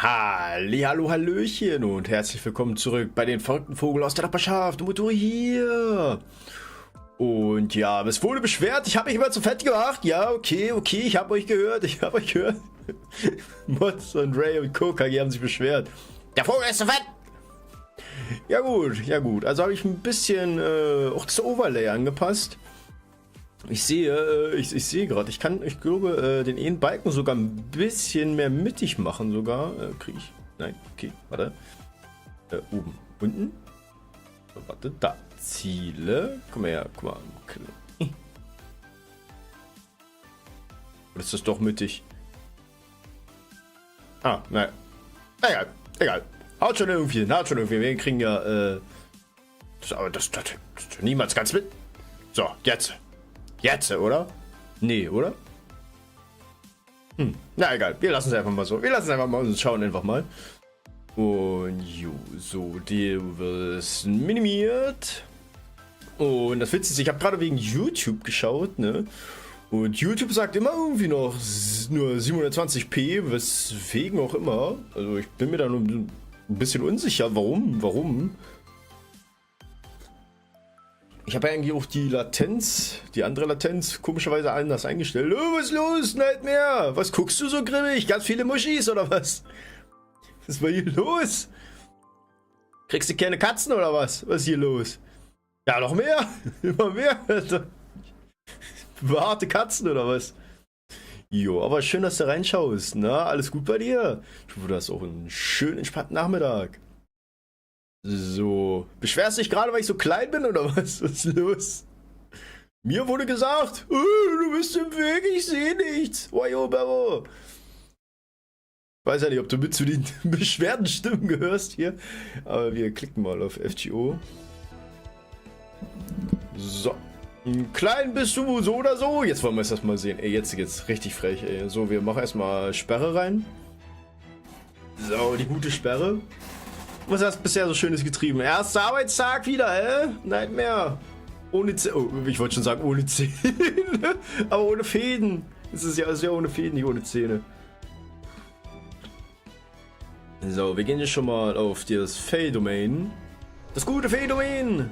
Hallihallo, Hallöchen und herzlich willkommen zurück bei den verrückten Vogel aus der Nachbarschaft. Motor hier. Und ja, es wurde beschwert, ich habe mich immer zu fett gemacht. Ja, okay, ich habe euch gehört, Mods und Ray und KG haben sich beschwert. Der Vogel ist zu fett. Ja gut, also habe ich ein bisschen auch das Overlay angepasst. Ich sehe gerade, ich glaube, den einen Balken sogar ein bisschen mehr mittig machen sogar. Kriege ich? Nein, okay, warte. Oben, unten. Warte, da. Ziele. Komm her, guck mal. Oder ist das doch mittig? Ah, naja. Egal. Haut schon irgendwie. Wir kriegen ja, das niemals ganz mit. So, jetzt, oder? Nee, oder? Na egal, wir lassen es einfach mal so. Und schauen einfach mal. Und so, die wird minimiert. Und das Witzige ist, ich habe gerade wegen YouTube geschaut, ne? Und YouTube sagt immer irgendwie noch nur 720p, weswegen auch immer. Also ich bin mir da nur ein bisschen unsicher, warum. Ich habe ja eigentlich auch die andere Latenz, komischerweise anders eingestellt. Oh, was ist los, Nightmare? Was guckst du so grimmig? Ganz viele Muschis oder was? Was war hier los? Kriegst du keine Katzen oder was? Was ist hier los? Ja, noch mehr. Immer mehr. Alter. Behaarte Katzen oder was? Jo, aber schön, dass du reinschaust. Na, alles gut bei dir? Ich hoffe, du hast auch einen schönen, entspannten Nachmittag. So, beschwerst du dich gerade, weil ich so klein bin oder was? Was ist los? Mir wurde gesagt, du bist im Weg, ich sehe nichts. Wajo, Berbo. Ich weiß ja nicht, ob du mit zu den beschwerten Stimmen gehörst hier. Aber wir klicken mal auf FGO. So. Klein bist du so oder so. Jetzt wollen wir es erstmal sehen. Ey, jetzt geht's richtig frech, ey. So, wir machen erstmal Sperre rein. So, die gute Sperre. Was hast du bisher so Schönes getrieben? Erster Arbeitstag wieder, Nightmare. Ohne Zähne. Oh, ich wollte schon sagen ohne Zähne. Aber ohne Fäden. Es ist ja ohne Fäden, nicht ohne Zähne. So, wir gehen jetzt schon mal auf das Fey-Domain. Das gute Fey-Domain.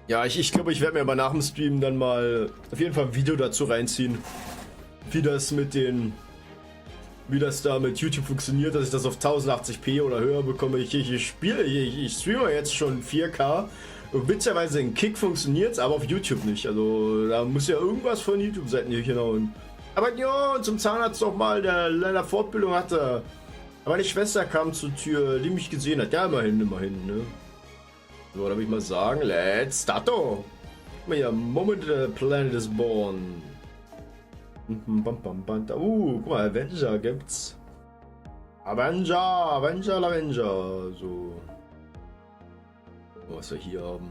Ja, ich glaube, ich werde mir aber nach dem Stream dann mal auf jeden Fall ein Video dazu reinziehen. Wie das da mit YouTube funktioniert, dass ich das auf 1080p oder höher bekomme. Ich streame jetzt schon 4K. Und witzigerweise in Kick funktioniert es, aber auf YouTube nicht. Also da muss ja irgendwas von YouTube-Seiten hier hinhauen. Aber ja, zum Zahnarzt auch mal, der leider Fortbildung hatte. Aber meine Schwester kam zur Tür, die mich gesehen hat. Ja, immerhin, ne? So, dann würde ich mal sagen, let's start. Guck mal hier, Moment the Planet is born. Guck mal, Avenger gibt's. Avenger. So. Was wir hier haben.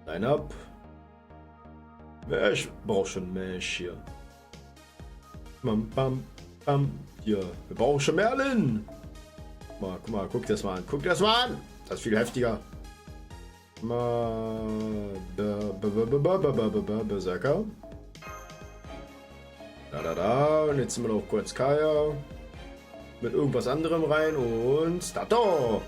Line-Up. Ich brauche schon Mesh hier. Hier. Wir brauchen schon Merlin. Guck mal, guck das mal an. Das ist viel heftiger. Berserker. Da. Und jetzt sind wir noch kurz Kaya. Mit irgendwas anderem rein und Stato.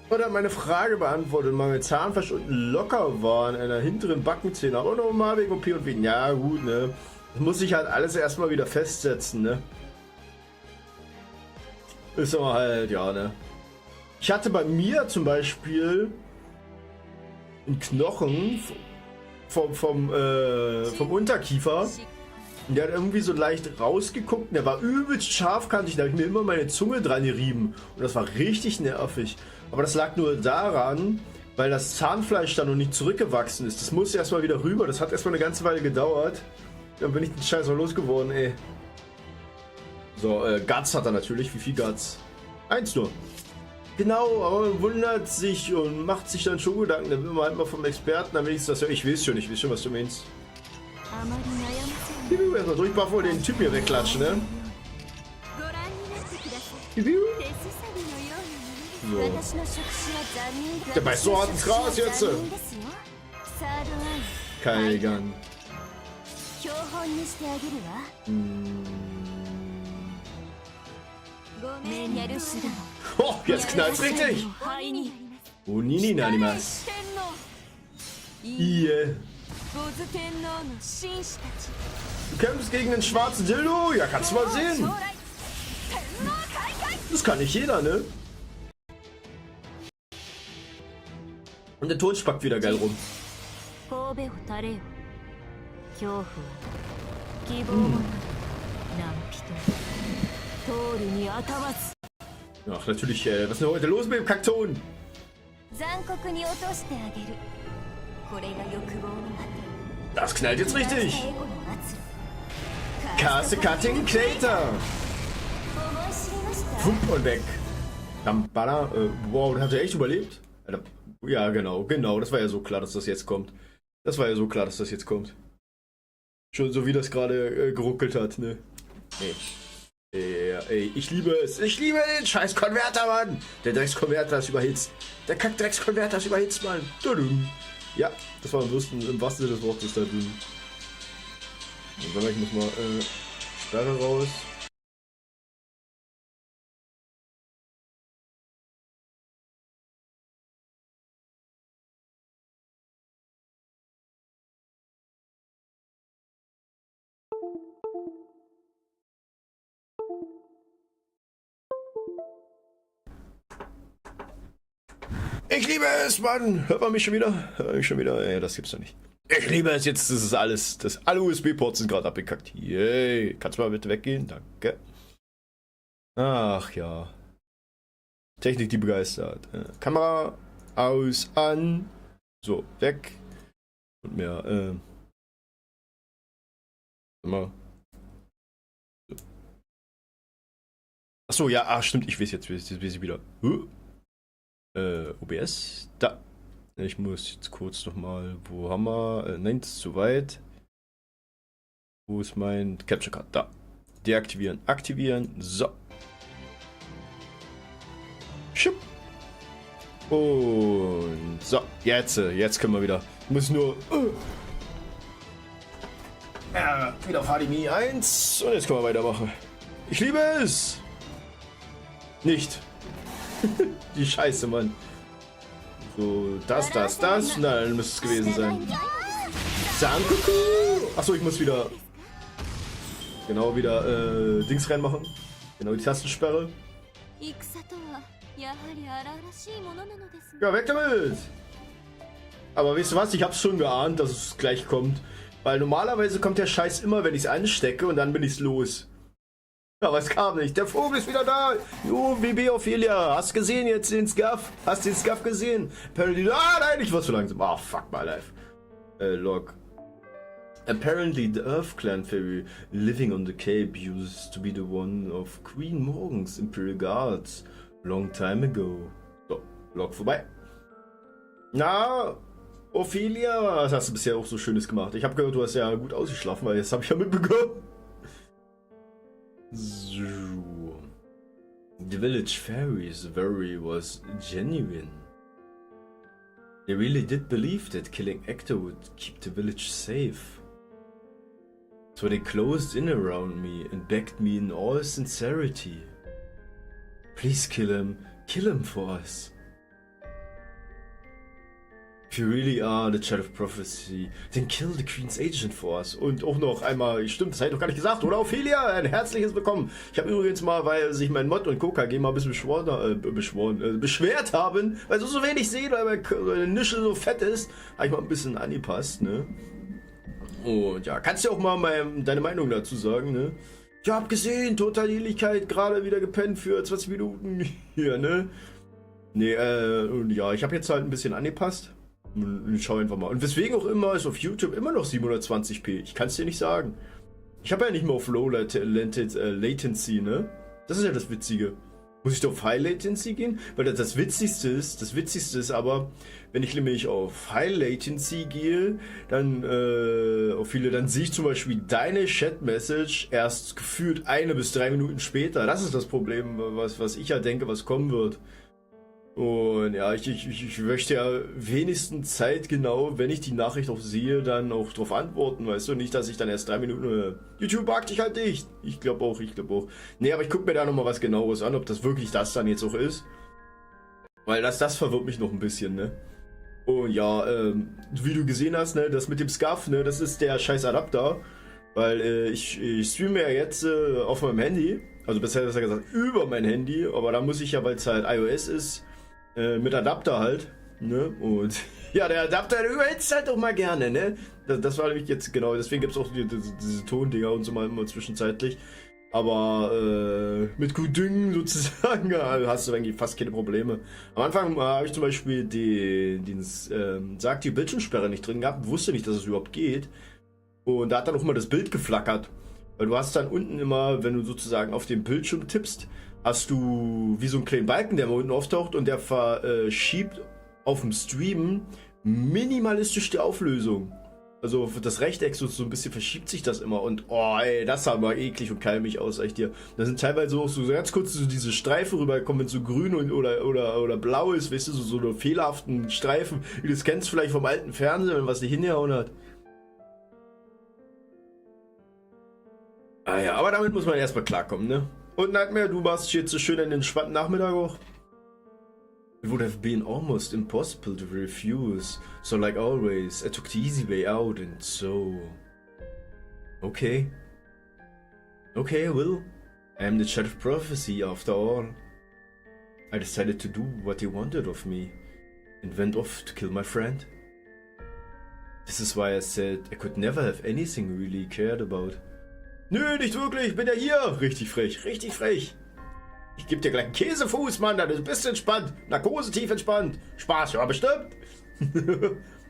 Und hat meine Frage beantwortet, meine Zahnfleisch unten locker waren in der hinteren Backenzähne. Aber nochmal wegen OP und wegen. Ja, gut, ne? Das muss sich halt alles erstmal wieder festsetzen, ne? Ist aber halt, ja, ne? Ich hatte bei mir zum Beispiel einen Knochen vom Unterkiefer. Der hat irgendwie so leicht rausgeguckt. Der war übelst scharfkantig. Da habe ich mir immer meine Zunge dran gerieben. Und das war richtig nervig. Aber das lag nur daran, weil das Zahnfleisch da noch nicht zurückgewachsen ist. Das musste erstmal wieder rüber. Das hat erstmal eine ganze Weile gedauert. Dann bin ich den Scheiß mal losgeworden, ey. So, Guts hat er natürlich. Wie viel Guts? 1 nur. Genau, aber man wundert sich und macht sich dann schon Gedanken. Da will man halt mal vom Experten, dann wenigstens das. Ich weiß schon, was du meinst. Erstmal durchbuffen und den Typ hier wegklatschen, ne? So. Der beißt so hart ins Gras jetzt. Kaigan. Oh, jetzt knallt's richtig. Onini nanimas. Ie. Du kämpfst gegen den schwarzen Dildo? Ja, kannst du mal sehen. Das kann nicht jeder, ne? Und der Ton spackt wieder geil rum. Ach, natürlich, was ist denn heute los mit dem Kackton? Das knallt jetzt richtig. Cast Cutting Crater. Wupp und weg. Dampala, wow, der hat ja echt überlebt. Ja, genau, das war ja so klar, dass das jetzt kommt. Schon so wie das gerade geruckelt hat, ne? Ey, ich liebe es. Ich liebe den scheiß Konverter, Mann. Der Dreckskonverter ist überhitzt. Der Kack-Dreckskonverter ist überhitzt, Mann. Ja, das war im wahrsten Sinne des Wortes da drin. Und ich muss mal Sperre raus. Ich liebe es, Mann! Hört man mich schon wieder? Ja, das gibt's doch nicht. Ich liebe es jetzt, das ist alles. Alle USB-Ports sind gerade abgekackt. Yay! Kannst du mal bitte weggehen? Danke. Ach ja. Technik, die begeistert. Kamera aus, an. So, weg. Und mehr, mal. Achso, ja, stimmt, ich weiß jetzt wieder. OBS, da. Ich muss jetzt kurz nochmal, wo haben wir? Nein, das ist zu weit. Wo ist mein Capture Card? Da. Deaktivieren, aktivieren, so. Schupp. Und so, jetzt können wir wieder. Muss nur wieder auf HDMI 1 und jetzt können wir weitermachen. Ich liebe es! Nicht. Die Scheiße, Mann. So, das. Und dann müsste es gewesen sein. Achso, ich muss wieder. Genau, wieder Dings reinmachen. Genau, die Tastensperre. Ja, weg damit! Aber weißt du was? Ich hab's schon geahnt, dass es gleich kommt. Weil normalerweise kommt der Scheiß immer, wenn ich es anstecke und dann bin ich's los. Ja, aber es kam nicht. Der Vogel ist wieder da. Jo, WB Ophelia. Hast gesehen jetzt den Scuff? Hast den Scuff gesehen? Apparently. Nein, ich war zu langsam. Ah, fuck my life. Log. Apparently the Earth Clan fairy living on the Cape used to be the one of Queen Morgan's Imperial Guards long time ago. So, Log vorbei. Na, Ophelia, was hast du bisher auch so Schönes gemacht? Ich habe gehört, du hast ja gut ausgeschlafen, weil jetzt habe ich ja mitbekommen. So. The village fairies very was genuine. They really did believe that killing Ector would keep the village safe. So they closed in around me and begged me in all sincerity. Please kill him for us. If you really are the child of prophecy, then kill the Queen's agent for us. Und auch noch einmal, stimmt, das hätte ich doch gar nicht gesagt, oder Ophelia? Ein herzliches Willkommen. Ich habe übrigens mal, weil sich mein Mod und KKG mal ein bisschen beschwert haben, weil so wenig sehen, weil meine Nische so fett ist, habe ich mal ein bisschen angepasst, ne? Und ja, kannst du auch mal deine Meinung dazu sagen, ne? Ich hab gesehen, Totalähnlichkeit, gerade wieder gepennt für 20 Minuten hier, ne? Nee, und ja, ich habe jetzt halt ein bisschen angepasst. Und schau einfach mal. Und weswegen auch immer ist auf YouTube immer noch 720p. Ich kann es dir nicht sagen. Ich habe ja nicht mehr auf Low Latency, ne? Das ist ja das Witzige. Muss ich doch auf High Latency gehen? Weil das Witzigste ist aber, wenn ich nämlich auf High Latency gehe, dann, auf viele, dann sehe ich zum Beispiel deine Chat-Message erst gefühlt 1 bis 3 Minuten später. Das ist das Problem, was ich ja denke, was kommen wird. Und ja, ich möchte ja wenigstens zeitgenau, wenn ich die Nachricht auch sehe, dann auch drauf antworten, weißt du? Nicht, dass ich dann erst 3 Minuten, YouTube mag dich halt nicht. Ich glaube auch. Nee, aber ich gucke mir da nochmal was Genaueres an, ob das wirklich das dann jetzt auch ist. Weil das verwirrt mich noch ein bisschen, ne? Und ja, wie du gesehen hast, ne, das mit dem Scuff, ne, das ist der scheiß Adapter. Weil ich streame ja jetzt auf meinem Handy. Also besser gesagt über mein Handy. Aber da muss ich ja, weil es halt iOS ist, mit Adapter halt, ne? Und ja, der Adapter, der überhitzt halt auch mal gerne, ne? Das war nämlich jetzt genau, deswegen gibt es auch diese Tondinger und so mal immer zwischenzeitlich. Aber mit gut Düngen sozusagen hast du eigentlich fast keine Probleme. Am Anfang habe ich zum Beispiel die Bildschirmsperre nicht drin gehabt, wusste nicht, dass es überhaupt geht. Und da hat dann auch mal das Bild geflackert. Weil du hast dann unten immer, wenn du sozusagen auf den Bildschirm tippst, hast du wie so einen kleinen Balken, der mal unten auftaucht und der verschiebt auf dem Stream minimalistisch die Auflösung. Also das Rechteck so ein bisschen verschiebt sich das immer und oh ey, das sah mal eklig und keimig aus, sag ich dir. Da sind teilweise auch so ganz kurz so diese Streifen rübergekommen, wenn so grün oder blau ist, weißt du, so eine fehlerhaften Streifen. Wie du das kennst vielleicht vom alten Fernsehen, wenn was nicht hingehauen hat. Ah ja, aber damit muss man erstmal klarkommen, ne? Und Nightmare, du warst jetzt so schön einen entspannten Nachmittag auch. It would have been almost impossible to refuse, so like always, I took the easy way out and so... Okay. Okay, Will. I am the child of prophecy after all. I decided to do what you wanted of me and went off to kill my friend. This is why I said I could never have anything really cared about. Nö, nicht wirklich, ich bin ja hier. Richtig frech, richtig frech. Ich geb dir gleich einen Käsefuß, Mann, dann bist du entspannt. Narkose tief entspannt. Spaß, ja bestimmt.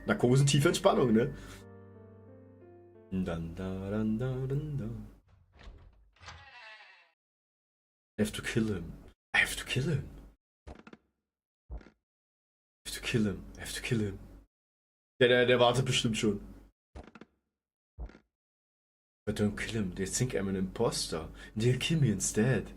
Narkose tief Entspannung, ne? I have to kill him. I have to kill him. I have to kill him. I have to kill him. Der wartet bestimmt schon. But don't kill him, they think I'm an imposter, and they'll kill me instead.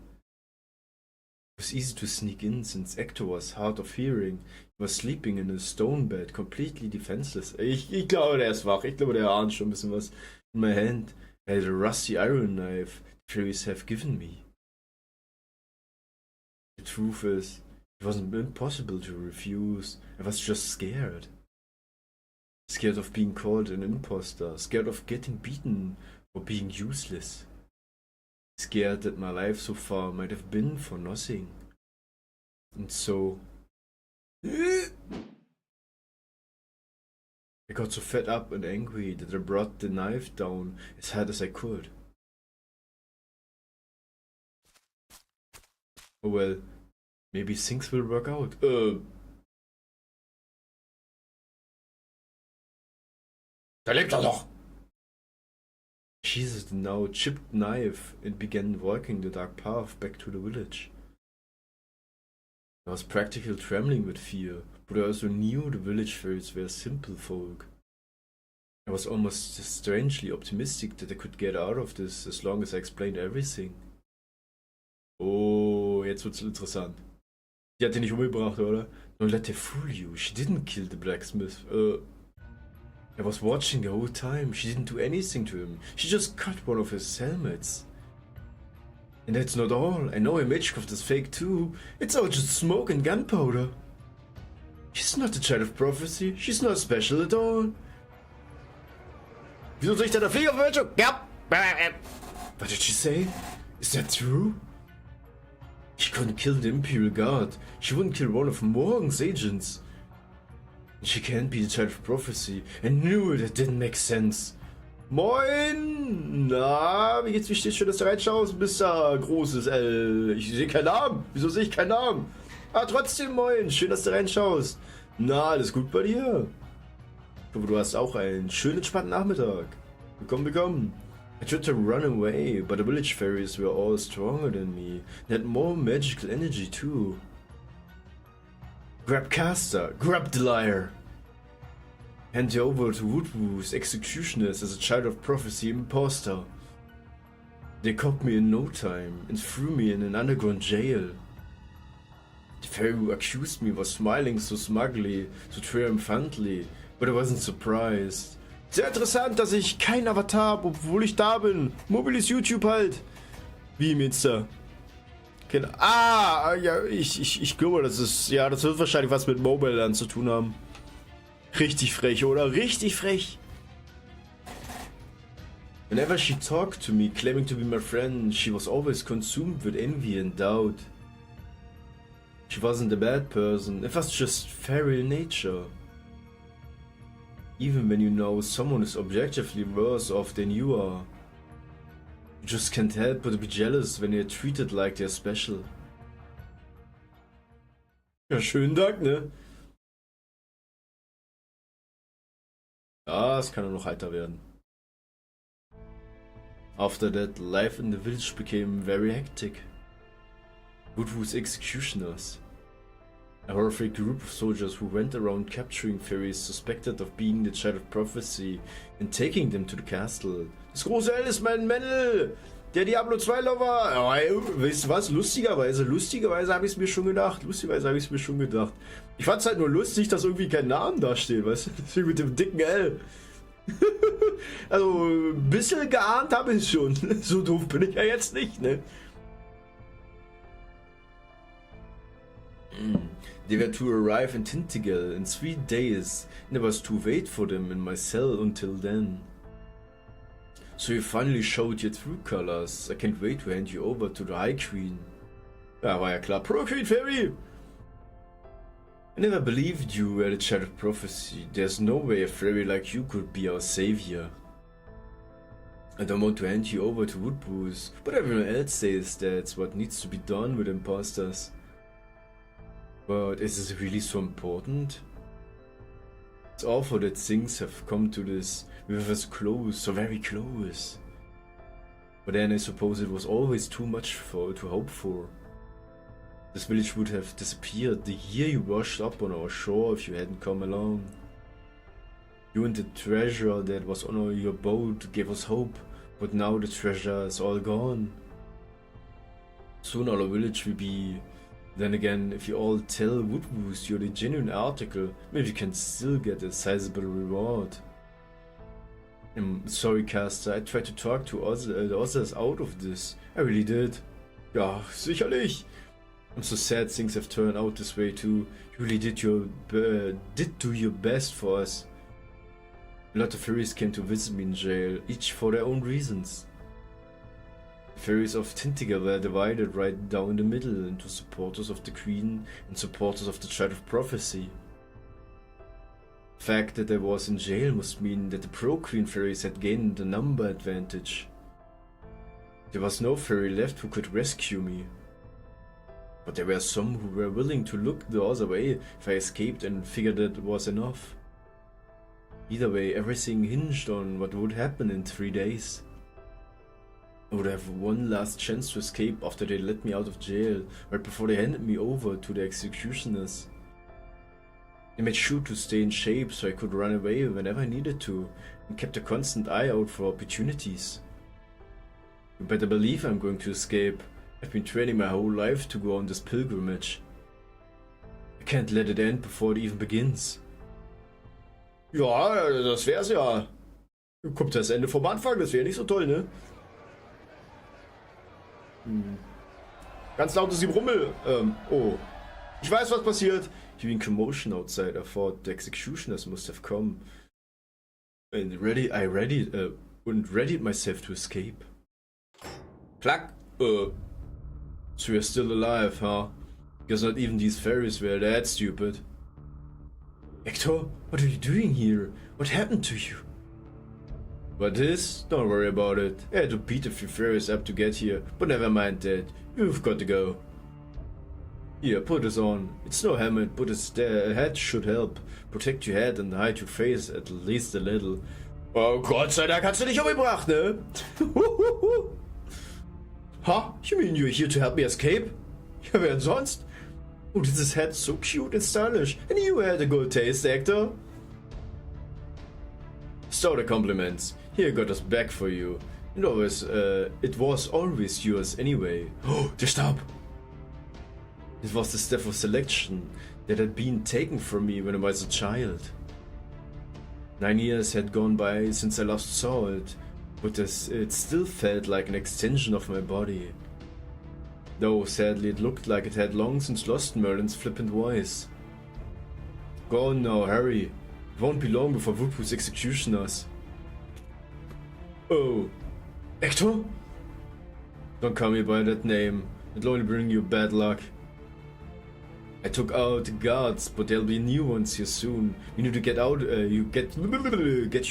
It was easy to sneak in since Ector was hard of hearing. He was sleeping in a stone bed, completely defenseless. Ich glaube, der ist wach. Ich glaube, der ahnt schon ein bisschen was. In my hand, I had a rusty iron knife the fairies have given me. The truth is, it wasn't impossible to refuse. I was just scared. Scared of being called an imposter. Scared of getting beaten. Or being useless. Scared that my life so far might have been for nothing. And so... I got so fed up and angry that I brought the knife down as hard as I could. Oh well, maybe things will work out. Da lebt er doch! She used the now chipped knife and began walking the dark path back to the village. I was practically trembling with fear, but I also knew the village fairies were simple folk. I was almost strangely optimistic that I could get out of this as long as I explained everything. Oh, jetzt wird's interessant. Die hat ihn nicht umgebracht, oder? Don't let her fool you. She didn't kill the blacksmith. I was watching the whole time. She didn't do anything to him. She just cut one of his helmets. And that's not all. I know her magecraft is fake too. It's all just smoke and gunpowder. She's not the child of prophecy. She's not special at all. Wieso soll ich da der Fliegerverwaltung? Ja. What did she say? Is that true? She couldn't kill the Imperial Guard. She wouldn't kill one of Morgan's agents. She can't be the child of prophecy. I knew it, it didn't make sense. Moin! Na, wie geht's? Wie steht's? Schön, dass du reinschaust, Mr. Großes L. Ich sehe keinen Namen. Wieso sehe ich keinen Namen? Ah, trotzdem moin. Schön, dass du reinschaust. Na, alles gut bei dir? Ich hoffe, du hast auch einen schönen, entspannten Nachmittag. Willkommen, willkommen. I tried to run away, but the village fairies were all stronger than me. They had more magical energy too. Grab Caster, grab the liar. Hand you over to Woodwoo's executioners as a child of prophecy imposter. They caught me in no time and threw me in an underground jail. The fairy who accused me was smiling so smugly, so triumphantly, but I wasn't surprised. Sehr interessant, dass ich kein Avatar habe, obwohl ich da bin. Mobiles YouTube halt. Wie, Minster? Ja, ich glaube, das ist, ja, das wird wahrscheinlich was mit Mobile dann zu tun haben. Richtig frech, oder? Richtig frech. Whenever she talked to me, claiming to be my friend, she was always consumed with envy and doubt. She wasn't a bad person, it was just fairy nature. Even when you know someone is objectively worse off than you are. You just can't help but be jealous when you're treated like they're special. Ja, schönen Dank, ne? Ja, es kann nur noch heiter werden. After that, life in the village became very hectic. Woodwoo's executioners. A horrific group of soldiers who went around capturing fairies suspected of being the child of prophecy and taking them to the castle. Das große L ist mein Männel! Der Diablo 2 Lover! Oh, weißt du was? Lustigerweise habe ich es mir schon gedacht. Ich fand es halt nur lustig, dass irgendwie kein Name da steht, weißt du? Deswegen mit dem dicken L. Also, ein bisschen geahnt habe ich schon. So doof bin ich ja jetzt nicht, ne? They were to arrive in Tintigel in 3 days, and I was to wait for them in my cell until then. So you finally showed your true colors. I can't wait to hand you over to the High Queen. Ja, war ja klar. Pro Queen Fairy! I never believed you were the child of prophecy. There's no way a fairy like you could be our savior. I don't want to hand you over to Woodwoo's, but everyone else says that's what needs to be done with imposters. But is this really so important? It's awful that things have come to this. We were so close, so very close. But then I suppose it was always too much to hope for. This village would have disappeared the year you washed up on our shore if you hadn't come along. You and the treasure that was on your boat gave us hope, but now the treasure is all gone. Soon our village will be... Then again, if you all tell Woodwoo's you're the genuine article, maybe you can still get a sizable reward. I'm sorry, Caster, I tried to talk to the others out of this. I really did. Ja, sicherlich. I'm so sad things have turned out this way too. You really did do your best for us. A lot of fairies came to visit me in jail, each for their own reasons. The fairies of Tintigel were divided right down the middle into supporters of the Queen and supporters of the child of prophecy. The fact that I was in jail must mean that the pro-Queen fairies had gained a number advantage. There was no fairy left who could rescue me. But there were some who were willing to look the other way if I escaped and figured that it was enough. Either way, everything hinged on what would happen in 3 days. I would have one last chance to escape after they let me out of jail, right before they handed me over to the executioners. They made sure to stay in shape so I could run away whenever I needed to, and kept a constant eye out for opportunities. You better believe I'm going to escape. I've been training my whole life to go on this pilgrimage. I can't let it end before it even begins. Ja, das wär's ja. Kommt das Ende vom Anfang, das wäre nicht so toll, ne? Ganz lautes Gebrummel. Oh. Ich weiß, was passiert. Hearing commotion outside, I thought the executioners must have come. And I readied myself to escape. Clack. So you're still alive, huh? Guess not even these fairies were that stupid. Hector, what are you doing here? What happened to you? But this? Don't worry about it. I had to beat a few fairies up to get here, but never mind that. You've got to go. Here, put this on. It's no helmet, but a hat should help. Protect your head and hide your face at least a little. Oh Gott sei Dank, hat's dich umgebracht, ne? Huh? You mean you're here to help me escape? Ja, wer denn sonst? Oh, this is hat so cute and stylish. And you had a good taste, Hector. So the compliments. Here got us back for you. And always, it was always yours anyway. Oh, der Stab. It was the step of selection that had been taken from me when I was a child. 9 years had gone by since I last saw it, but it still felt like an extension of my body. Though sadly it looked like it had long since lost Merlin's flippant voice. Go on now, hurry. It won't be long before Woodwoo's executioners. Oh, Hector? Don't call me by that name. It'll only bring you bad luck. I took out the guards, but there'll be new ones here soon. We need to get out. Get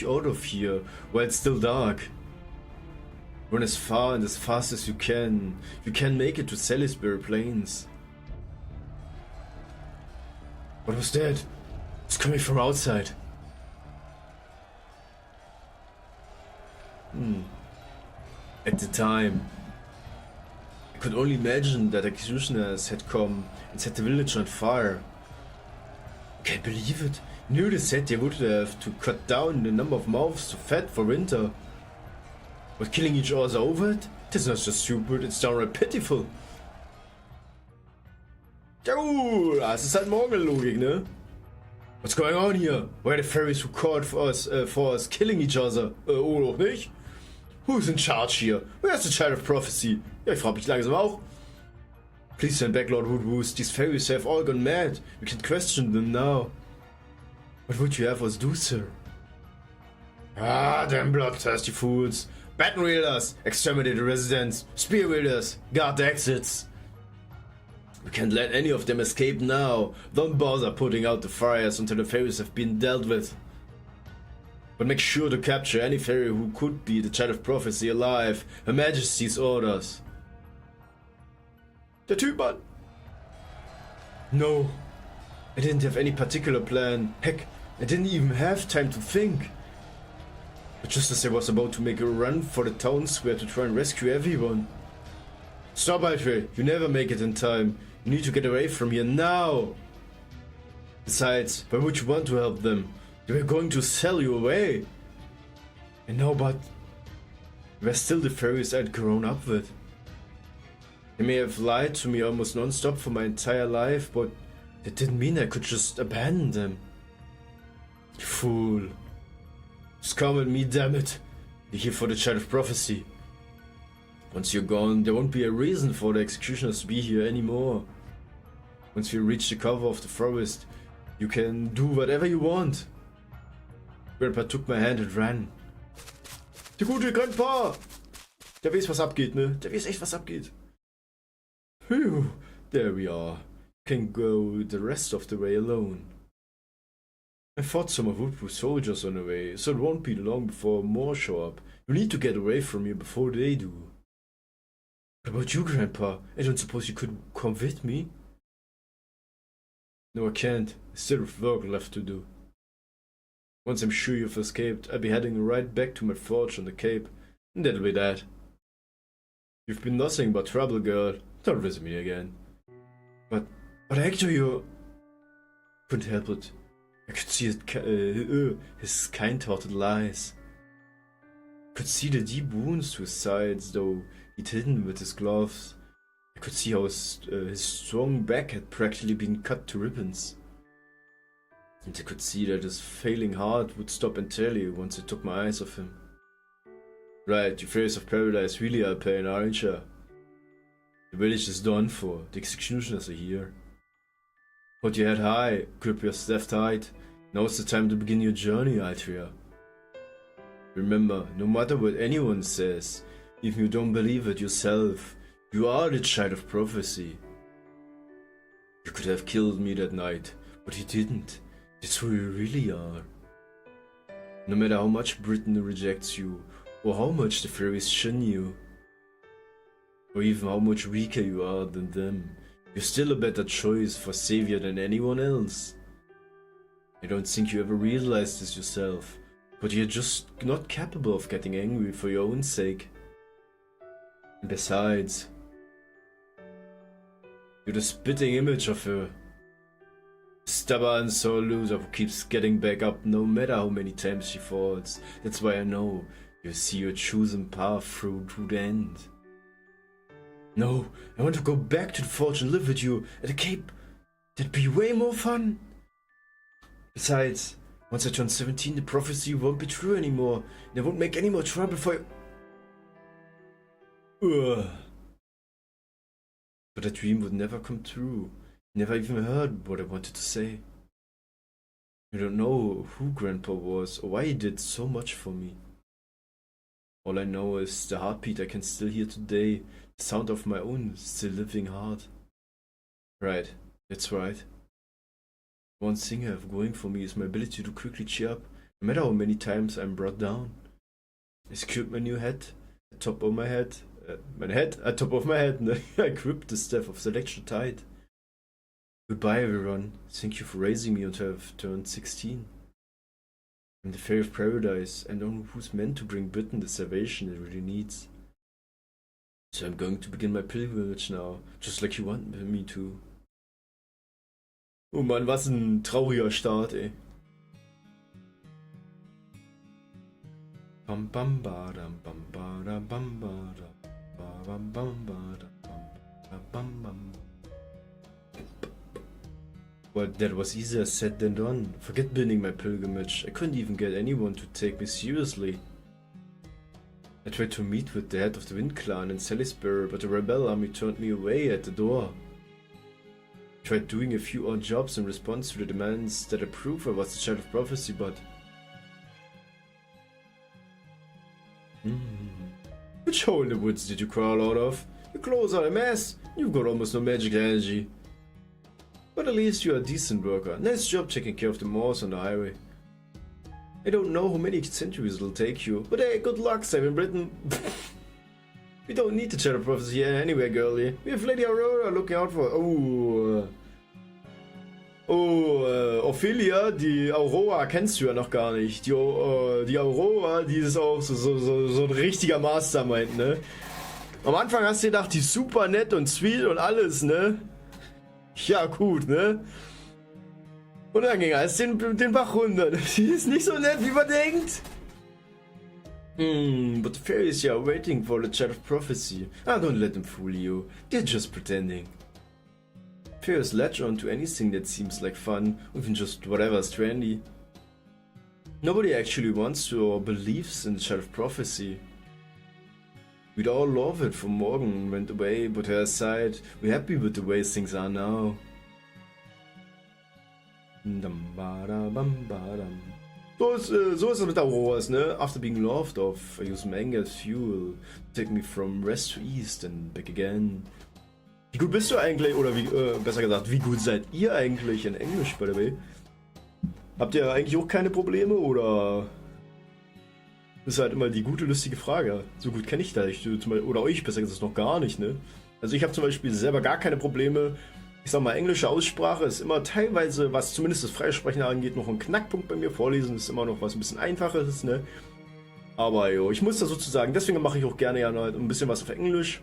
you out of here while it's still dark. Run as far and as fast as you can. You can make it to Salisbury Plains. What was that? It's coming from outside. At the time, I could only imagine that executioners had come and set the village on fire. I can't believe it. Knew they said they would have to cut down the number of mouths to fed for winter. But killing each other over it? That's not just stupid, it's downright pitiful. Oh, das ist halt Morgellogik, ne? What's going on here? Why are the fairies who called for us killing each other? Oder auch nicht? Who's in charge here? Where's the Child of Prophecy? Ja, ich frage mich langsam auch. Please stand back, Lord Woodwoos. These fairies have all gone mad. We can't question them now. What would you have us do, sir? Ah, damn bloodthirsty fools. Baton wielders, exterminate the residents. Spear wielders, guard the exits. We can't let any of them escape now. Don't bother putting out the fires until the fairies have been dealt with. But make sure to capture any fairy who could be the Child of Prophecy alive. Her Majesty's orders. Der Typ, Mann. No. I didn't have any particular plan. Heck, I didn't even have time to think. But just as I was about to make a run for the town square to try and rescue everyone. Stop, Alfred. You never make it in time. You need to get away from here now. Besides, why would you want to help them? They were going to sell you away. I know, but we're still the fairies I'd grown up with. They may have lied to me almost non-stop for my entire life, but that didn't mean I could just abandon them. You fool. Just come with me, damn it. You're here for the Child of Prophecy. Once you're gone, there won't be a reason for the executioners to be here anymore. Once you reach the cover of the forest, you can do whatever you want. Grandpa took my hand and ran. Der gute Grandpa! Der weiß, was abgeht, ne? Der weiß echt, was abgeht. Phew, there we are. Can go the rest of the way alone. I thought some of Woodwoo's soldiers on the way, so it won't be long before more show up. You need to get away from here before they do. What about you, Grandpa? I don't suppose you could come with me? No, I can't. I still have work left to do. Once I'm sure you've escaped, I'll be heading right back to my forge on the Cape, and that'll be that. You've been nothing but trouble, girl. Don't visit me again. But Hector, you... Couldn't help it. I could see his kind-hearted lies. Could see the deep wounds to his sides, though he'd hidden with his gloves. I could see how his strong back had practically been cut to ribbons. And I could see that his failing heart would stop entirely once I took my eyes off him. Right, you fairies of paradise really are a pain, aren't you? The village is done for, the executioners are here. Hold your head high, grip your staff tight. Now's the time to begin your journey, Altria. Remember, no matter what anyone says, if you don't believe it yourself, you are the Child of Prophecy. You could have killed me that night, but you didn't. That's who you really are. No matter how much Britain rejects you, or how much the fairies shun you, or even how much weaker you are than them, you're still a better choice for savior than anyone else. I don't think you ever realized this yourself, but you're just not capable of getting angry for your own sake. And besides, you're the spitting image of a stubborn sore loser who keeps getting back up no matter how many times she falls. That's why I know you see your chosen path through to the end. No, I want to go back to the forge and live with you at the cape. That'd be way more fun. Besides, once I turn 17, the prophecy won't be true anymore, and I won't make any more trouble for you. Ugh. But that dream would never come true. You never even heard what I wanted to say. You don't know who Grandpa was or why he did so much for me. All I know is the heartbeat I can still hear today, the sound of my own still living heart. Right, that's right. One thing I have going for me is my ability to quickly cheer up, no matter how many times I'm brought down. I secured my new head, at top of my head, at top of my head, and I gripped the staff of selection tight. Goodbye everyone, thank you for raising me until I've turned 16. I'm the fairy of paradise, and one who's meant to bring Britain the salvation it really needs. So I'm going to begin my pilgrimage now, just like you want me to. Oh Mann, was ein trauriger Start, ey. Bam bam badam bam badam bam badam bam bam badam bam bam. Well, that was easier said than done. Forget building my pilgrimage. I couldn't even get anyone to take me seriously. I tried to meet with the head of the Wind Clan in Salisbury, but the rebel army turned me away at the door. I tried doing a few odd jobs in response to the demands that I prove I was the child of prophecy, but... Which hole in the woods did you crawl out of? Your clothes are a mess. You've got almost no magic energy. But at least you're a decent worker. Nice job taking care of the moors on the highway. I don't know how many centuries it'll take you, but hey, good luck saving Britain. We don't need the child of prophecy here anyway, girlie. We have Lady Aurora looking out for... Ophelia, die Aurora kennst du ja noch gar nicht. Die Aurora, die ist auch so ein richtiger Mastermind, ne? Am Anfang hast du gedacht, die ist super nett und sweet und alles, ne? Ja, gut, ne? Und dann ging alles den Bach runter. Die ist nicht so nett, wie man denkt. But the fairies are waiting for the child of prophecy. Ah, don't let them fool you. They're just pretending. Fairies latch on to anything that seems like fun, even just whatever's trendy. Nobody actually wants to or believes in the child of prophecy. We'd all love it for Morgan went away, but her aside, we're happy with the way things are now. So ist es mit Auroras, ne? After being loved off, I use my anger as fuel, take me from west to east and back again. Wie gut bist du eigentlich, oder wie, besser gesagt, wie gut seid ihr eigentlich in Englisch, by the way? Habt ihr eigentlich auch keine Probleme, oder? Das ist halt immer die gute, lustige Frage. So gut kenne ich da nicht, oder euch besser gesagt noch gar nicht, ne? Also ich habe zum Beispiel selber gar keine Probleme. Ich sag mal, englische Aussprache ist immer teilweise, was zumindest das Freisprechen angeht, noch ein Knackpunkt bei mir. Vorlesen ist immer noch was ein bisschen Einfaches, ne? Aber jo, ich muss da sozusagen, deswegen mache ich auch gerne ja ein bisschen was auf Englisch.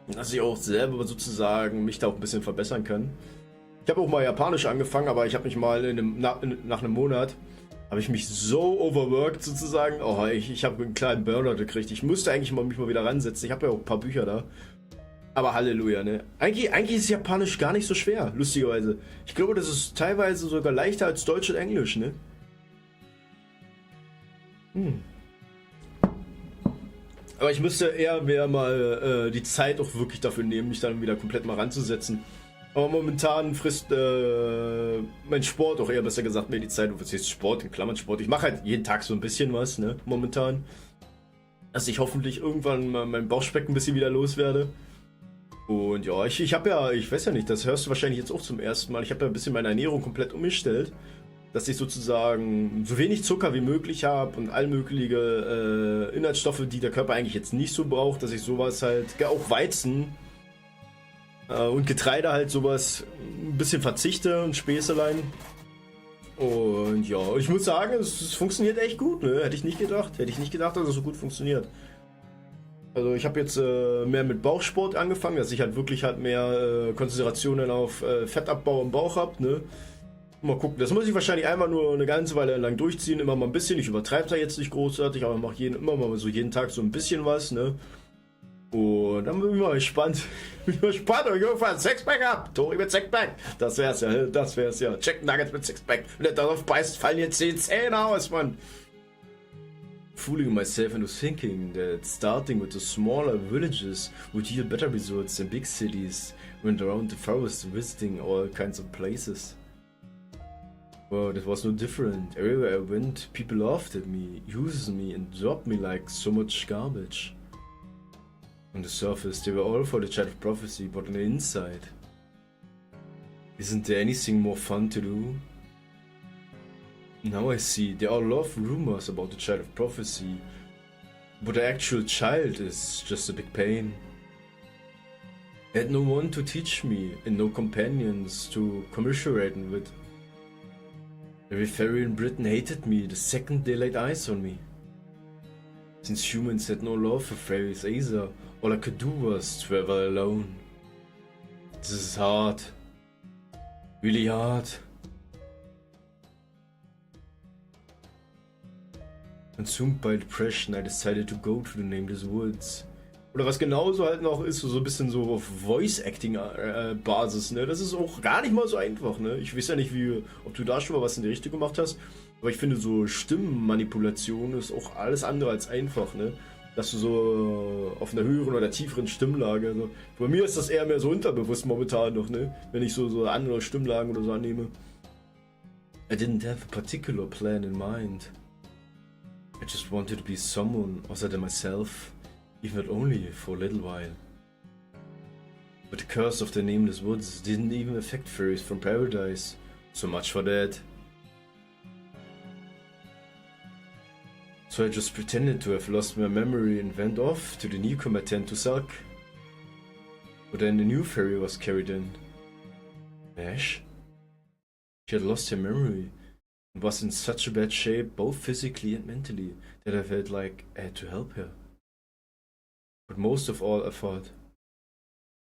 Dass ich auch selber sozusagen mich da auch ein bisschen verbessern kann. Ich habe auch mal Japanisch angefangen, aber ich habe mich mal nach einem Monat habe ich mich so overworked sozusagen. Oh, ich habe einen kleinen Burnout gekriegt. Ich musste eigentlich mich mal wieder ransetzen. Ich habe ja auch ein paar Bücher da. Aber Halleluja, ne? Eigentlich ist Japanisch gar nicht so schwer, lustigerweise. Ich glaube, das ist teilweise sogar leichter als Deutsch und Englisch, ne? Aber ich müsste eher mehr mal die Zeit auch wirklich dafür nehmen, mich dann wieder komplett mal ranzusetzen. Aber momentan frisst mein Sport auch eher, besser gesagt, mir die Zeit. Was heißt Sport, in Klammern Sport. Ich mache halt jeden Tag so ein bisschen was, ne? Momentan. Dass ich hoffentlich irgendwann mal mein Bauchspeck ein bisschen wieder loswerde. Und ja, ich habe ja, ich weiß ja nicht, das hörst du wahrscheinlich jetzt auch zum ersten Mal. Ich habe ja ein bisschen meine Ernährung komplett umgestellt. Dass ich sozusagen so wenig Zucker wie möglich habe und all mögliche Inhaltsstoffe, die der Körper eigentlich jetzt nicht so braucht. Dass ich sowas halt, auch Weizen und Getreide halt sowas ein bisschen verzichte und Späßelein. Und ja, ich muss sagen, es funktioniert echt gut, ne? Hätte ich nicht gedacht, dass es so gut funktioniert. Also ich habe jetzt mehr mit Bauchsport angefangen, dass ich halt wirklich halt mehr Konzentrationen auf Fettabbau im Bauch habe, ne? Mal gucken, das muss ich wahrscheinlich einmal nur eine ganze Weile lang durchziehen, immer mal ein bisschen, ich übertreibe da jetzt nicht großartig, aber mache immer mal so jeden Tag so ein bisschen was, ne? Und dann bin ich mal gespannt. Bin mal gespannt, ob ich irgendwann ein Sixpack hab. Tori mit Sixpack. Das wär's ja, das wär's ja. Chicken Nuggets mit Sixpack. Wenn er darauf beißt, fallen jetzt 10 Zähne aus, Mann. Fooling myself into thinking that starting with the smaller villages would yield better results than big cities. Went around the forest visiting all kinds of places. But it was no different. Everywhere I went, people laughed at me, used me, and dropped me like so much garbage. On the surface, they were all for the Child of Prophecy, but on the inside, isn't there anything more fun to do? Now I see, they all love rumors about the Child of Prophecy, but the actual child is just a big pain. I had no one to teach me, and no companions to commiserate with. Every fairy in Britain hated me the second they laid eyes on me. Since humans had no love for fairies either, all I could do was travel alone. This is hard. Really hard. Consumed by depression, I decided to go to the nameless woods. Oder was genauso halt noch ist, so ein bisschen so auf Voice-Acting-Basis, ne? Das ist auch gar nicht mal so einfach, ne? Ich weiß ja nicht, ob du da schon mal was in die Richtung gemacht hast, aber ich finde, so Stimmenmanipulation ist auch alles andere als einfach, ne? Dass du so auf einer höheren oder tieferen Stimmlage, also bei mir ist das eher mehr so unterbewusst momentan noch, ne? Wenn ich so andere Stimmlagen oder so annehme. I didn't have a particular plan in mind. I just wanted to be someone other than myself, even if only for a little while. But the curse of the nameless woods didn't even affect fairies from paradise, so much for that. So I just pretended to have lost my memory and went off to the newcomer tent to sulk. But then the new fairy was carried in. Ash? She had lost her memory and was in such a bad shape, both physically and mentally, that I felt like I had to help her. But most of all, I thought,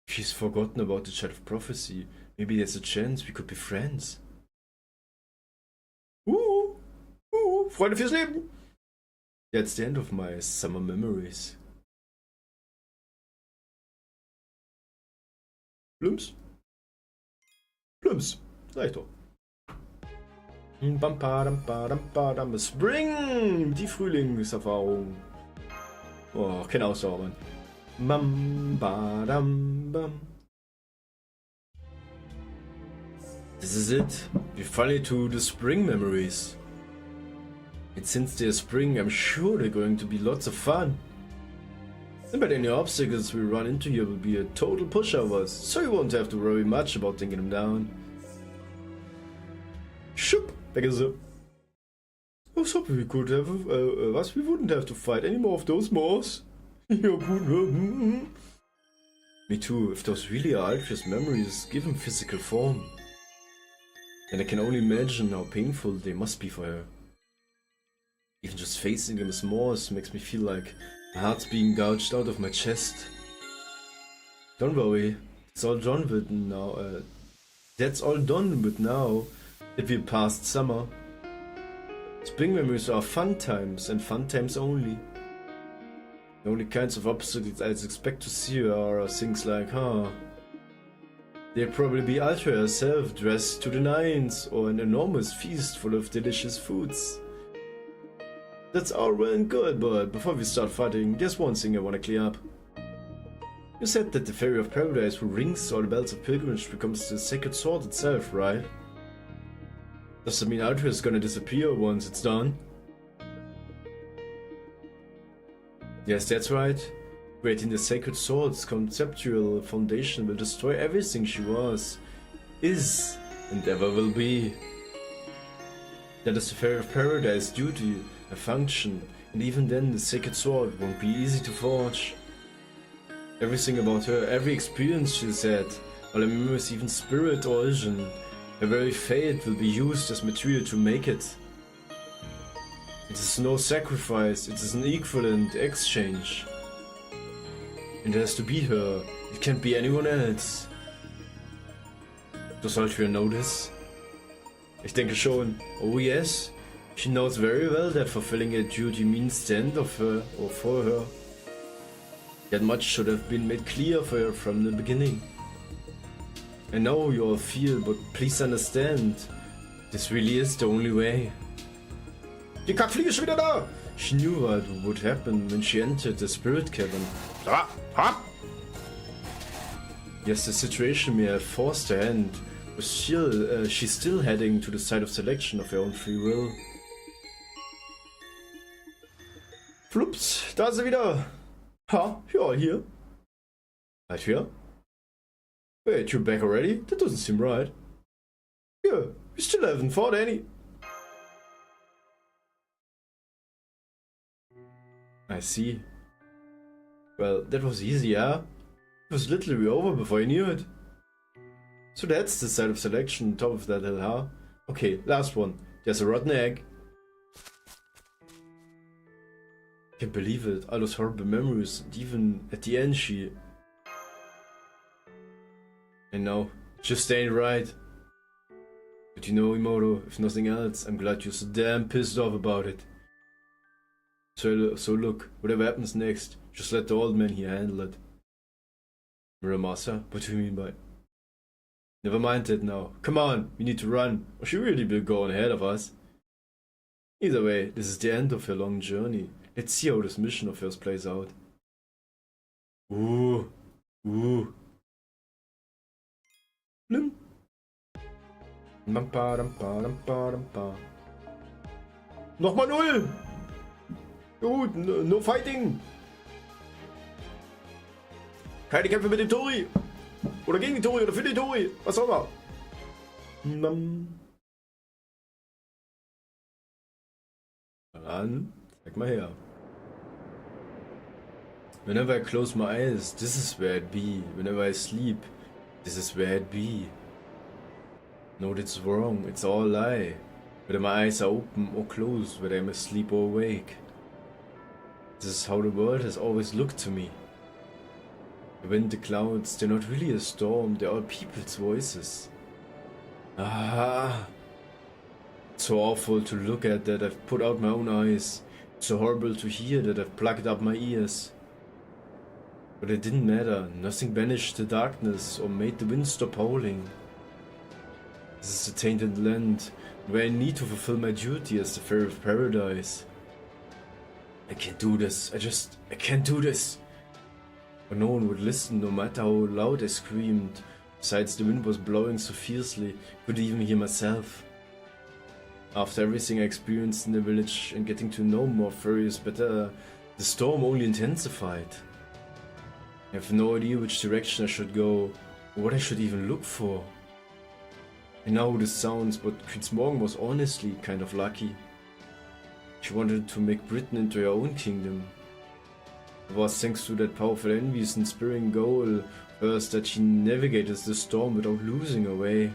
if she's forgotten about the Child of Prophecy, maybe there's a chance we could be friends. Freunde fürs Leben! That's the end of my summer memories. Plumps? Plumps, sag ich doch. Spring! Die Frühlingserfahrung. Oh, keine Ausdauer, Mann. This is it. We finally to the spring memories. And since they're spring, I'm sure they're going to be lots of fun. And but any obstacles we run into here will be a total pushovers, so you won't have to worry much about taking them down. Schupp, weg ist sie. I was hoping we could have, we wouldn't have to fight any more of those moors. Me too, if those really are Altria's memories given physical form. Then I can only imagine how painful they must be for her. Even just facing them as moors makes me feel like my heart's being gouged out of my chest. Don't worry, it's all done with now. That's all done with now that we're past summer. Spring memories are fun times and fun times only. The only kinds of obstacles I expect to see are things like, there'll probably be Altria herself dressed to the nines or an enormous feast full of delicious foods. That's all well and good, but before we start fighting, there's one thing I want to clear up. You said that the Fairy of Paradise who rings all the bells of pilgrimage becomes the sacred sword itself, right? Does that mean Altria is gonna disappear once it's done? Yes, that's right. Creating the sacred sword's conceptual foundation will destroy everything she was, is, and ever will be. That is the Fairy of Paradise duty, a function, and even then the sacred sword won't be easy to forge. Everything about her, every experience she's had, all her memories, even spirit or vision, her very fate will be used as material to make it. It is no sacrifice, it is an equivalent exchange. And it has to be her, it can't be anyone else. Does Altria know this? Ich denke schon. Oh yes, she knows very well that fulfilling her duty means the end of her or for her. That much should have been made clear for her from the beginning. I know you all feel, but please understand, this really is the only way. Die Kackfliege ist wieder da! She knew what would happen when she entered the spirit cabin. Yes, the situation may have forced her hand, but she's still heading to the site of selection of her own free will. Flups, da ist sie wieder. Ha, you're here. Right here? Wait, you're back already? That doesn't seem right. Yeah, you still haven't fought any. I see. Well, that was easy, yeah? It was literally over before you knew it. So that's the site of selection on top of that hill, huh? Okay, last one. There's a rotten egg. Can't believe it, all those horrible memories, and even at the end she... I know, just ain't right. But you know, Imoto, if nothing else, I'm glad you're so damn pissed off about it. So look, whatever happens next, just let the old man here handle it. Muramasa, what do you mean by... Never mind that now. Come on, we need to run, or she really will go on ahead of us. Either way, this is the end of her long journey. Let's see how this mission of hers plays out. Ooh. Blim. Nochmal 0! Gut, no fighting! Keine Kämpfe mit dem Tori! Oder gegen den Tori oder für den Tori! Was auch immer! Ran, zeig mal her. Whenever I close my eyes, this is where it be. Whenever I sleep, this is where it be. No, that's wrong, it's all a lie. Whether my eyes are open or closed, whether I'm asleep or awake. This is how the world has always looked to me. The wind, the clouds, they're not really a storm, they're all people's voices. Ah, it's so awful to look at that I've put out my own eyes. It's so horrible to hear that I've plugged up my ears. But it didn't matter, nothing banished the darkness or made the wind stop howling. This is a tainted land, where I need to fulfill my duty as the fairy of paradise. I can't do this, I can't do this. But no one would listen, no matter how loud I screamed. Besides, the wind was blowing so fiercely, I couldn't even hear myself. After everything I experienced in the village and getting to know more fairies better, the storm only intensified. I have no idea which direction I should go, or what I should even look for. I know how this sounds, but Queen Morgan was honestly kind of lucky. She wanted to make Britain into her own kingdom. It was thanks to that powerful envious and inspiring goal first that she navigated the storm without losing her way.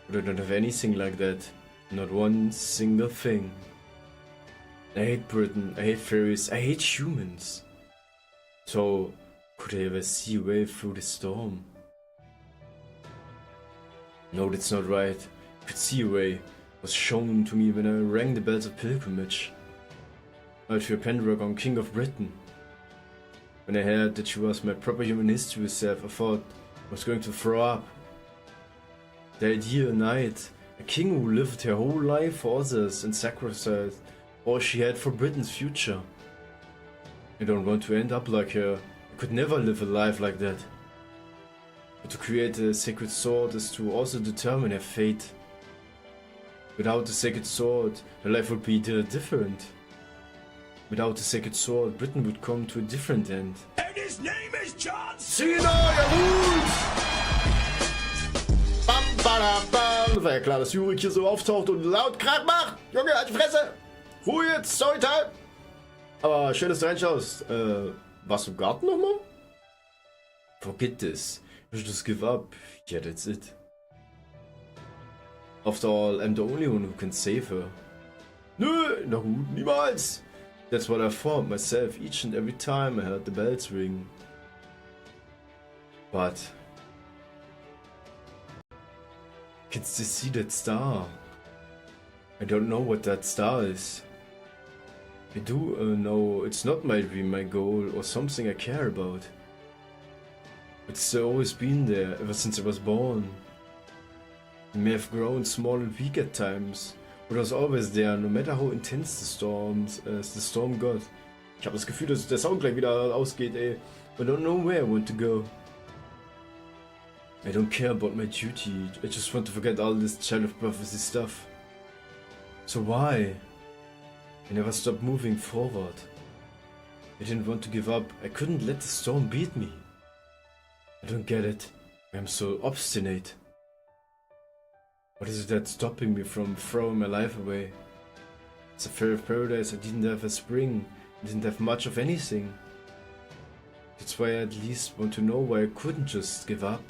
But I don't have anything like that. Not one single thing. I hate Britain, I hate fairies, I hate humans. So, could I ever see a way through the storm? No, that's not right. I could see a way. It was shown to me when I rang the bells of pilgrimage. Alfred Pendragon, King of Britain. When I heard that she was my proper human history self, I thought I was going to throw up. The idea a knight, a king who lived her whole life for others and sacrificed all she had for Britain's future. I don't want to end up like her. I could never live a life like that. But to create a sacred sword is to also determine her fate. Without the sacred sword, her life would be different. Without the sacred sword, Britain would come to a different end. And his name is John Cena, jawohl! Bam, bada, bam! War ja klar, dass Jurik hier so auftaucht und laut Krach macht! Junge, halt die Fresse! Ruhe jetzt, Storytime! Aber schön, dass du reinschaust. Warst du im Garten nochmal? Forget this. You should just give up. Yeah, that's it. After all, I'm the only one who can save her. Nö, na gut, niemals! That's what I thought myself each and every time I heard the bells ring. But... I can still see that star. I don't know what that star is. I do know it's not my dream, my goal, or something I care about. It's always been there, ever since I was born. It may have grown small and weak at times, but it was always there, no matter how intense the storm got. Ich habe das Gefühl, dass der Sound gleich wieder ausgeht, ey. I don't know where I want to go. I don't care about my duty, I just want to forget all this Child of Prophecy stuff. So why? I never stopped moving forward. I didn't want to give up, I couldn't let the storm beat me. I don't get it, I'm so obstinate. What is it that's stopping me from throwing my life away? It's a fair of paradise, I didn't have a spring, I didn't have much of anything. That's why I at least want to know why I couldn't just give up.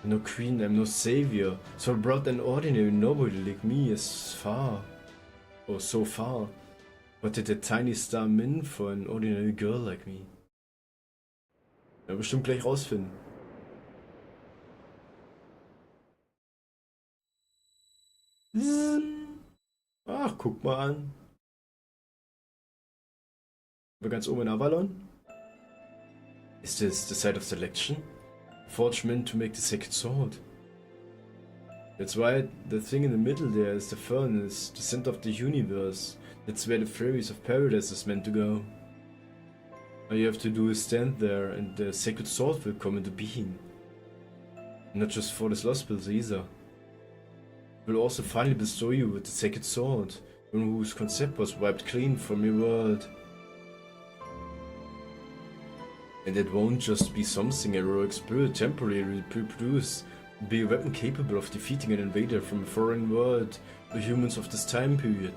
I'm no queen, I'm no savior, so I brought an ordinary nobody like me as far. Or so far. What did a tiny star mean for an ordinary girl like me? Ja, bestimmt gleich rausfinden. Ach, guck mal an. We're ganz oben in Avalon. Is this the site of selection? Forged meant to make the sacred sword. That's right, the thing in the middle there is the furnace, the center of the universe. That's where the fairies of paradise is meant to go. All you have to do is stand there and the sacred sword will come into being. Not just for this lost pills either. It will also finally bestow you with the sacred sword, one whose concept was wiped clean from your world. And it won't just be something a heroic spirit temporarily reproduce, it'll be a weapon capable of defeating an invader from a foreign world, the humans of this time period.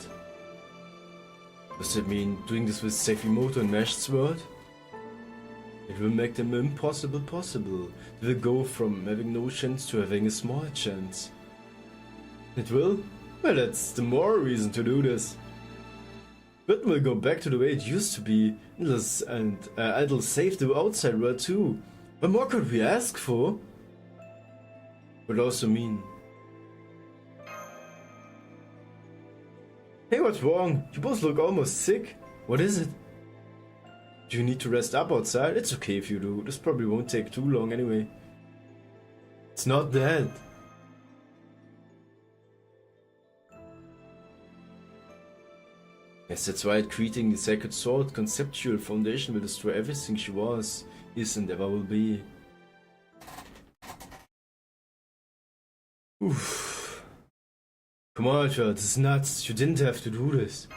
Does that mean doing this with Sekimoto and Mashed Sword? It will make them impossible possible. They will go from having no chance to having a small chance. It will? Well, that's the more reason to do this. But we'll go back to the way it used to be, and it'll save the outside world too. What more could we ask for? Would also mean... Hey, what's wrong? You both look almost sick. What is it? Do you need to rest up outside? It's okay if you do. This probably won't take too long anyway. It's not that. Yes, that's right, creating the sacred sword conceptual foundation will destroy everything she was, is and ever will be. Oof. Come on, Alter, this is nuts. You didn't have to do this.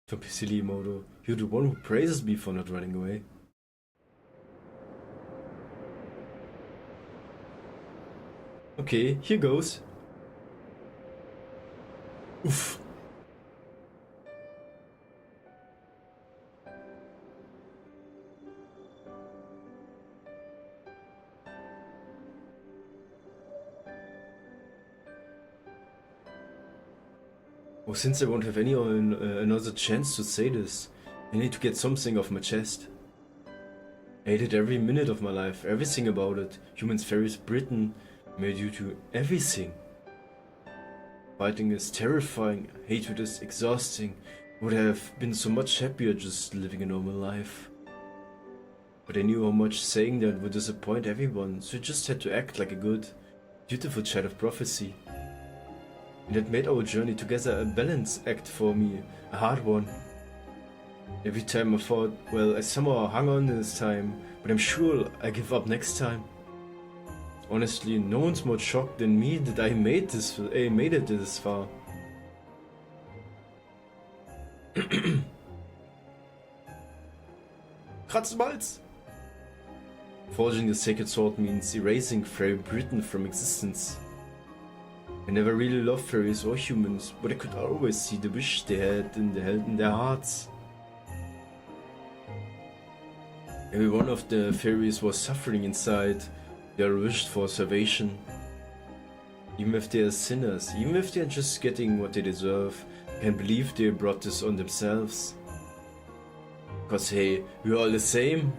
Don't be silly, Moto. You're the one who praises me for not running away. Okay, here goes. Oof. Oh, since I won't have another chance to say this, I need to get something off my chest. I hated every minute of my life, everything about it. Humans, fairies, Britain, made you do everything. Fighting is terrifying, hatred is exhausting. Would have been so much happier just living a normal life. But I knew how much saying that would disappoint everyone, so I just had to act like a good, beautiful child of prophecy. And it made our journey together a balance act for me, a hard one. Every time I thought, well, I somehow hung on this time, but I'm sure I give up next time. Honestly, no one's more shocked than me that I made it this far. Kratzmalz! Forging the sacred sword means erasing Fairy Britain from existence. I never really loved fairies or humans, but I could always see the wish they had in their hearts. Every one of the fairies was suffering inside. They are wished for salvation. Even if they are sinners, even if they are just getting what they deserve, I can't believe they brought this on themselves. Cause hey, we're all the same.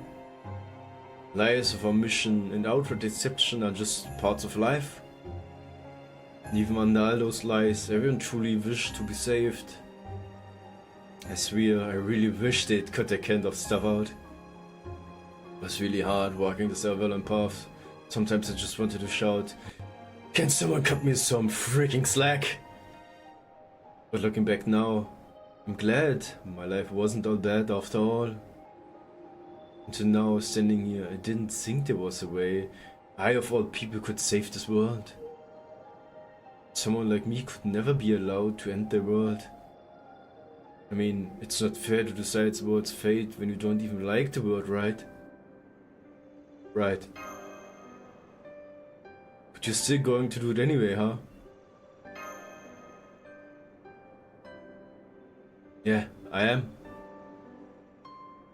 Lies of our mission and outright deception are just parts of life. Even under all those lies, everyone truly wished to be saved. I swear, I really wished they'd cut their kind of stuff out. It was really hard walking this Avalon path. Sometimes I just wanted to shout, "Can someone cut me some freaking slack?" But looking back now, I'm glad my life wasn't all bad after all. Until now, standing here, I didn't think there was a way I of all people could save this world. Someone like me could never be allowed to end their world. I mean, it's not fair to decide the world's fate when you don't even like the world, right? Right. But you're still going to do it anyway, huh? Yeah, I am.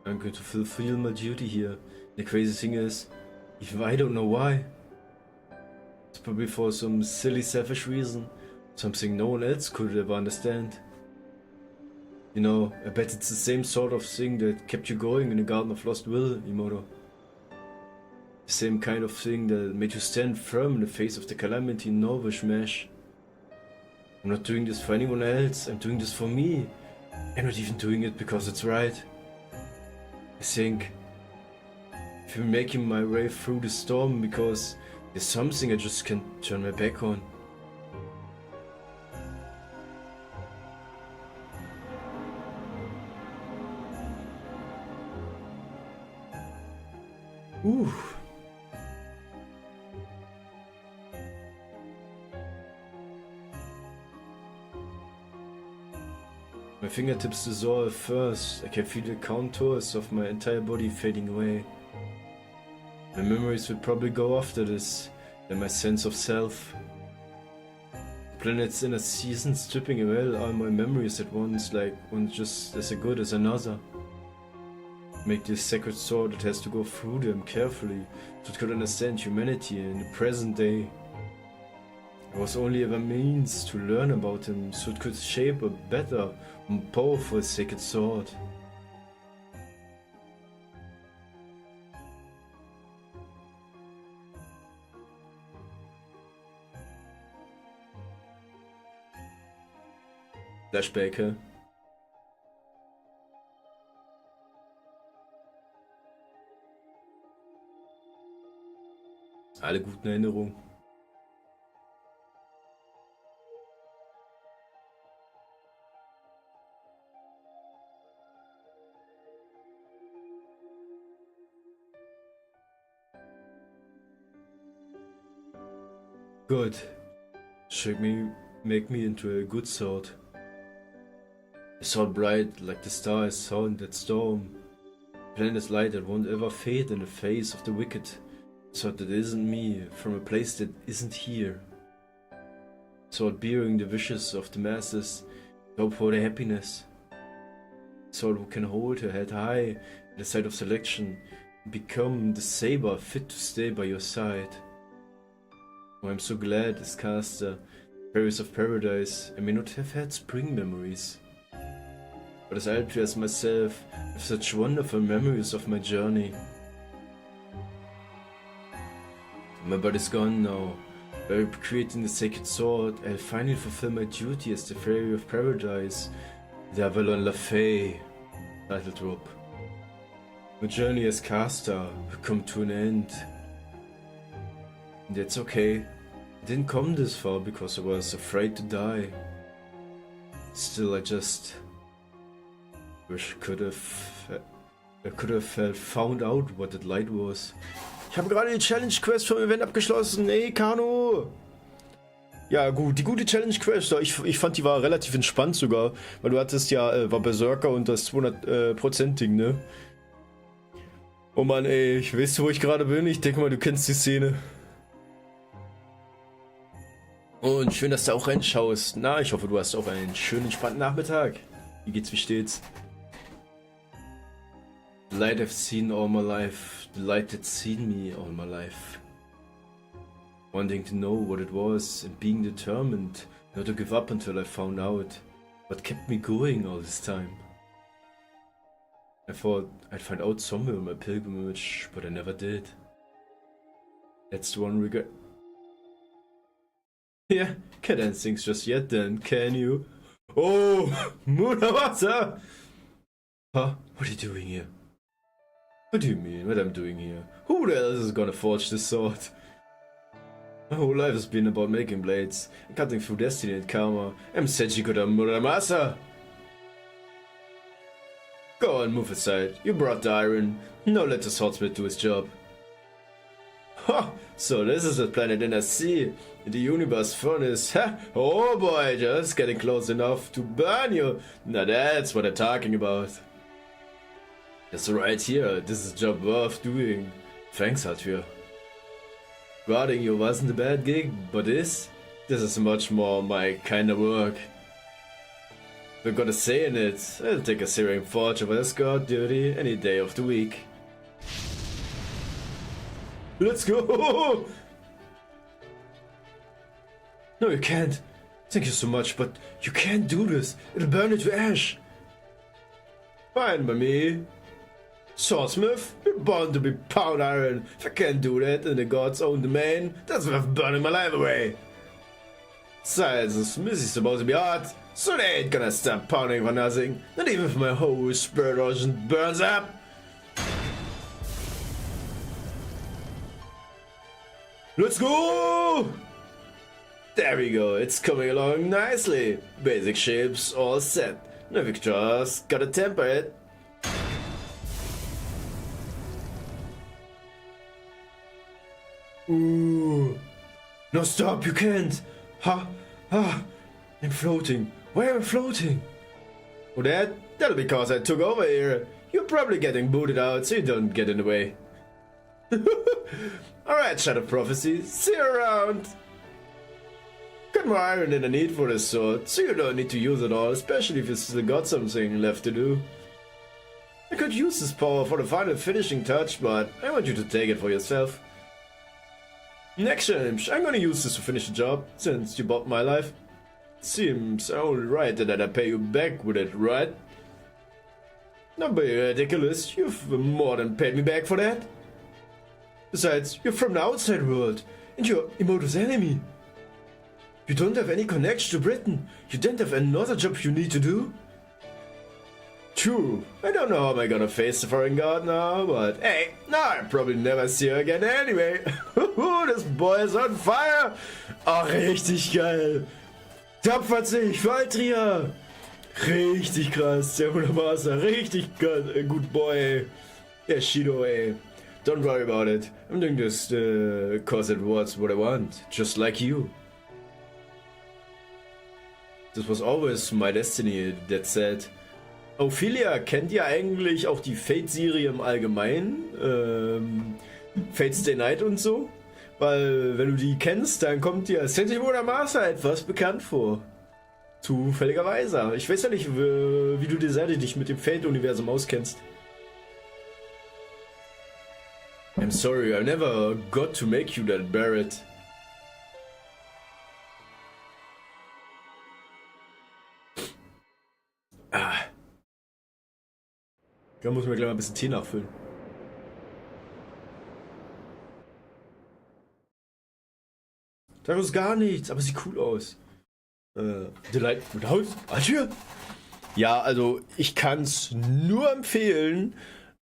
I'm going to fulfill my duty here. The crazy thing is, even I don't know why. It's probably for some silly selfish reason. Something no one else could ever understand. You know, I bet it's the same sort of thing that kept you going in the Garden of Lost Will, Imoto. The same kind of thing that made you stand firm in the face of the calamity in Norwish Mesh. I'm not doing this for anyone else, I'm doing this for me. I'm not even doing it because it's right. I think if I'm making my way through the storm because there's something I just can't turn my back on. Ooh. My fingertips dissolve first. I can feel the contours of my entire body fading away. My memories will probably go after this, and my sense of self. The planet's inner season stripping away all my memories at once, like one just as good as another. Make this sacred sword that has to go through them carefully, so it could understand humanity in the present day. It was only ever means to learn about him, so it could shape a better, more powerful sacred sword. Flashback, hä? Alle guten Erinnerungen. Good. Make me into a good sword. A sword bright like the star I saw in that storm. Planet's light that won't ever fade in the face of the wicked. Sword that isn't me, from a place that isn't here. Sword bearing the wishes of the masses, hope for their happiness. Sword who can hold her head high in the sight of selection, and become the saber fit to stay by your side. Oh, I'm so glad as caster, Fairies of Paradise, I may not have had spring memories. But as Altri as myself, I have such wonderful memories of my journey. My body's gone now. By creating the sacred sword, I'll finally fulfill my duty as the Fairy of Paradise, the Avalon Lafay title drop. My journey as caster will come to an end. And that's okay. I didn't come this far because I was afraid to die. Still, I just wish I could have found out what that light was. Ich habe gerade die Challenge Quest vom Event abgeschlossen. Ey, Kano! Ja, gut, die gute Challenge Quest, ich fand die war relativ entspannt sogar, weil du hattest ja, war Berserker und das 200%-Ding, ne? Oh Mann, ey, ich weiß, wo ich gerade bin. Ich denke mal, du kennst die Szene. Und schön, dass du auch reinschaust. Na, ich hoffe, du hast auch einen schönen, entspannten Nachmittag. Wie geht's, wie steht's? The light I've seen all my life, the light that's seen me all my life. Wanting to know what it was and being determined not to give up until I found out what kept me going all this time. I thought I'd find out somewhere on my pilgrimage, but I never did. That's the one regret. Yeah, can't end things just yet then, can you? Oh, Munawasa! Huh? What are you doing here? What do you mean, what I'm doing here? Who the hell is gonna forge this sword? My whole life has been about making blades, and cutting through destiny and karma. I'm Sejikoda Muramasa! Go on, move aside. You brought the iron. Now let the swordsmith do his job. Ha! So this is the planet in the sea. The universe furnace. Ha! Oh boy, just getting close enough to burn you. Now that's what I'm talking about. That's right here. This is a job worth doing. Thanks, Attribution. Guarding you wasn't a bad gig, but this is much more my kind of work. We've got a say in it. I'll take a Syrian forge over escort duty any day of the week. Let's go! No, you can't. Thank you so much, but you can't do this. It'll burn you to ash. Fine by me. Swordsmith, you're born to be pound iron. If I can't do that in the god's own domain, that's worth burning my life away. Besides, the smith is supposed to be hot, so they ain't gonna stop pounding for nothing. Not even if my whole spirit ocean burns up. Let's go! There we go, it's coming along nicely. Basic shapes all set. Now we just gotta temper it. Ooh. No, stop, you can't. Ha, ha. I'm floating. Why am I floating? Oh, that'll be because I took over here. You're probably getting booted out, so you don't get in the way. Alright, Shadow Prophecy, see you around. Got more iron than I need for this sword, so you don't need to use it all, especially if you still got something left to do. I could use this power for the final finishing touch, but I want you to take it for yourself. Next challenge, I'm gonna use this to finish the job, since you bought my life. Seems only right that I pay you back with it, right? Don't be ridiculous, you've more than paid me back for that. Besides, you're from the outside world, and you're Imoto's enemy. You don't have any connection to Britain, you don't have another job you need to do. True, I don't know how am I gonna face the foreign god now, but hey, now I'll probably never see her again anyway. This boy is on fire! Oh, richtig geil! Tapfer 10 für Altria! Richtig krass, der Hundermaster, richtig good boy. Der Shido, ey. Don't worry about it. I'm doing this cause it was what I want, just like you. This was always my destiny, that said. Ophelia, kennt ihr eigentlich auch die Fate-Serie im Allgemeinen? Fate Stay Night und so? Weil, wenn du die kennst, dann kommt dir Sentinel Master etwas bekannt vor. Zufälligerweise. Ich weiß ja nicht, wie du dich mit dem Fate-Universum auskennst. I'm sorry, I never got to make you that, Barrett. Ah. Da muss man gleich mal ein bisschen Tee nachfüllen. Daraus gar nichts, aber sieht cool aus. Delight without Adieu? Ja, also ich kann's nur empfehlen,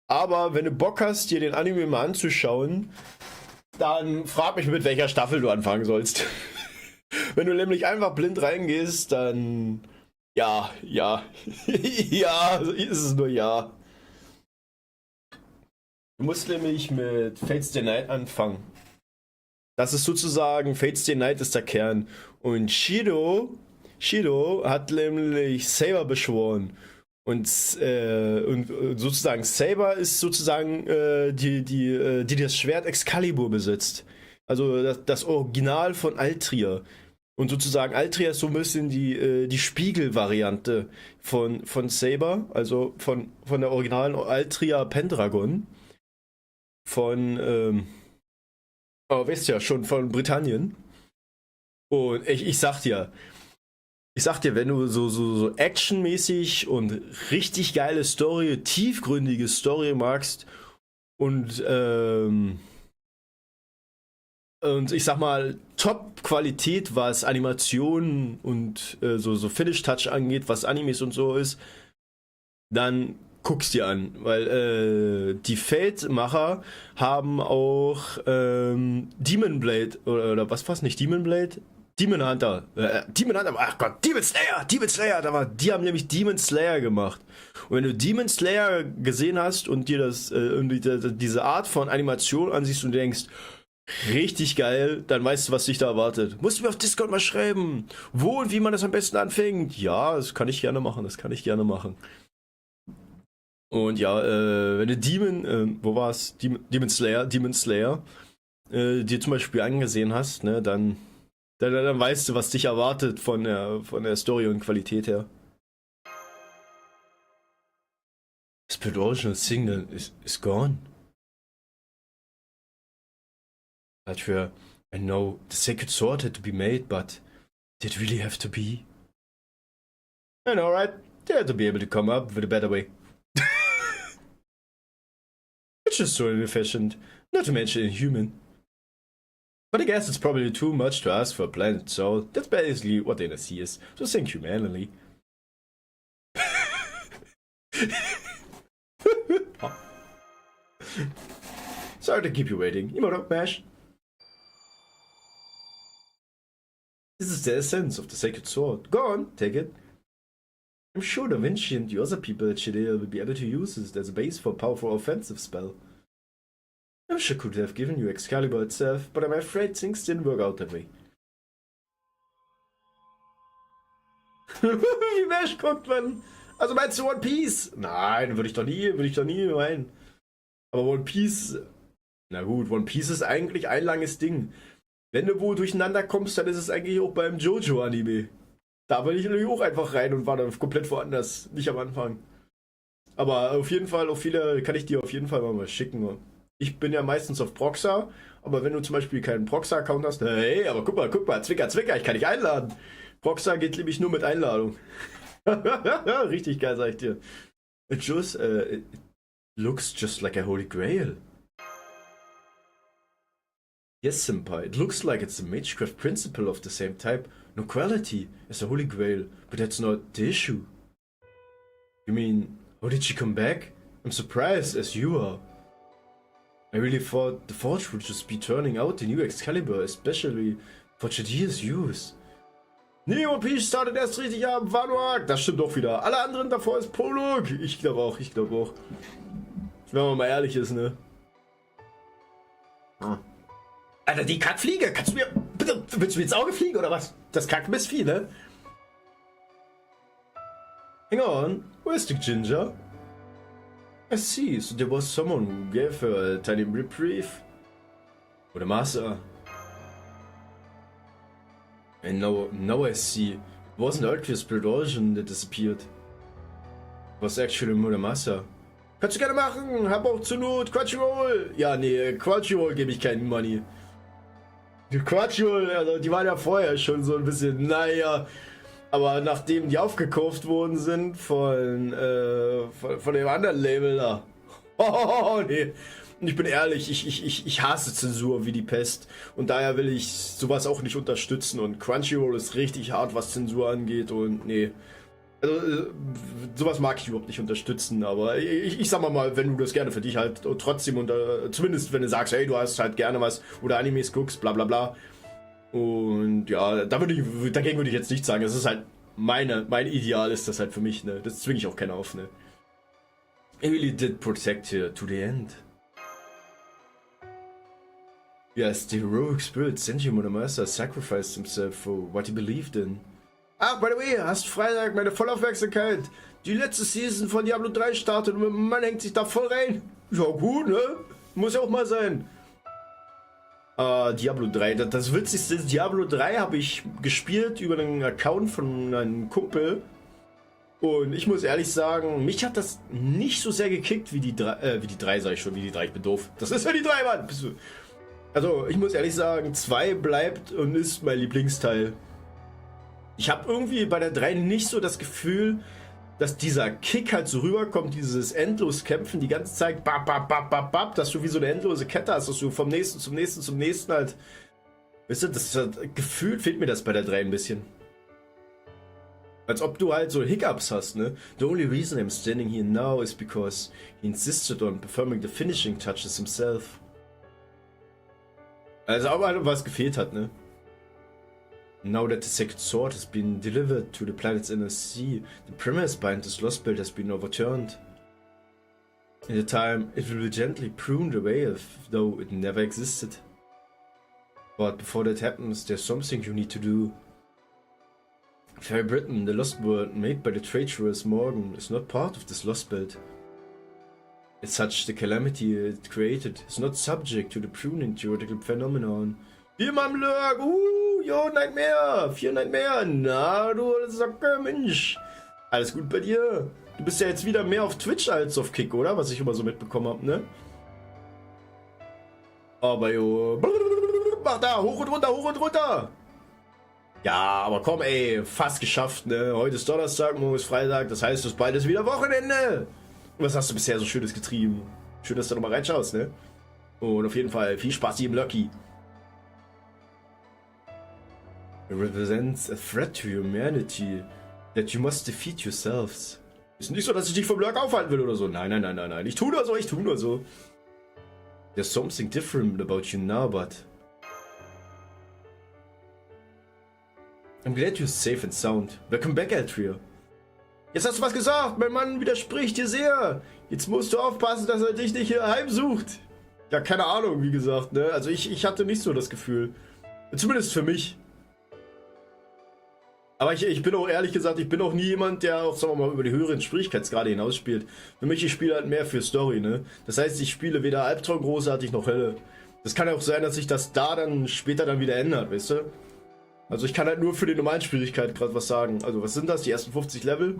aber wenn du Bock hast, dir den Anime mal anzuschauen, dann frag mich, mit welcher Staffel du anfangen sollst. Wenn du nämlich einfach blind reingehst, dann ja, ja, ist es nur ja. Du musst nämlich mit Fate Stay Night anfangen. Das ist sozusagen, Fate Stay Night ist der Kern. Und Shido hat nämlich Saber beschworen. Und sozusagen Saber ist sozusagen die das Schwert Excalibur besitzt. Also das Original von Altria. Und sozusagen Altria ist so ein bisschen die Spiegelvariante von Saber, also von der originalen Altria Pendragon. Wisst ihr, schon von Britannien. Und ich sag dir, wenn du so actionmäßig und richtig geile Story, tiefgründige Story magst und und ich sag mal, Top-Qualität, was Animationen und so Finish-Touch angeht, was Animes und so ist, dann guck's dir an, weil die Fate-Macher haben auch Demon Blade oder was war's nicht, Demon Blade? Demon Hunter, ach Gott, Demon Slayer, die haben nämlich Demon Slayer gemacht. Und wenn du Demon Slayer gesehen hast und dir diese Art von Animation ansiehst und denkst, richtig geil, dann weißt du, was dich da erwartet. Musst du mir auf Discord mal schreiben, wo und wie man das am besten anfängt. Ja, das kann ich gerne machen. Und ja, wenn du wo war's? Demon Slayer, dir zum Beispiel angesehen hast, ne, dann weißt du, was dich erwartet von der Story und Qualität her. Spirit Original Signal is gone. I know the sacred sword had to be made, but did it really have to be? I know, right? They had to be able to come up with a better way. It's just so inefficient, not to mention inhuman. But I guess it's probably too much to ask for a planet soul. That's basically what the NSC is, so think humanly. Sorry to keep you waiting. Emote Mash. This is the essence of the sacred sword. Go on, take it. I'm sure Da Vinci and the other people at Chidea will be able to use this as a base for a powerful offensive spell. I wish I could have given you Excalibur itself, but I'm afraid things didn't work out that way. Wie Mesh guckt man? Also meinst du One Piece? Nein, würde ich doch nie meinen. Aber One Piece, na gut, One Piece ist eigentlich ein langes Ding. Wenn du wohl durcheinander kommst, dann ist es eigentlich auch beim Jojo-Anime. Da bin ich natürlich auch einfach rein und war dann komplett woanders, nicht am Anfang. Aber auf jeden Fall, kann ich dir auf jeden Fall mal schicken. Ich bin ja meistens auf Proxa, aber wenn du zum Beispiel keinen Proxa-Account hast, hey, aber guck mal, Zwicker, ich kann dich einladen. Proxa geht nämlich nur mit Einladung. Richtig geil, sag ich dir. It looks just like a holy grail. Yes, Senpai, it looks like it's a magecraft principle of the same type. No quality as a holy grail, but that's not the issue. You mean, how did she come back? I'm surprised, as you are. I really thought the Forge would just be turning out the new Excalibur, especially for Chidea's use. Nee, One Piece startet erst richtig ab, Wano. Das stimmt doch wieder. Alle anderen davor ist Prolog. Ich glaube auch. Wenn man mal ehrlich ist, ne? Alter, die Kackfliege, kannst du mir... Bitte, willst du mir ins Auge fliegen, oder was? Das Kackmissvieh, ne? Hang on, where's the ginger? I see, so there was someone who gave her a tiny reprieve. Or the master. And now I see, it wasn't Ultra's Spirit Origin that disappeared. It was actually Muramasa. Kannst du gerne machen, hab auch zur Not Crunchyroll. Ja, nee, Crunchyroll gebe ich keinen Money. Die Crunchyroll, also die waren ja vorher schon so ein bisschen, naja. Aber nachdem die aufgekauft worden sind von dem anderen Label da. Oh, nee. Und ich bin ehrlich, ich hasse Zensur wie die Pest. Und daher will ich sowas auch nicht unterstützen. Und Crunchyroll ist richtig hart, was Zensur angeht. Und nee. Also, sowas mag ich überhaupt nicht unterstützen. Aber ich sag mal, wenn du das gerne für dich halt trotzdem zumindest wenn du sagst, hey, du hast halt gerne was oder Animes guckst, bla bla bla. Und ja, dagegen würde ich jetzt nicht sagen. Das ist halt mein Ideal ist das halt für mich, ne? Das zwinge ich auch keiner auf, ne? I really did protect her to the end. Yes, the heroic spirit Senji Muramasa sacrificed himself for what he believed in. Ah, by the way, hast Freitag meine Vollaufmerksamkeit. Die letzte Season von Diablo 3 startet und man hängt sich da voll rein. Ja gut, ne? Muss ja auch mal sein. Diablo 3, das witzigste Diablo 3 habe ich gespielt über einen Account von einem Kumpel. Und ich muss ehrlich sagen, mich hat das nicht so sehr gekickt wie die 3, sag ich schon, wie die 3, ich bin doof. Das ist ja die 3, Mann. Also, ich muss ehrlich sagen, 2 bleibt und ist mein Lieblingsteil. Ich habe irgendwie bei der 3 nicht so das Gefühl, dass dieser Kick halt so rüberkommt, dieses endlos Kämpfen die ganze Zeit, bap, bap, bap, bap, bap, dass du wie so eine endlose Kette hast, dass du vom nächsten zum nächsten halt Weißt du, gefühlt fehlt mir das bei der 3 ein bisschen. Als ob du halt so Hiccups hast, ne? The only reason I'm standing here now is because he insisted on performing the finishing touches himself. Also auch mal was gefehlt hat, ne? Now that the second sword has been delivered to the planet's inner sea, the premise behind this lost belt has been overturned. In the time, it will be gently pruned away as though it never existed. But before that happens, there's something you need to do. Fairy Britain, the lost world made by the treacherous Morgan, is not part of this lost belt. As such, the calamity it created is not subject to the pruning theoretical phenomenon. Hier, Mann, Lurk! Jo, Nightmare! 4 Nightmare! Na, du Socke, Mensch! Alles gut bei dir? Du bist ja jetzt wieder mehr auf Twitch als auf Kick, oder? Was ich immer so mitbekommen habe, ne? Aber jo... Mach da! Hoch und runter, hoch und runter! Ja, aber komm, ey, fast geschafft, ne? Heute ist Donnerstag, morgen ist Freitag, das heißt, es ist bald ist wieder Wochenende! Was hast du bisher so Schönes getrieben? Schön, dass du nochmal reinschaust, ne? Und auf jeden Fall viel Spaß hier im Lucky. It represents a threat to humanity that you must defeat yourselves. Ist nicht so, dass ich dich vom Lurk aufhalten will oder so. Nein, nein, nein, nein, nein. Ich tu nur so. There's something different about you now, but... I'm glad you're safe and sound. Welcome back, Altria. Jetzt hast du was gesagt. Mein Mann widerspricht dir sehr. Jetzt musst du aufpassen, dass er dich nicht hier heimsucht. Ja, keine Ahnung, wie gesagt, ne? Also ich hatte nicht so das Gefühl. Zumindest für mich. Aber ich bin auch ehrlich gesagt, ich bin auch nie jemand, der auch, sagen wir mal, über die höheren Schwierigkeitsgrade hinaus spielt. Für mich, ich spiele halt mehr für Story, ne? Das heißt, ich spiele weder Albtraum großartig noch Hölle. Das kann ja auch sein, dass sich das da dann später dann wieder ändert, weißt du? Also ich kann halt nur für die normalen Schwierigkeiten gerade was sagen. Also was sind das? Die ersten 50 Level?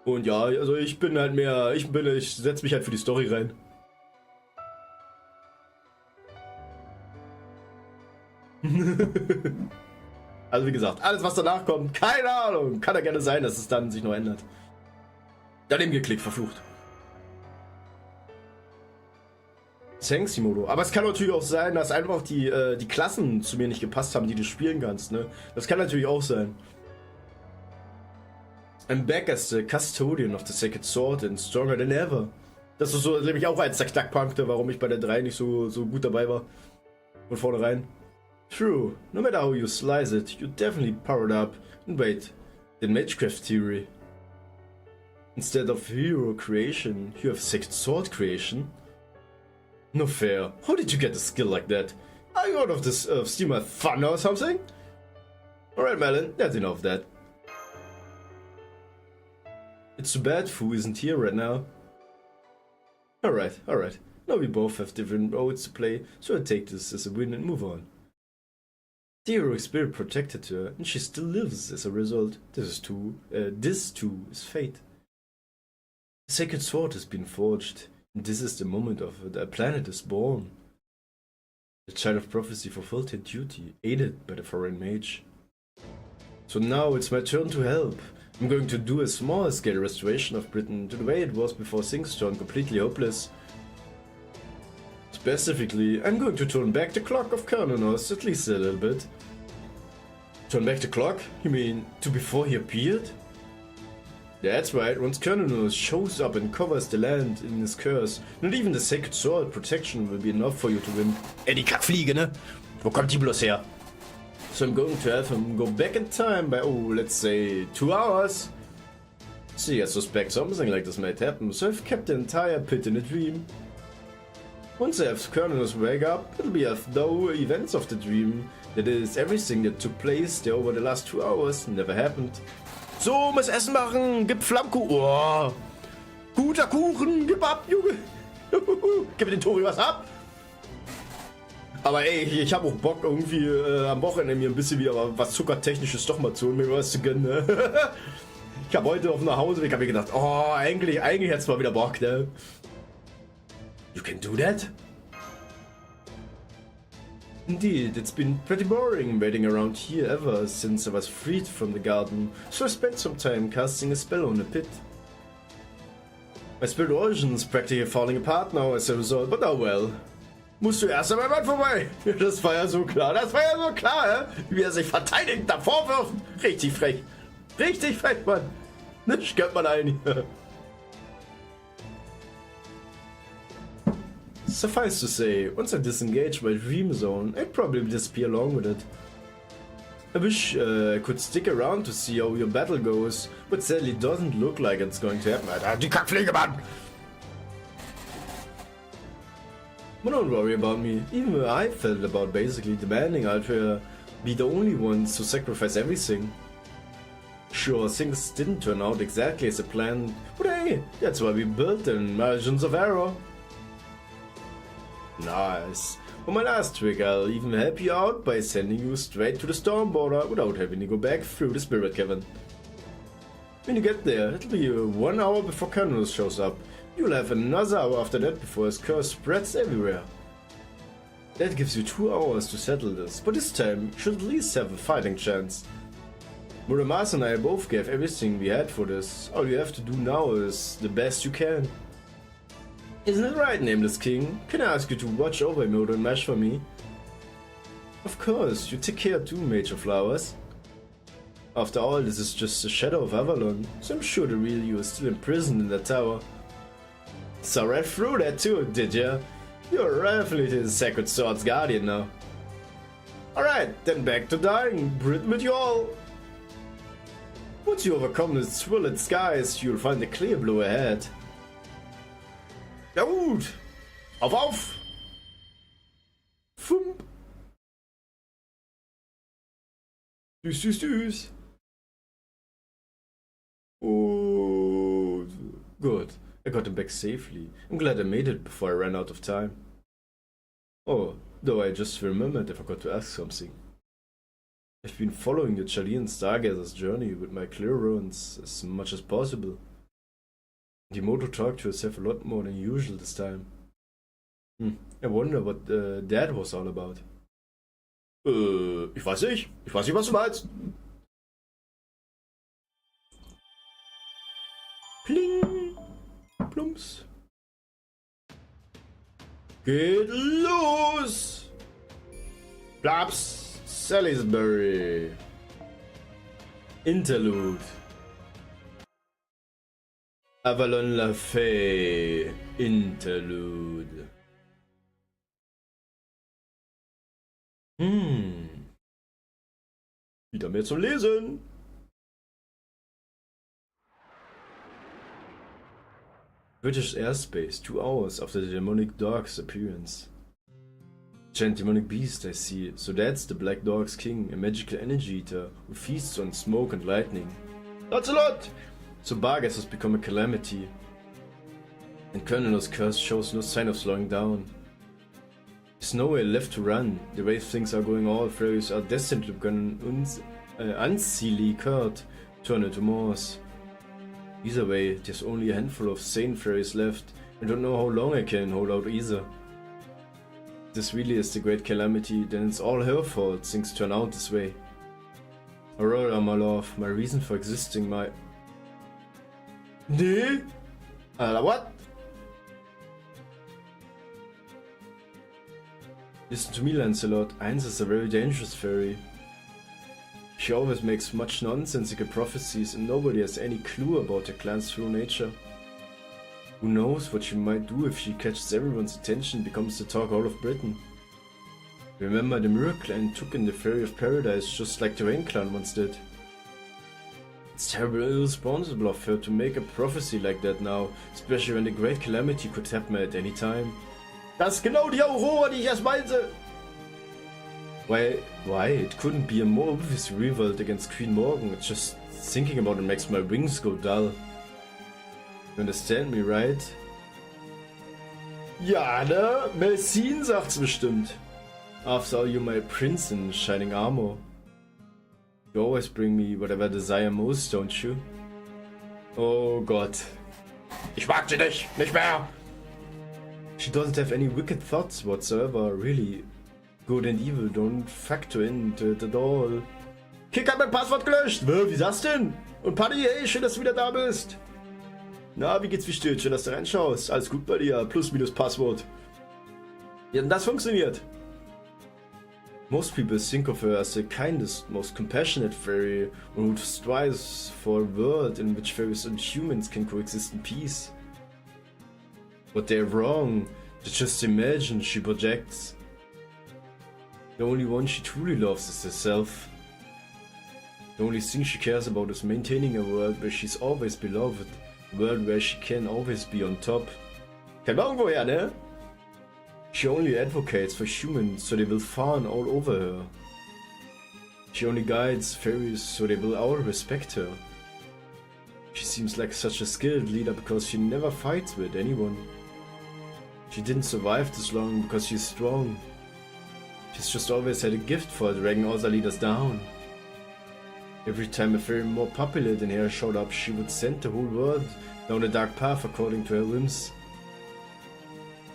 Und ja, also ich bin halt mehr, ich setze mich halt für die Story rein. Also wie gesagt, alles was danach kommt, keine Ahnung. Kann ja gerne sein, dass es dann sich noch ändert. Daneben geklickt, verflucht. Sensimodo. Aber es kann natürlich auch sein, dass einfach die Klassen zu mir nicht gepasst haben, die du spielen kannst, ne? Das kann natürlich auch sein. I'm back as the custodian of the Sacred Sword and stronger than ever. Das ist so nämlich auch eins der Knackpunkte, warum ich bei der 3 nicht so gut dabei war. Von vornherein. True, no matter how you slice it, you're definitely powered up. And wait, the Magecraft theory. Instead of hero creation, you have Sacred Sword creation? No fair. How did you get a skill like that? Are you out of this Steam Thunder or something? Alright, Melon, that's enough of that. It's too bad Fu isn't here right now. Alright. Now we both have different roles to play, so I take this as a win and move on. The heroic spirit protected her, and she still lives as a result. This too is fate. The sacred sword has been forged, and this is the moment of the planet is born. The child of prophecy fulfilled her duty, aided by the foreign mage. So now it's my turn to help. I'm going to do a small-scale restoration of Britain to the way it was before things turned completely hopeless. Specifically, I'm going to turn back the clock of Cernunnos, at least a little bit. Turn back the clock? You mean to before he appeared? That's right, once Cernunnos shows up and covers the land in his curse, not even the sacred sword protection will be enough for you to win. Die Kackfliege, ne? Wo kommt die bloß her? So I'm going to have him go back in time by, let's say 2 hours. See, I suspect something like this might happen, so I've kept the entire pit in a dream. Once I have Cernunnos wake up, it'll be as though events of the dream, that is, everything that took place there over the last 2 hours, never happened. So, muss Essen machen, gib Flammkuchen. Oh, guter Kuchen, gib ab, Junge. Gib den Tori was ab. Aber ey, ich hab auch Bock irgendwie am Wochenende mir ein bisschen wieder was Zuckertechnisches doch mal zu holen, mir was zu gönnen, ne? Ich hab heute auf dem Nachhauseweg hab mir gedacht, eigentlich hätt's mal wieder Bock, ne? You can do that? Indeed, it's been pretty boring waiting around here ever since I was freed from the garden, so I spent some time casting a spell on the pit. My spirit origin is practically falling apart now as a result, but oh well. musst du erst einmal mal vorbei. Das war ja so klar, wie er sich verteidigend davor wirft. Richtig frech. Richtig frech, Mann. Nicht gönnt man ein. Suffice to say, once I disengage my dream zone, I'd probably disappear along with it. I wish I could stick around to see how your battle goes, but sadly it doesn't look like it's going to happen. Alter, die Kackpflege, Mann! But don't worry about me, even though I felt about basically demanding I'd be the only ones to sacrifice everything. Sure, things didn't turn out exactly as I planned, but hey, that's why we built the Margins of Error. Nice. For my last trick, I'll even help you out by sending you straight to the storm border without having to go back through the spirit cavern. When you get there, it'll be 1 hour before Carnus shows up. You'll have another hour after that before his curse spreads everywhere. That gives you 2 hours to settle this, but this time you should at least have a fighting chance. Muramas and I both gave everything we had for this. All you have to do now is the best you can. Isn't it right, Nameless King? Can I ask you to watch over Modo and Mesh for me? Of course, you take care too, Mage of Flowers. After all, this is just a shadow of Avalon, so I'm sure the real you is still imprisoned in that tower. Saw right through that too, did ya? You're definitely the Sacred Sword's guardian now. Alright, then back to dying, Britain with you all! Once you overcome the swirled skies, you'll find a clear blue ahead. Ja gut! Auf! Fump! Düs. Oh, good. I got him back safely. I'm glad I made it before I ran out of time. Oh, though I just remembered I forgot to ask something. I've been following the Chalian Stargazer's journey with my clairvoyance as much as possible. Dimoto talked to herself a lot more than usual this time. I wonder what that was all about. Ich weiß nicht, was du meinst. Pling! Plumps. Geht los! Plaps! Salisbury. Interlude. Avalon La Fée. Interlude. Wieder mehr zum Lesen. British airspace, 2 hours after the demonic dog's appearance. Giant demonic beast, I see. So that's the Black Dog's king, a magical energy eater who feasts on smoke and lightning. That's a lot! So Bargas has become a calamity. And Colonel's curse shows no sign of slowing down. There's nowhere left to run. The way things are going, all fairies are destined to become unseelie curd, turn into Moors. Either way, there's only a handful of sane fairies left. I don't know how long I can hold out either. If this really is the great calamity, then it's all her fault things turn out this way. Aurora, my love, my reason for existing, my... Nee? What? Listen to me, Lancelot. Ainz is a very dangerous fairy. She always makes much nonsensical prophecies and nobody has any clue about her clan's true nature. Who knows what she might do if she catches everyone's attention and becomes the talk all of Britain. Remember the Mirror Clan took in the Fairy of Paradise just like the Rain Clan once did. It's terribly irresponsible of her to make a prophecy like that now, especially when the great calamity could happen at any time. Das ist genau die Aurora, die ich erst meinte! Why? It couldn't be a more obvious revolt against Queen Morgan. Just thinking about it makes my wings go dull. You understand me, right? Ja, ne? Melcine sagt's bestimmt. After all, you're my prince in shining armor. You always bring me whatever I desire most, don't you? Oh Gott. Ich mag sie nicht mehr! She doesn't have any wicked thoughts whatsoever, really. Good and evil don't factor into it at all. Kick hat mein Passwort gelöscht! Wie das denn? Und Paddy, hey, schön, dass du wieder da bist! Na, wie geht's, wie steht? Schön, dass du reinschaust. Alles gut bei dir, plus minus Passwort. Ja, und das funktioniert. Most people think of her as the kindest, most compassionate fairy, one who strives for a world in which fairies and humans can coexist in peace. But they're wrong. They just imagine she projects. The only one she truly loves is herself. The only thing she cares about is maintaining a world where she's always beloved, a world where she can always be on top. Kein irgendwoher, ne? She only advocates for humans so they will fawn all over her. She only guides fairies so they will all respect her. She seems like such a skilled leader because she never fights with anyone. She didn't survive this long because she's strong. She's just always had a gift for dragging other leaders down. Every time a fairy more popular than her showed up, she would send the whole world down a dark path according to her whims.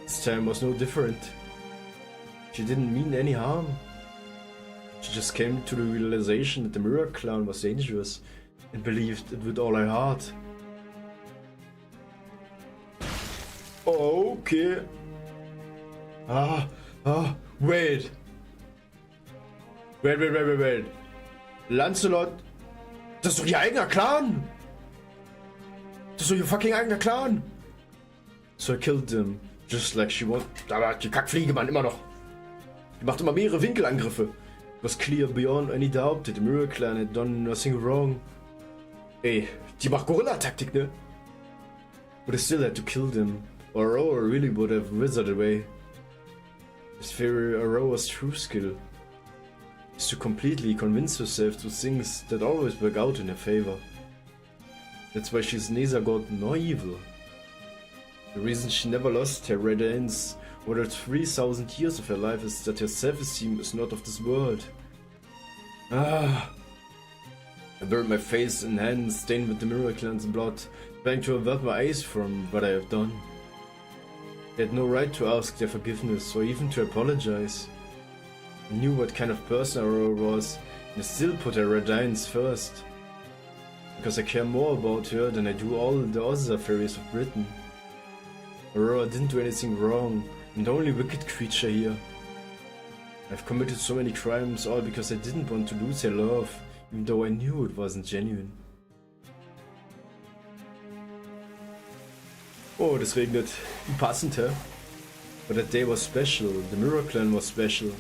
This time was no different. She didn't mean any harm. She just came to the realization that the mirror clown was dangerous and believed it with all her heart. Okay. Wait. Wait. Lancelot, das ist doch ihr eigener Clan. Das ist doch ihr fucking eigener Clan. So I killed them. Just like she was. Aber die Kackfliege, Mann, immer noch. Die macht immer mehrere Winkelangriffe. It was clear beyond any doubt that the Mirror Clan had done nothing wrong. Ey, die macht Gorilla-Taktik, ne? But I still had to kill them, or Aurora really would have withered away. This fairy Aurora's true skill is to completely convince herself to things that always work out in her favor. That's why she's neither good nor evil. The reason she never lost her red ends over the 3,000 years of her life is that her self-esteem is not of this world. I burned my face and hands stained with the Mirror Clan's blood, trying to avert my eyes from what I have done. They had no right to ask their forgiveness or even to apologize. I knew what kind of person Aurora was, and I still put her red ends first. Because I care more about her than I do all the other fairies of Britain. Aurora didn't do anything wrong. I'm the only wicked creature here. I've committed so many crimes, all because I didn't want to lose her love, even though I knew it wasn't genuine. Oh, das regnet. Passend, hä? But that day was special. The Mirror Clan was special.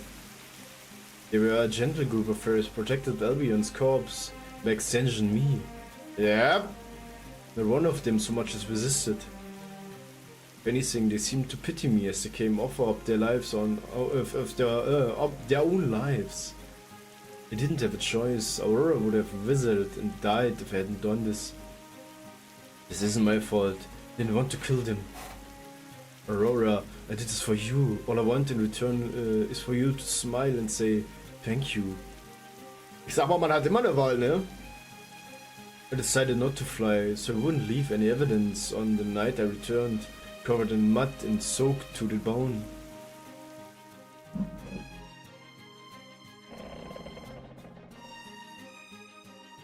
They were a gentle group of fairies protected Albion's corpse, by extension me. Yeah. Not one of them so much as resisted. If anything, they seemed to pity me as they came offer up their lives their own lives. They didn't have a choice. Aurora would have withered and died if I hadn't done this. This isn't my fault. I didn't want to kill them. Aurora, I did this for you. All I want in return is for you to smile and say thank you. Ich sag mal, man hat immer eine Wahl, ne? I decided not to fly, so I wouldn't leave any evidence on the night I returned, covered in mud and soaked to the bone.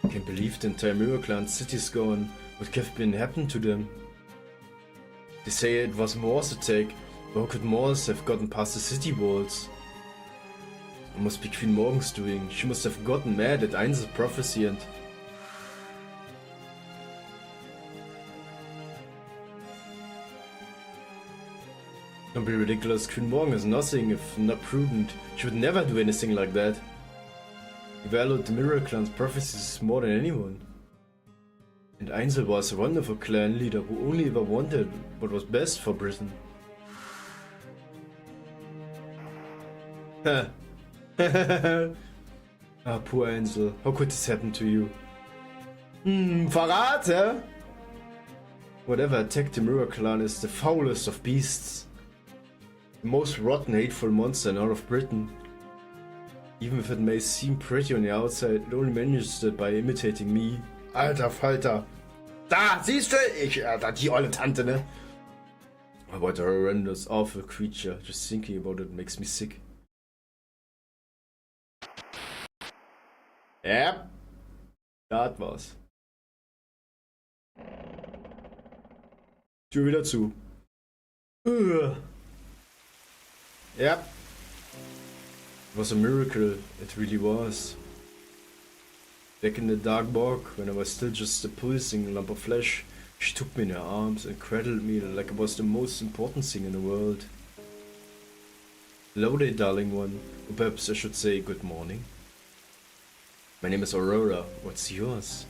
I can't believe the entire Mirror Clan city's gone. What could have been happened to them? They say it was Morse attack. How could Morse have gotten past the city walls? It must be Queen Morgan's doing. She must have gotten mad at Einzel's prophecy and... Don't be ridiculous. Queen Morgan is nothing if not prudent. She would never do anything like that. He valued the Mirror Clan's prophecies more than anyone. And Einzel was a wonderful clan leader who only ever wanted what was best for Britain. Poor Einzel. How could this happen to you? Verrat, eh? Whatever attacked the Mirror Clan is the foulest of beasts. The most rotten, hateful monster in all of Britain. Even if it may seem pretty on the outside, it only manages it by imitating me. Alter Falter. Da, siehst du? Da, die olle Tante, ne? What a horrendous, awful creature. Just thinking about it makes me sick. Ja. Das war's. Tür wieder zu. Yep. It was a miracle, it really was. Back in the dark bog, when I was still just a pulsing lump of flesh, she took me in her arms and cradled me like it was the most important thing in the world. Hello there, darling one, or perhaps I should say good morning. My name is Aurora, what's yours?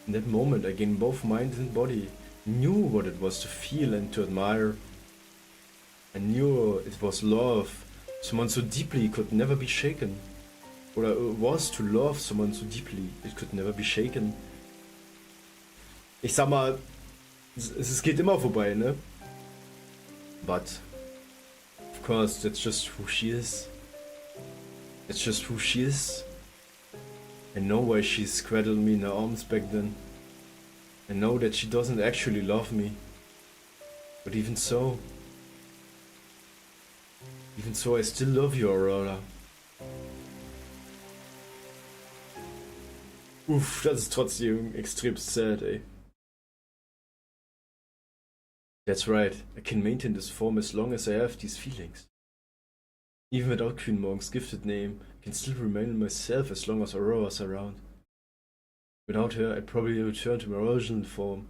In that moment I gained both mind and body, knew what it was to feel and to admire. I knew it was love, someone so deeply could never be shaken. Oder it was to love someone so deeply, it could never be shaken. Ich sag mal, es geht immer vorbei, ne? But, of course, that's just who she is. That's just who she is. I know why she's cradled me in her arms back then. I know that she doesn't actually love me. But even so, I still love you, Aurora. Uff, das ist trotzdem extrem sad, ey. That's right, I can maintain this form as long as I have these feelings. Even without Queen Morg's gifted name, I can still remain myself as long as Aurora's around. Without her, I'd probably return to my original form.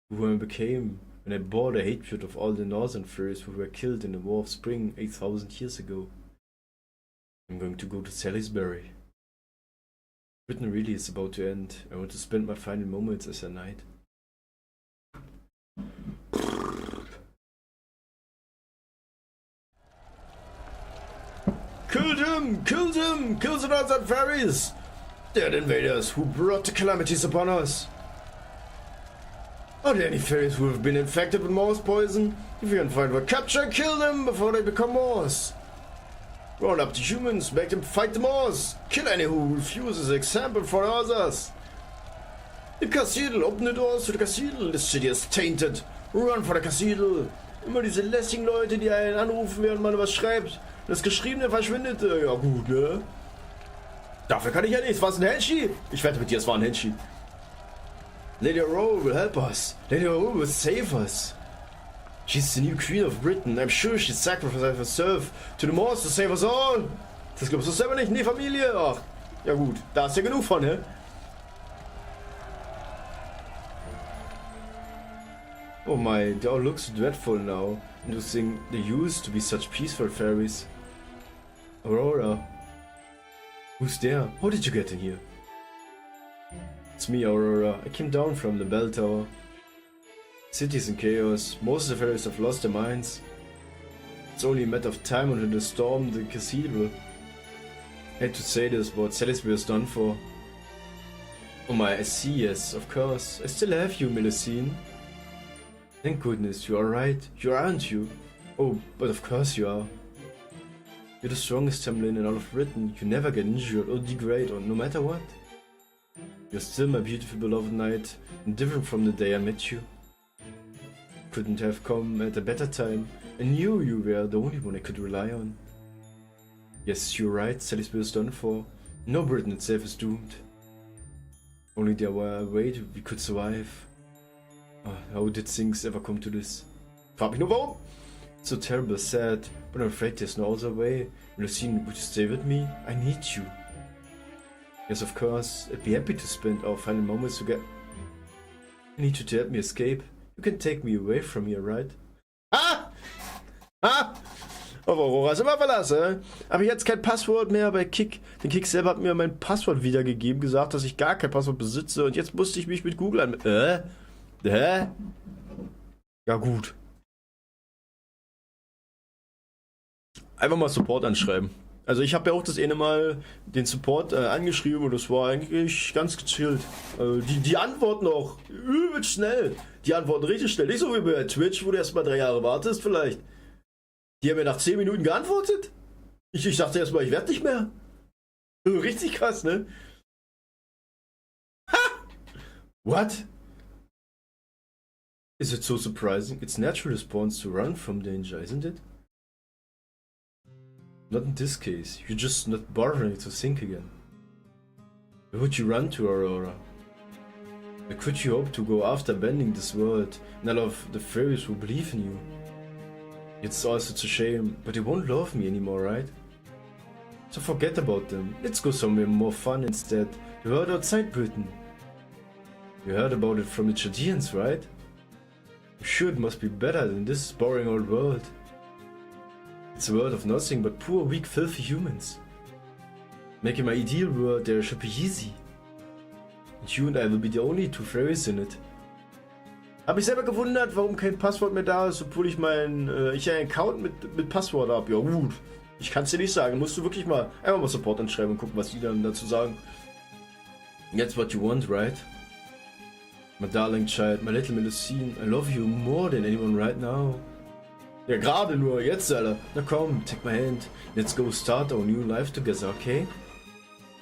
Who I became when I bore the hatred of all the northern fairies who were killed in the War of Spring 8,000 years ago. I'm going to go to Salisbury. Britain really is about to end. I want to spend my final moments as a knight. Kill them! Kill them! Kill the northern fairies! They're the invaders who brought the calamities upon us. Are there any fairies who have been infected with Morse poison? If you can find one, capture and kill them before they become Morse. Round up the humans, make them fight the Morse. Kill any who refuses example for others. The Cathedral, open the doors to the Cathedral. The city is tainted. Run for the Cathedral. Immer diese lästigen Leute, die einen anrufen, während man was schreibt. Das Geschriebene verschwindet. Ja gut, ne? Dafür kann ich ja nichts. Was ein Henshi? Ich wette mit dir, es war ein Henshi. Lady Aurora will help us. Lady Aurora will save us. She's the new Queen of Britain. I'm sure she'd sacrifice herself to the Morse to save us all. Das glaubst du selber nicht? Nee, Familie. Ach, ja gut. Da ist ja genug von, ne? Oh my, they all look so dreadful now. And to think they used to be such peaceful fairies. Aurora. Who's there? How did you get in here? It's me, Aurora. I came down from the bell tower. City's in chaos. Most of the fairies have lost their minds. It's only a matter of time until they storm the cathedral. I hate to say this, but Salisbury is done for. Oh my, I see, yes, of course. I still have you, Melusine. Thank goodness, you are right. You aren't you? Oh, but of course you are. You're the strongest Tamlin in all of Britain. You never get injured or degrade, or no matter what. You're still my beautiful beloved knight, and different from the day I met you. Couldn't have come at a better time. I knew you were the only one I could rely on. Yes, you're right, Salisbury is done for. No Britain itself is doomed. Only there were a way we could survive. Oh, how did things ever come to this? Frag mich nur warum? So terrible, sad, but I'm afraid there's no other way. Melusine, would you stay with me? I need you. Yes, of course. I'd be happy to spend our final moments together. I need you to help me escape. You can take me away from here, right? Ah! Ah! Auf Aurora ist immer verlassen. Aber ich jetzt kein Passwort mehr bei Kick. Der Kick selber hat mir mein Passwort wiedergegeben, gesagt, dass ich gar kein Passwort besitze. Und jetzt musste ich mich mit Google an... Hä? Ja gut. Einfach mal Support anschreiben. Also ich habe ja auch das eine Mal den Support angeschrieben und das war eigentlich ganz gechillt. Die antworten auch übelst schnell. Die antworten richtig schnell. Nicht so wie bei Twitch, wo du erst mal 3 Jahre wartest vielleicht. Die haben mir nach 10 Minuten geantwortet. Ich dachte erst mal, ich werde nicht mehr. Richtig krass, ne? Ha! What? Is it so surprising? It's natural response to run from danger, isn't it? Not in this case. You're just not bothering to think again. Where would you run to, Aurora? Where could you hope to go after bending this world and all of the fairies who believe in you? It's all such a shame, but they won't love me anymore, right? So forget about them. Let's go somewhere more fun instead. The world outside Britain. You heard about it from the Chaldeans, right? I'm sure it must be better than this boring old world. It's a world of nothing but poor, weak, filthy humans. Making my ideal world there should be easy. And you and I will be the only two fairies in it. Hab mich selber gewundert, warum kein Passwort mehr da ist, obwohl ich einen Account mit Passwort habe. Ja gut, ich kann's dir nicht sagen. Musst du wirklich mal einfach mal Support anschreiben und gucken, was die dann dazu sagen. That's what you want, right? My darling child, my little Melusine, I love you more than anyone right now. Ja, gerade nur, jetzt, Alter. Na komm, take my hand. Let's go start our new life together, okay?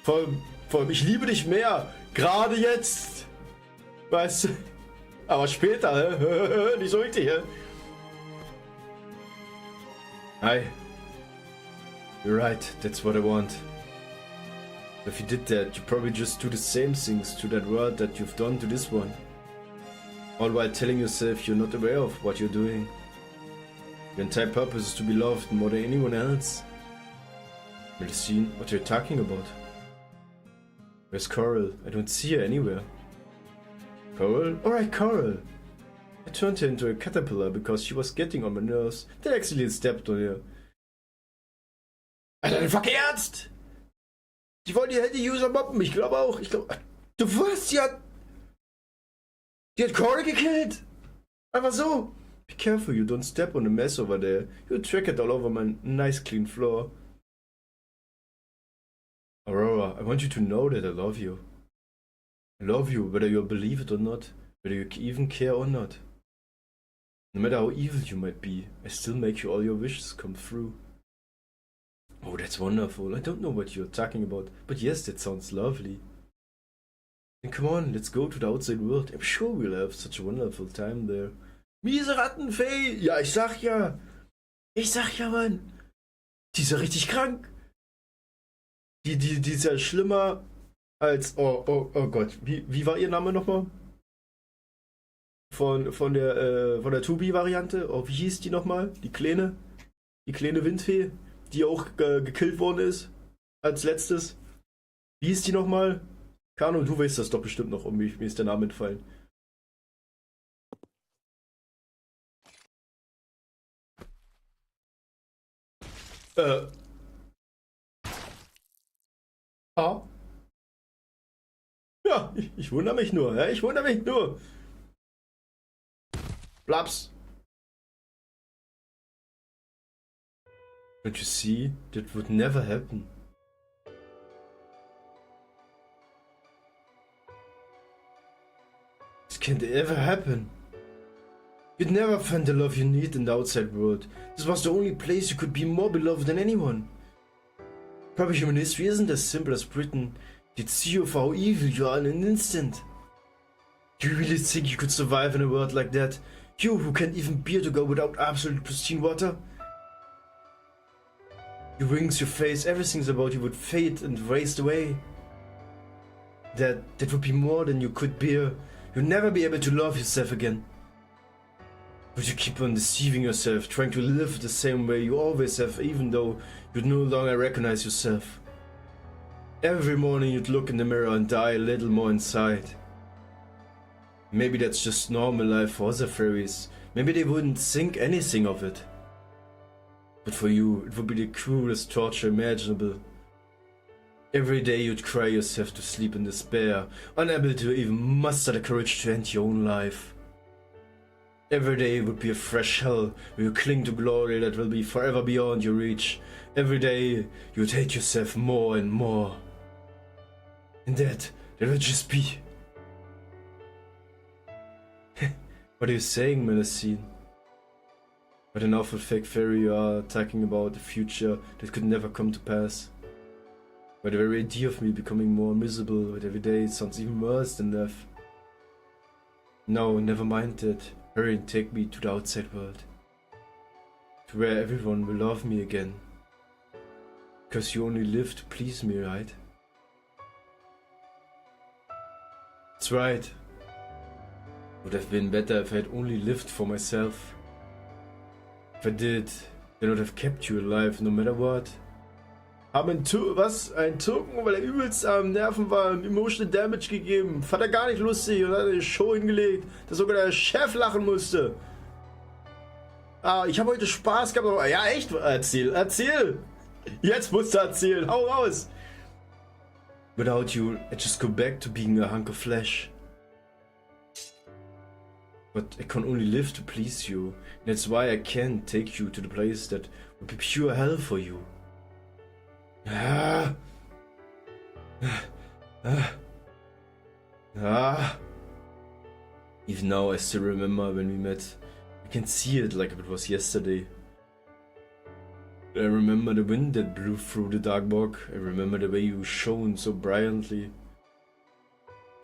Vor allem, ich liebe dich mehr. Gerade jetzt. Weißt du? Aber später, hä? Nicht so richtig, hä? Hi. You're right, that's what I want. If you did that, you probably just do the same things to that world that you've done to this one. All while telling yourself you're not aware of what you're doing. Your entire purpose is to be loved more than anyone else. Melusine, what are you talking about? Where's Coral? I don't see her anywhere. Coral? Alright, Coral. I turned her into a caterpillar because she was getting on my nerves. Then I accidentally stepped on her. Alter, dein fucking Ernst! Die wollen die Handy-User mobben, ich glaube auch. Du was? Die hat Coral gekillt! Einfach so! Be careful, you don't step on a mess over there. You'll track it all over my nice clean floor. Aurora, I want you to know that I love you. I love you, whether you believe it or not, whether you even care or not. No matter how evil you might be, I still make you all your wishes come true. Oh, that's wonderful. I don't know what you're talking about, but yes, that sounds lovely. Then come on, let's go to the outside world. I'm sure we'll have such a wonderful time there. Miese Rattenfee! Ja, ich sag ja! Ich sag ja, Mann! Die ist ja richtig krank! Die ist ja schlimmer als... Oh Gott, wie war ihr Name nochmal? Von der 2B-Variante? Oh, wie hieß die nochmal? Die kleine Windfee, die auch gekillt worden ist. Als letztes. Wie hieß die nochmal? Kano, du weißt das doch bestimmt noch, mir ist der Name entfallen. Ja, ich wundere mich nur, ja, ich wundere mich nur. Blaps. Don't you see? That would never happen. This can't ever happen. You'd never find the love you need in the outside world. This was the only place you could be more beloved than anyone. Probably human history isn't as simple as Britain. You'd see you for how evil you are in an instant. Do you really think you could survive in a world like that? You who can't even bear to go without absolute pristine water? Your wings, your face, everything's about you would fade and waste away. That would be more than you could bear. You'll never be able to love yourself again. But you keep on deceiving yourself, trying to live the same way you always have, even though you'd no longer recognize yourself. Every morning you'd look in the mirror and die a little more inside. Maybe that's just normal life for other fairies. Maybe they wouldn't think anything of it. But for you, it would be the cruelest torture imaginable. Every day you'd cry yourself to sleep in despair, unable to even muster the courage to end your own life. Every day would be a fresh hell where you cling to glory that will be forever beyond your reach. Every day you'd hate yourself more and more. And that would just be... What are you saying, Melusine? What an awful fake fairy you are, talking about a future that could never come to pass. By the very idea of me becoming more miserable with every day, it sounds even worse than death. No, never mind that. Hurry and take me to the outside world. To where everyone will love me again. Because you only live to please me, right? That's right. Would have been better if I had only lived for myself. If I did, they would have kept you alive no matter what. Haben ein Türken, weil er übelst am Nerven war, Emotional Damage gegeben. Fand er gar nicht lustig und hat eine Show hingelegt, dass sogar der Chef lachen musste. Ah, ich habe heute Spaß gehabt, aber ja echt, erzähl! Jetzt musst du erzählen, hau raus! Without you, I just go back to being a hunk of flesh. But I can only live to please you. That's why I can't take you to the place that would be pure hell for you. Ah. Even now I still remember when we met. I can see it like it was yesterday. I remember the wind that blew through the dark bog. I remember the way you shone so brilliantly.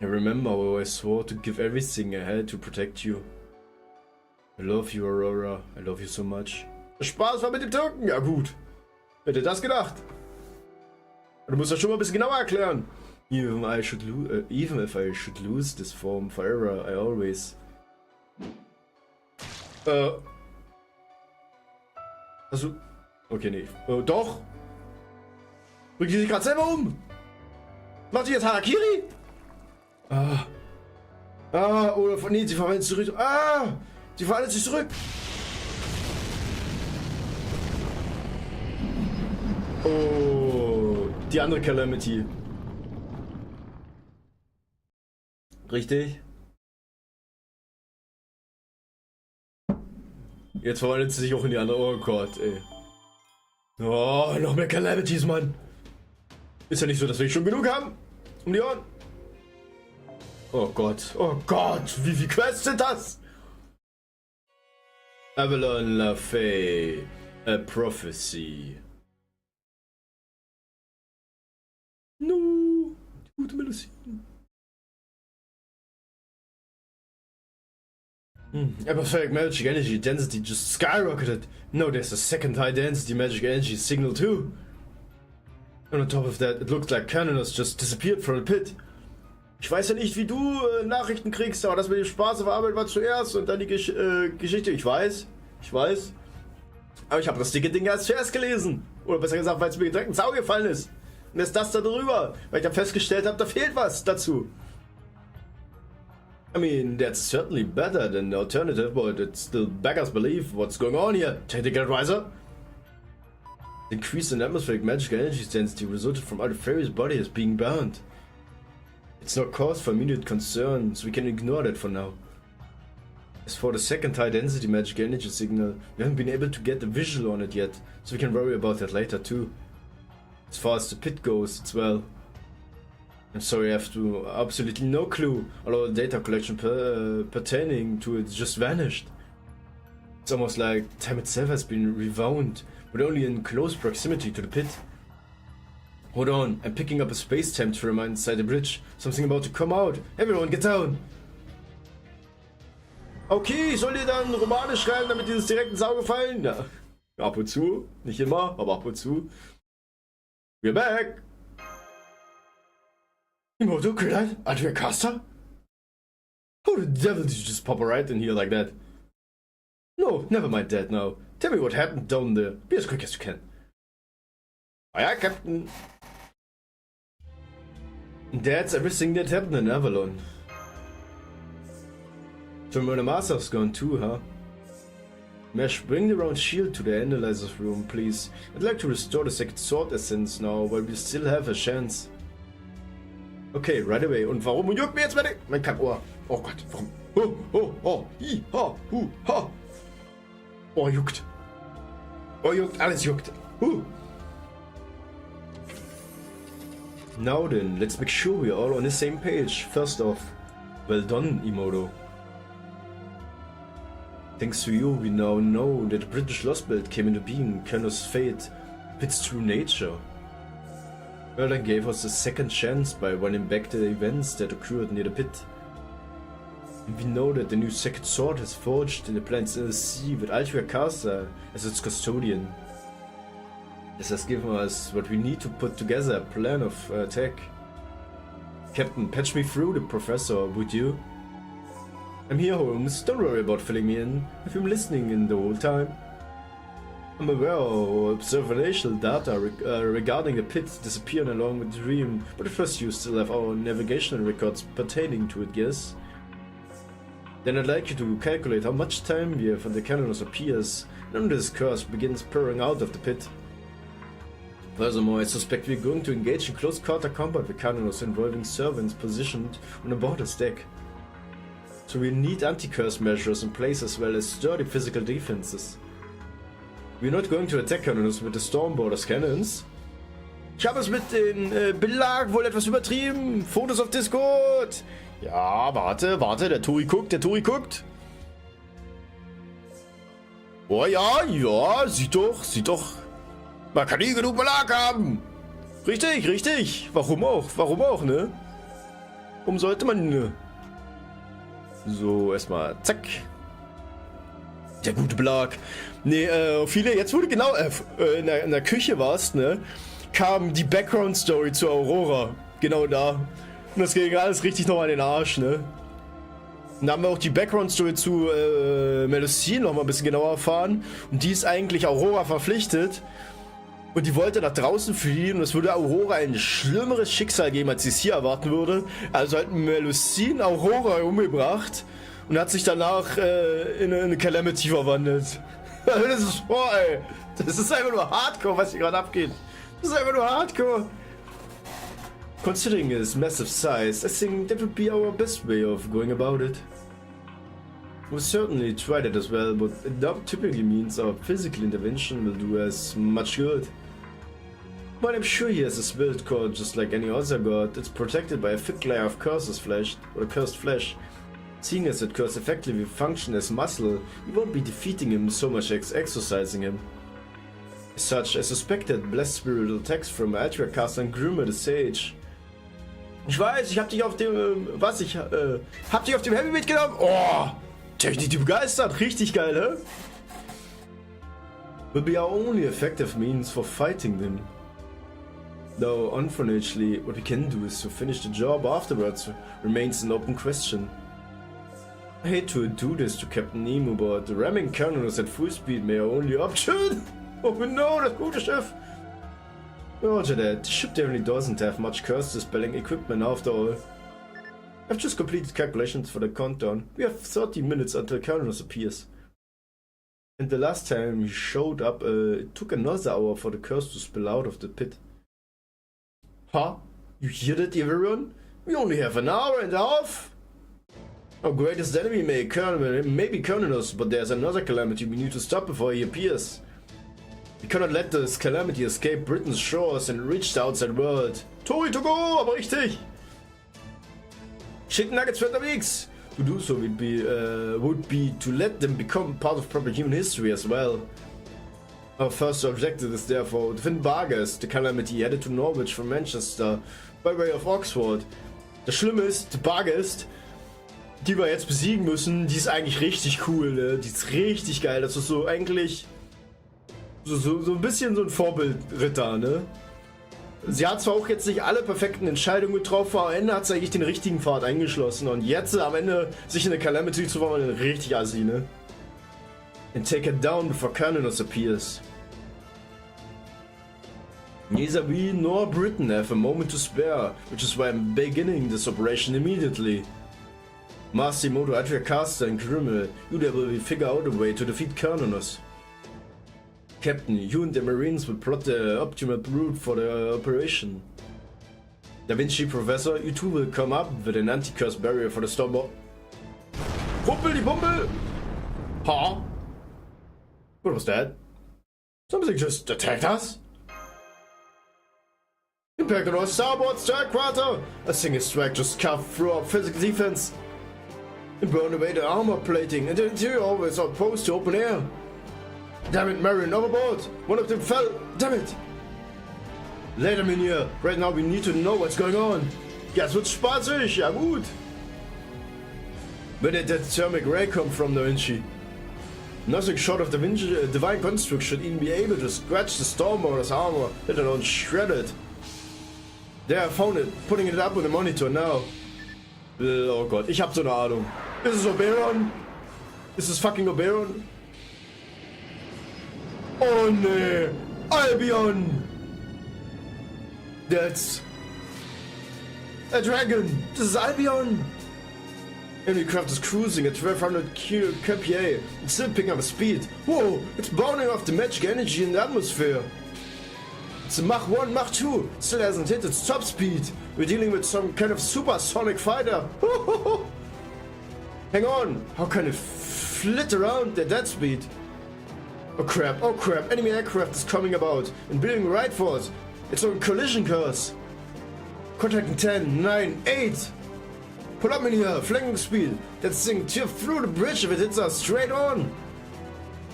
I remember how I swore to give everything I had to protect you. I love you, Aurora. I love you so much. Spaß war mit dem Türken? Ja gut. Wer hätte das gedacht? Du musst das schon mal ein bisschen genauer erklären. Even if I should lose this form forever, I always... Also... Okay, nee. Doch! Bringt die sich gerade selber um! Macht sie jetzt Harakiri? Oder... Nee, sie verwandelt sich zurück. Sie verwandelt sich zurück! Oh... Die andere Calamity. Richtig? Jetzt verwandelt sie sich auch in die andere. Oh Gott, ey. Oh, noch mehr Calamities, Mann. Ist ja nicht so, dass wir schon genug haben. Um die Ohren. Oh Gott. Wie viele Quests sind das? Avalon La Fée. A Prophecy. No. Gute Melodie. Atmospheric magic energy density just skyrocketed. No, there's a second high density magic energy signal too. And on top of that, it looked like Canonos just disappeared from the pit. Ich weiß ja nicht, wie du Nachrichten kriegst, aber das mit dem Spaß auf Arbeit war zuerst und dann die Geschichte. Ich weiß. Aber ich habe das dicke Ding erst zuerst gelesen. Oder besser gesagt, weil es mir direkt ins Auge gefallen ist. Und erst das da drüber, weil ich dann festgestellt habe, da fehlt was dazu. I mean, that's certainly better than the alternative, but it still beggars belief. What's going on here, technical advisor? The increase in atmospheric magical energy density resulted from Artifarius' body as being burned. It's no cause for immediate concern, so we can ignore that for now. As for the second high density magical energy signal, we haven't been able to get a visual on it yet, so we can worry about that later too. As far as the pit goes, it's well... I'm sorry, I have absolutely no clue. All our data collection pertaining to it just vanished. It's almost like time itself has been rewound, but only in close proximity to the pit. Hold on, I'm picking up a space temperature inside the bridge. Something about to come out. Everyone get down! Okay, ich soll dir dann Romane schreiben, damit dir das direkt ins Auge fallen? Ja, ab und zu. Nicht immer, aber ab und zu. We're back! Imoto, Krillite, Adria Caster? How the devil did you just pop right in here like that? No, never mind that now. Tell me what happened down there. Be as quick as you can. Aye, aye, Captain. That's everything that happened in Avalon. So the Master's gone too, huh? Mesh, bring the round shield to the analyzer's room, please. I'd like to restore the second sword essence now, while we still have a chance. Okay, right away. Und warum juckt mir jetzt mein Kackohr? Oh Gott, warum? Ha. Oh, juckt. Oh, juckt, alles juckt. Now then, let's make sure we're all on the same page. First off, well done, Imoto. Thanks to you, we now know that the British Lost Belt came into being, Cano's fate, its true nature. Avalon gave us a second chance by running back the events that occurred near the pit. And we know that the new second sword has forged in the planet's inner sea with Altria Casa as its custodian. This has given us what we need to put together a plan of attack. Captain, patch me through the professor, would you? I'm here, Holmes. Don't worry about filling me in. I've been listening in the whole time. I'm aware of observational data regarding the pit disappearing along with the dream, but first you still have our navigational records pertaining to it, yes? Then I'd like you to calculate how much time we have when the Canonos appears, and when this curse begins pouring out of the pit. Furthermore, I suspect we're going to engage in close quarter combat with Canonos involving servants positioned on a border stack. So we need anti-curse measures in place as well as sturdy physical defenses. We're not going to attack Canonos with the Stormborders Cannons. Ich habe es mit den Belag wohl etwas übertrieben. Fotos auf Discord. Ja, warte, der Tori guckt. Oh ja, sieht doch. Man kann nie genug Belag haben. Richtig. Warum auch, ne? Warum sollte man, ne? So, erstmal, zack. Der gute Belag. Ne, viele, jetzt wurde genau, in der Küche war's, ne, kam die Background-Story zu Aurora. Genau da. Und das ging alles richtig noch an den Arsch, ne. Und da haben wir auch die Background-Story zu Melusine noch mal ein bisschen genauer erfahren. Und die ist eigentlich Aurora verpflichtet. Und die wollte nach draußen fliehen und es würde Aurora ein schlimmeres Schicksal geben, als sie es hier erwarten würde. Also hat Melusine Aurora umgebracht und hat sich danach in eine Calamity verwandelt. Das ist ey. Das ist einfach nur Hardcore, was hier gerade abgeht. Das ist einfach nur Hardcore. Considering its massive size, I think that would be our best way of going about it. We'll certainly try that as well, but it typically means our physical intervention will do as much good. But I'm sure he has a build core just like any other god. It's protected by a thick layer of cursed flesh. Seeing as that curse effectively function as muscle, we won't be defeating him so much as exercising him. As such, I suspect that blessed spiritual text from Attribution and Grummer the Sage. Ich weiß, ich hab dich auf dem, hab dich auf dem Heavy mitgenommen. Oh, Technik begeistert, richtig geil, hä? Will be our only effective means for fighting them. Though, unfortunately, what we can do is to finish the job afterwards remains an open question. I hate to do this to Captain Nemo, but the ramming cannons at full speed may our only option. Oh no, das gute Schiff! Roger that, the ship definitely doesn't have much curse dispelling equipment after all. I've just completed calculations for the countdown. We have 30 minutes until Canonos appears. And the last time he showed up, it took another hour for the curse to spill out of the pit. Huh? You hear that, everyone? We only have an hour and a half! Our greatest enemy may be Canonos, but there's another calamity we need to stop before he appears. We cannot let this calamity escape Britain's shores and reach the outside world. Tori to go, aber richtig! Chicken Nuggets für unterwegs! To do so would be to let them become part of proper human history as well. Our first objective is therefore to find Baka, the calamity headed to Norwich from Manchester by way of Oxford. Das Schlimme ist, die Baka, die wir jetzt besiegen müssen, die ist eigentlich richtig cool, ne? Die ist richtig geil. Das ist so eigentlich so ein bisschen so ein Vorbildritter, ne? Sie hat zwar auch jetzt nicht alle perfekten Entscheidungen getroffen, aber am Ende hat sie eigentlich den richtigen Pfad eingeschlossen und jetzt am Ende sich in eine Calamity zu verwandeln, richtig assi, ne? And take it down before Canonos appears. Neither we nor Britain have a moment to spare, which is why I'm beginning this operation immediately. Master Moto Attribution and Criminal, you there will figure out a way to defeat Canonos. Captain, you and the Marines will plot the optimal route for the operation. Da Vinci Professor, you two will come up with an anti-curse barrier for the storm. Humpel die Pumpel! Huh? What was that? Something just attacked us? Impact on our starboard strike quarter! A single strike just carved through our physical defense and burned away the armor plating, and the interior always opposed to open air. Damn it, Marine, overboard! One of them fell! Damn it! Let them in here! Right now we need to know what's going on! Ja, es wird spaßig! Ja, gut! Where did that thermic ray come from, Da Vinci? Nothing short of the divine construct should even be able to scratch the Stormborder's armor, let alone shred it. There, I found it, putting it up on the monitor now. Oh Gott, ich hab so eine Ahnung. Ist es Oberon? Ist es fucking Oberon? Oh nee! Albion! That's a dragon! This is Albion! Enemy craft is cruising at 1200 kpa. It's still picking up speed. Whoa! It's bounding off the magic energy in the atmosphere. It's a Mach 1, Mach 2. Still hasn't hit its top speed. We're dealing with some kind of supersonic fighter. Hang on! How can it flit around at that speed? Oh crap, oh crap, enemy aircraft is coming about and building right for us. It's on collision course. Contacting 10, 9, 8. Pull up, Minier, flanking speed. That thing tear through the bridge if it hits us straight on.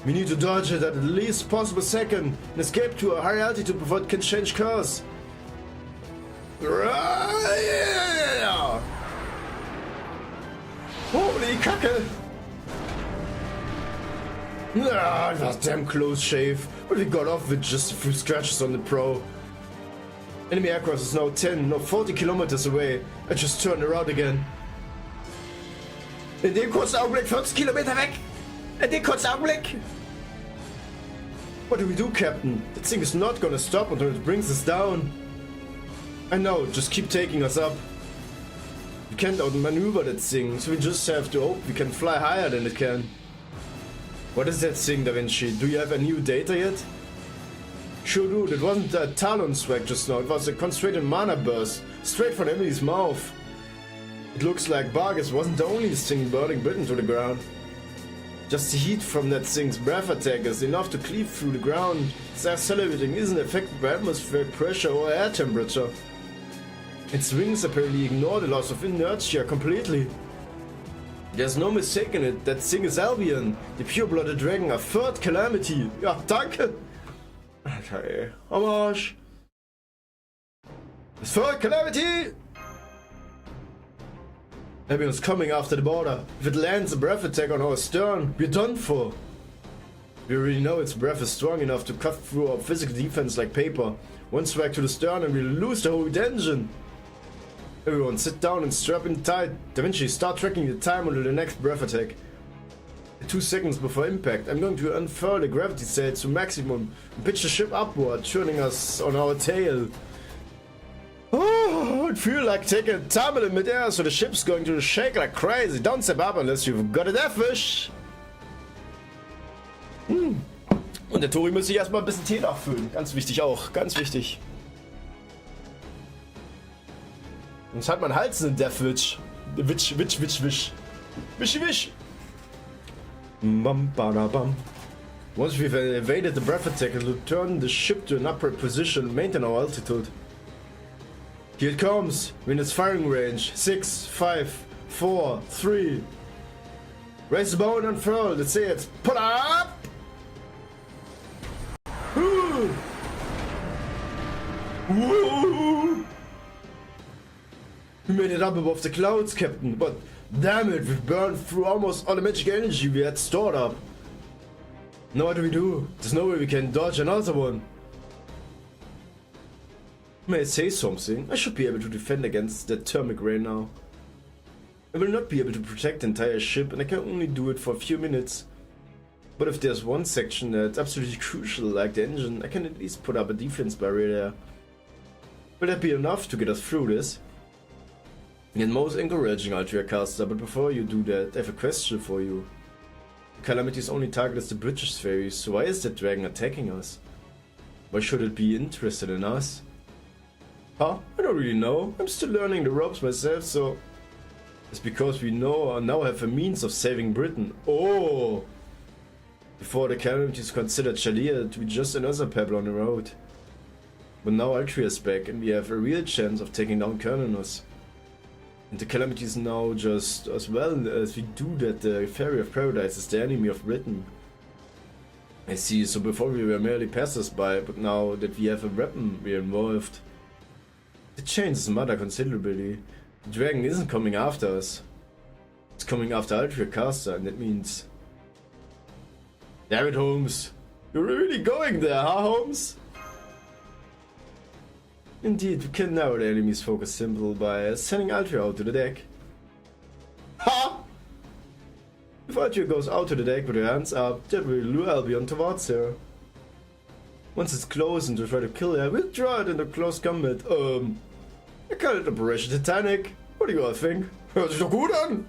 We need to dodge it at the least possible second and escape to a higher altitude before it can change course. Yeah. Holy Kacke! Ah, that was damn close shave, but we got off with just a few scratches on the pro. Enemy aircraft is now 10, no 40 kilometers away. I just turned around again. In dem kurzen Augenblick 40 Kilometer weg! In dem kurzen Augenblick! What do we do, Captain? That thing is not gonna stop until it brings us down. I know, just keep taking us up. We can't outmaneuver that thing, so we just have to hope we can fly higher than it can. What is that thing, Da Vinci? Do you have any new data yet? Sure do, that wasn't a Talon swag just now, it was a concentrated mana burst, straight from Emily's mouth. It looks like Bargus wasn't the only thing burning Britain to the ground. Just the heat from that thing's breath attack is enough to cleave through the ground. Its accelerating isn't affected by atmospheric pressure or air temperature. Its wings apparently ignore the loss of inertia completely. There's no mistaking it, that thing is Albion, the pure-blooded dragon, a third calamity. Ja, danke! Okay, homage! The third calamity! Albion's coming after the border. If it lands a breath attack on our stern, we're done for. We already know its breath is strong enough to cut through our physical defense like paper. One strike to the stern and we'll lose the whole engine. Everyone sit down and strap in tight. Da Vinci, start tracking the time until the next breath attack. 2 seconds before impact, I'm going to unfurl the gravity sails to maximum and pitch the ship upward, turning us on our tail. Oh, it feels like taking a tumble in midair, so the ship's going to shake like crazy. Don't step up unless you've got a death wish. Und der Tori muss sich erstmal ein bisschen Tee nachfüllen. Ganz wichtig auch, ganz wichtig. Sonst hat mein Hals einen Death Wish. Wish. Wish. Bum, bada, bum. Once we've evaded the breath attack, it will turn the ship to an upright position and maintain our altitude. Here it comes. We're in its firing range. 6, 5, 4, 3. Raise the bow and unfurl. Let's see it. Pull up! Woo! Woo! We made it up above the clouds, Captain, but damn it, we've burned through almost all the magic energy we had stored up. Now what do we do? There's no way we can dodge another one. May I say something? I should be able to defend against that thermic rain now. I will not be able to protect the entire ship and I can only do it for a few minutes. But if there's one section that's absolutely crucial, like the engine, I can at least put up a defense barrier there. Will that be enough to get us through this? And most encouraging, Altria Caster, but before you do that, I have a question for you. Calamity's only target is the British ferries, so why is that dragon attacking us? Why should it be interested in us? Huh? I don't really know. I'm still learning the ropes myself, so... It's because we now have a means of saving Britain. Oh! Before the Calamities considered Shalia to be just another pebble on the road. But now Altria's back and we have a real chance of taking down Cernunnos. And the Calamities now just as well as we do that, the Ferry of Paradise is the enemy of Britain. I see, so before we were merely passers-by, but now that we have a weapon, we're involved. It changes the matter considerably. The dragon isn't coming after us. It's coming after Altria Caster, and that means... Damn it, Holmes! You're really going there, huh, Holmes? Indeed, we can narrow the enemy's focus simple by sending Altria out to the deck. Ha! If Altria goes out to the deck with her hands up, that will lure Albion towards her. Once it's close and to try to kill it, we'll try it in a close combat. I call it Operation Titanic. What do you all think? Hört sich doch gut an!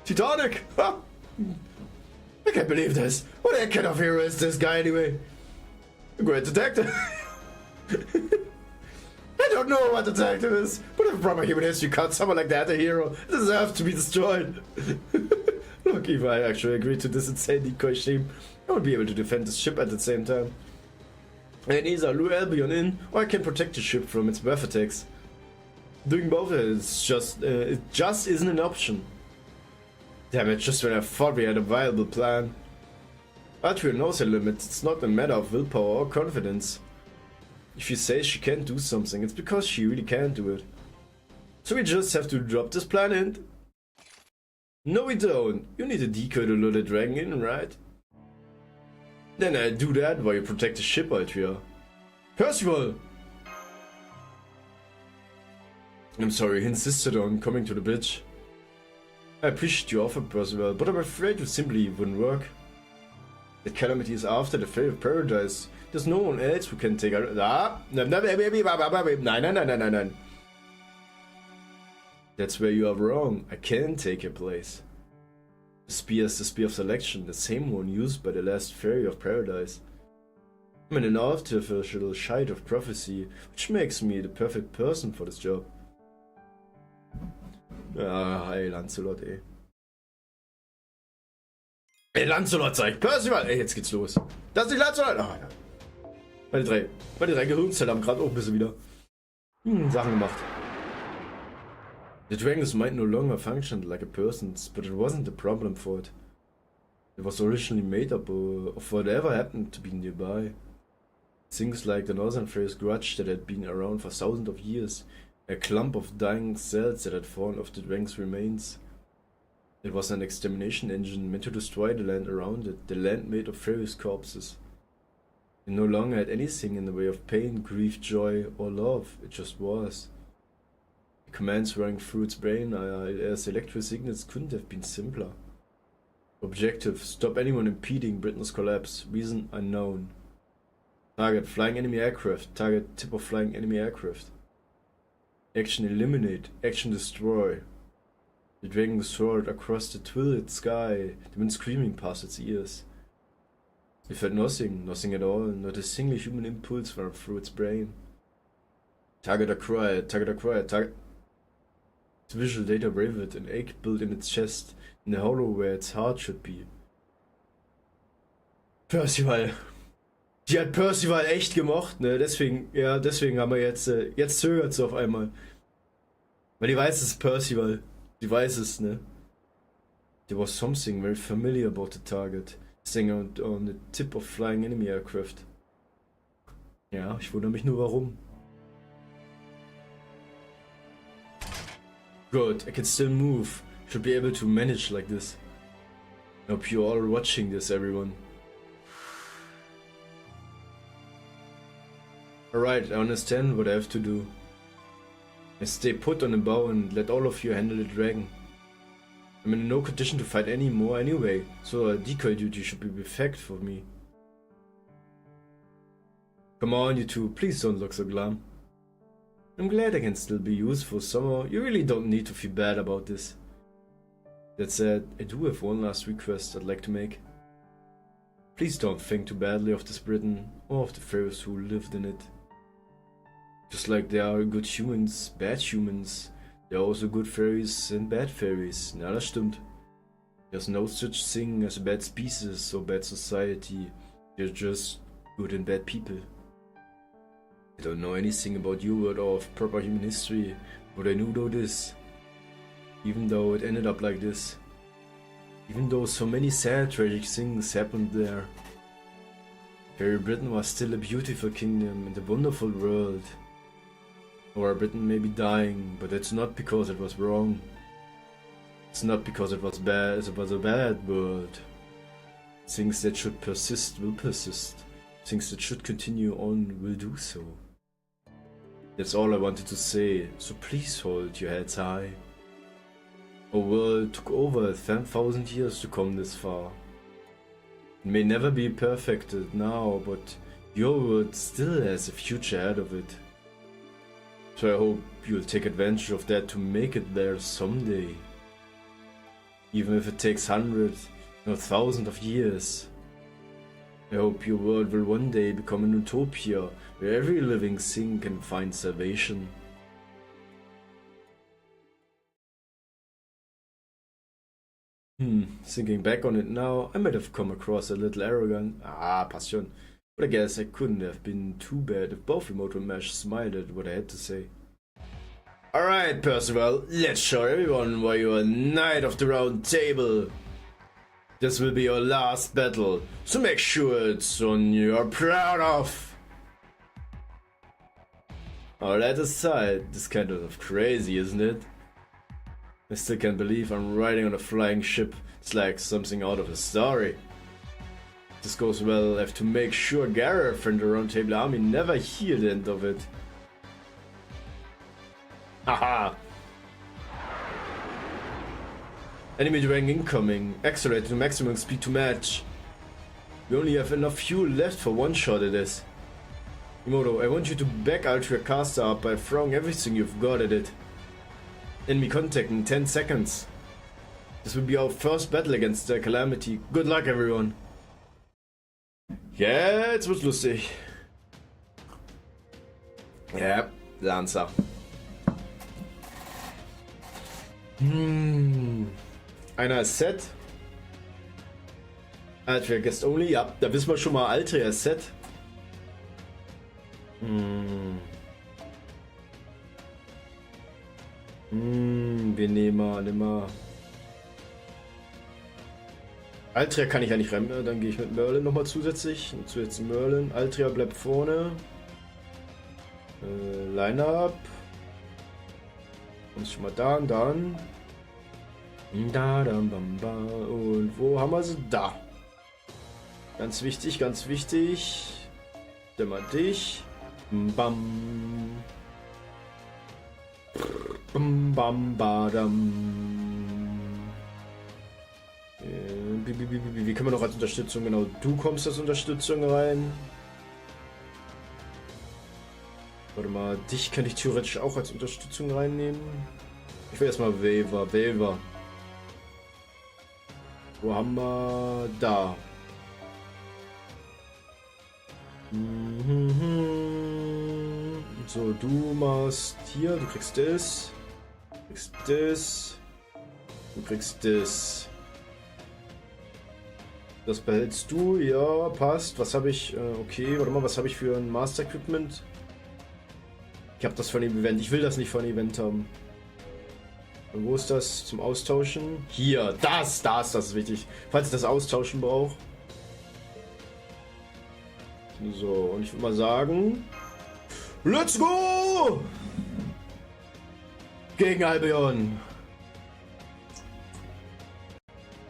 Titanic! Ha! I can't believe this. What kind of hero is this guy anyway? A great detective. I don't know what detective is, but if proper human history called someone like that a hero, it deserves to be destroyed. Look, if I actually agreed to this insane decoy scheme, I would be able to defend this ship at the same time. I can either lure Albion in, or I can protect the ship from its birth attacks. Doing both is just, it just isn't an option. Damn it, just when I thought we had a viable plan. Attribution knows her limits, it's not a matter of willpower or confidence. If she says she can't do something, it's because she really can't do it. So we just have to drop this plan in. No we don't, you need a decoy to lure the dragon in, right? Then I do that while you protect the ship, Altria. Percival! I'm sorry, he insisted on coming to the bridge. I appreciate your offer, Percival, but I'm afraid it simply wouldn't work. The calamity is after the fate of paradise. There's no one else who can take out. Nein. That's where you are wrong. I can take your place. The spear is the spear of selection, the same one used by the last fairy of paradise. I'm an artificial child of prophecy, which makes me the perfect person for this job. Ah, ey, Lancelot, ey. Ey, Lancelot, sag ich. Percival! Ey, jetzt geht's los. Das ist nicht Lancelot! Ah, ja. Meine drei Gehirnzellen haben gerade auch ein bisschen wieder Sachen gemacht. The dragons might no longer function like a person's, but it wasn't a problem for it. It was originally made up of whatever happened to be nearby. Things like the Northern Fairy's grudge that had been around for thousands of years, a clump of dying cells that had fallen off the dragon's remains. It was an extermination engine meant to destroy the land around it, the land made of fairies' corpses. It no longer had anything in the way of pain, grief, joy, or love, it just was. The commands running through its brain as electric signals couldn't have been simpler. Objective: stop anyone impeding Britain's collapse. Reason unknown. Target: flying enemy aircraft. Target: tip of flying enemy aircraft. Action: eliminate. Action: destroy. The dragon soared across the twilight sky, the wind screaming past its ears. It felt nothing at all, not a single human impulse ran through its brain. Target acquired, target. Its visual data wavered, an ache built in its chest, in the hollow where its heart should be. Percival. Die hat Percival echt gemocht, ne? Deswegen haben wir jetzt zögert sie auf einmal. Weil die weiß, es ist Percival. Die weiß es, ne? There was something very familiar about the target, staying on the tip of flying enemy aircraft. Ja, ich wundere mich nur warum. Good, I can still move. Should be able to manage like this. I hope you're all watching this, everyone. Alright, I understand what I have to do. I stay put on the bow and let all of you handle the dragon. I'm in no condition to fight anymore anyway, so a decoy duty should be perfect for me. Come on, you two, please don't look so glum. I'm glad I can still be useful somehow. You really don't need to feel bad about this. That said, I do have one last request I'd like to make. Please don't think too badly of this Britain or of the fairies who lived in it. Just like there are good humans, bad humans, there are also good fairies and bad fairies. Ja, das stimmt. There's no such thing as a bad species or bad society. They're just good and bad people. I don't know anything about your world or of proper human history, but I knew though this. Even though it ended up like this. Even though so many sad, tragic things happened there. Fairy Britain was still a beautiful kingdom and a wonderful world. Our Britain may be dying, but it's not because it was wrong. It's not because it was bad, it was a bad world. Things that should persist will persist. Things that should continue on will do so. That's all I wanted to say, so please hold your heads high. Our world took over 10,000 years to come this far. It may never be perfected now, but your world still has a future ahead of it. So I hope you'll take advantage of that to make it there someday. Even if it takes hundreds or thousands of years. I hope your world will one day become an utopia where every living thing can find salvation. Thinking back on it now, I might have come across a little arrogant. Passt schon. But I guess I couldn't have been too bad if both remote and Mesh smiled at what I had to say. Alright, Percival, let's show everyone why you're a Knight of the Round Table. This will be your last battle, so make sure it's one you're proud of. All that aside, this kind of crazy, isn't it? I still can't believe I'm riding on a flying ship. It's like something out of a story. If this goes well, I have to make sure Gareth and the Round Table Army never hear the end of it. Haha! Enemy dragon incoming. Accelerate to maximum speed to match. We only have enough fuel left for one shot at this. Imoto, I want you to back out your caster up by throwing everything you've got at it. Enemy contact in 10 seconds. This will be our first battle against the Calamity. Good luck, everyone. Ja, jetzt wird's lustig. Ja, Lancer. Einer ist Set. Altria Guest Only, ja, da wissen wir schon mal, Altria ist Set. Wir nehmen mal. Altria kann ich ja nicht rennen, dann gehe ich mit Merlin nochmal zusätzlich. Und zusätzlich Merlin. Altria bleibt vorne. Line-Up. Und schon mal da und dann. Da, dann, bam, bam. Und wo haben wir sie? Da. Ganz wichtig, ganz wichtig. Dann mal dich. Bam. Bam, bam, badam. Wie können wir noch als Unterstützung? Genau, du kommst als Unterstützung rein. Warte mal, dich kann ich theoretisch auch als Unterstützung reinnehmen. Ich will erstmal Waver. Wo haben wir? Da. So, du machst hier, du kriegst das. Du kriegst das. Das behältst du, ja, passt. Was habe ich? Okay, warte mal, was habe ich für ein Master Equipment? Ich habe das von dem Event. Ich will das nicht von dem Event haben. Und wo ist das zum Austauschen? Hier, das ist wichtig. Falls ich das austauschen brauche. So, und ich würde mal sagen, let's go! Gegen Albion.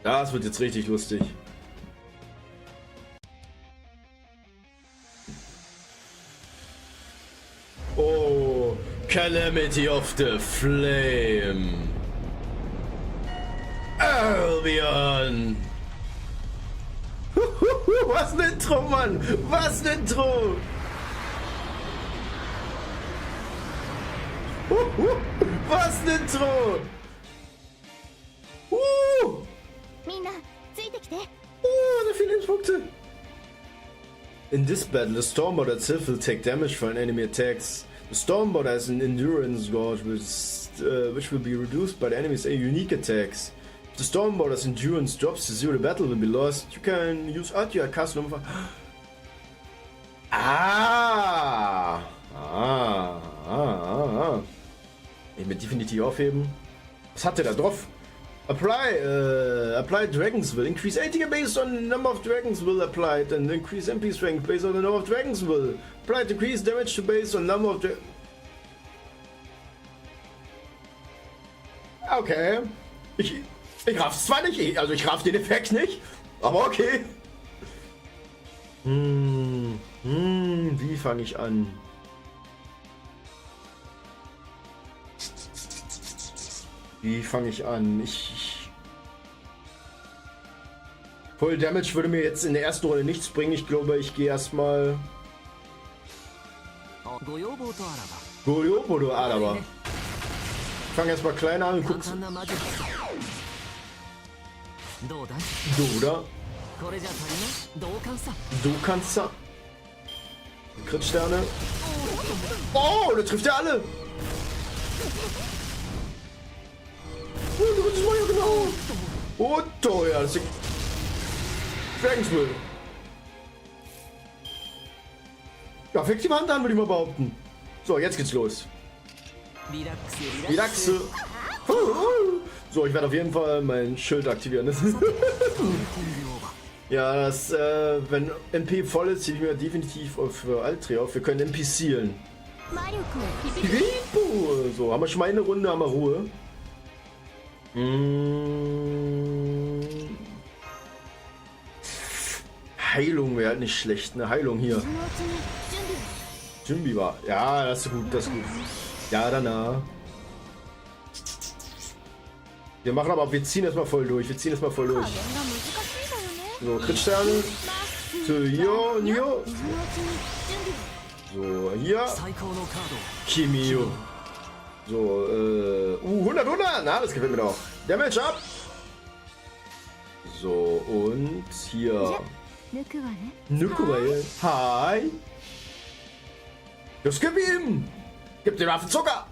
Das wird jetzt richtig lustig. Oh, Calamity of the Flame. Albion. Was ein Intro, Mann! Was ein Intro! Was ein Intro! So viele Inpunkte! In this battle, the Stormboard itself will take damage for an enemy attacks. The Stormboard has an endurance gauge which will be reduced by the enemy's unique attacks. If the Stormboarder's endurance drops to 0, the battle will be lost. You can use Ultra cast number. Ich will definitiv aufheben. Was hat der da drauf? Apply dragons will increase ATK based on the number of dragons will applied and increase MP strength based on the number of dragons will apply decrease damage to based on number of Okay. Ich raff's zwar nicht, also ich raff den Effekt nicht, aber okay. Wie fange ich an? Full Damage würde mir jetzt in der ersten Runde nichts bringen. Ich glaube, ich gehe erstmal Goyobodo Adaba. Fang erstmal klein an und guck's. Doda. Du kannst da. Crit-Sterne. Oh, der trifft ja alle. Oh, du willst mal ja genau. Oh, toll, ja, das ist Dragonswill. Ja, effektive Hand an, würde ich mal behaupten. So, jetzt geht's los. Relaxe. So, ich werde auf jeden Fall mein Schild aktivieren. Ja, das, wenn MP voll ist, ziehe ich mir definitiv für Altri auf. Wir können MP sealen. So, haben wir schon mal eine Runde, haben wir Ruhe. Heilung wäre halt nicht schlecht, eine Heilung hier. Jimby war. Ja, das ist gut, das ist gut. Ja, danach. Wir machen aber, wir ziehen erstmal voll durch. So, Crit-Sterne. So, hier. So, hier. Kimio. So, 100. Na, das gefällt mir doch. Damage ab. So, und hier. Nukuwail. Hi. Just gib ihm. Gib den Waffen Zucker.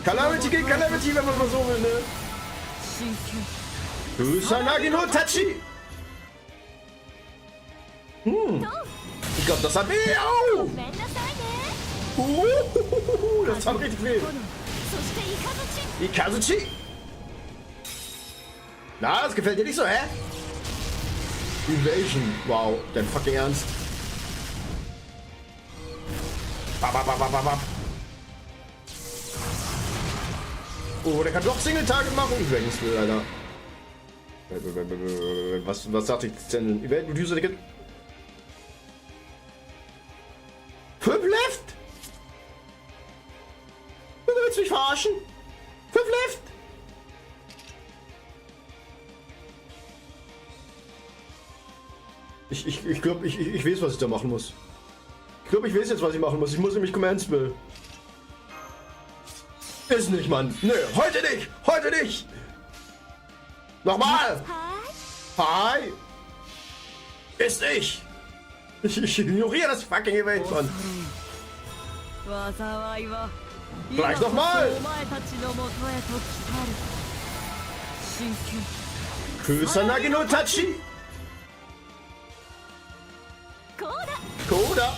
Calamity gegen Calamity, wenn man mal so will, ne? Kusanagi no Tachi. Ich glaube, das hat weh. Au. Das hat richtig weh. Ikazuchi. Na, das gefällt dir nicht so, hä? Invasion. Wow, dein fucking Ernst. Oh, der kann doch Single-Target machen. Dragonswill, Alter. Was sagt ich denn? Event Reducer Ticket? 5 left? Du willst mich verarschen? 5 left? Ich glaube, ich weiß, was ich da machen muss. Ich glaube, ich weiß jetzt, was ich machen muss. Ich muss nämlich Command Spell. Ist nicht, Mann. Nö, heute nicht. Heute nicht. Nochmal. Hi. Ist nicht. Ich ignoriere das fucking Event, Mann. Gleich nochmal. Kusanagi no Tachi. Koda.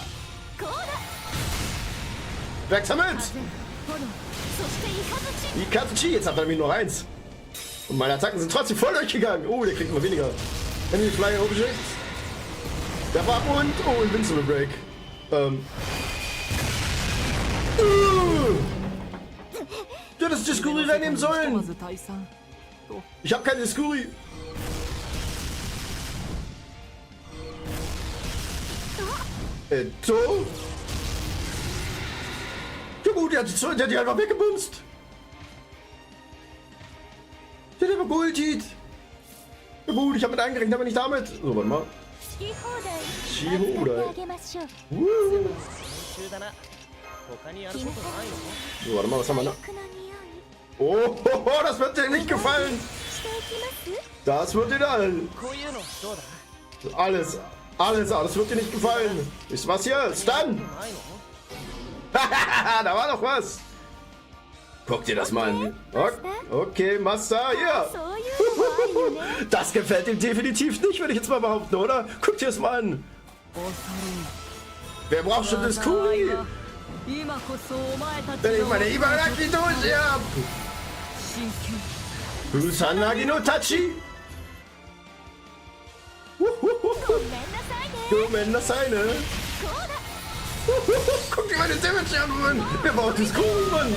Weg damit. Ikazuchi, jetzt hat er nämlich noch 1. Und meine Attacken sind trotzdem voll durchgegangen. Oh, der kriegt immer weniger. Enemy Fly Object. Der war ab und... Oh, Invincible Break. Du hättest Diskuri reinnehmen sollen. Ich habe keine Diskuri. So. Ja gut, der hat die einfach weggebumst. Der hat einfach geultied. Ja gut, ich habe mit eingerechnet, aber nicht damit. So, warte mal. Shihodai. So, warte mal, was haben wir noch? Oh, das wird dir nicht gefallen. Das wird dir dann. Alles wird dir nicht gefallen. Ist was hier? Stun. Da war noch was. Guck dir das mal an. Okay, Master, ja. Das gefällt ihm definitiv nicht, würde ich jetzt mal behaupten, oder? Guck dir das mal an. Wer braucht schon Diskuri? Wenn ich meine Ibaraki-Dose hab. Kusanagi no Tachi. Gomen das eine. Guck dir meine Damage an, Mann. Wer braucht Diskuri, Mann?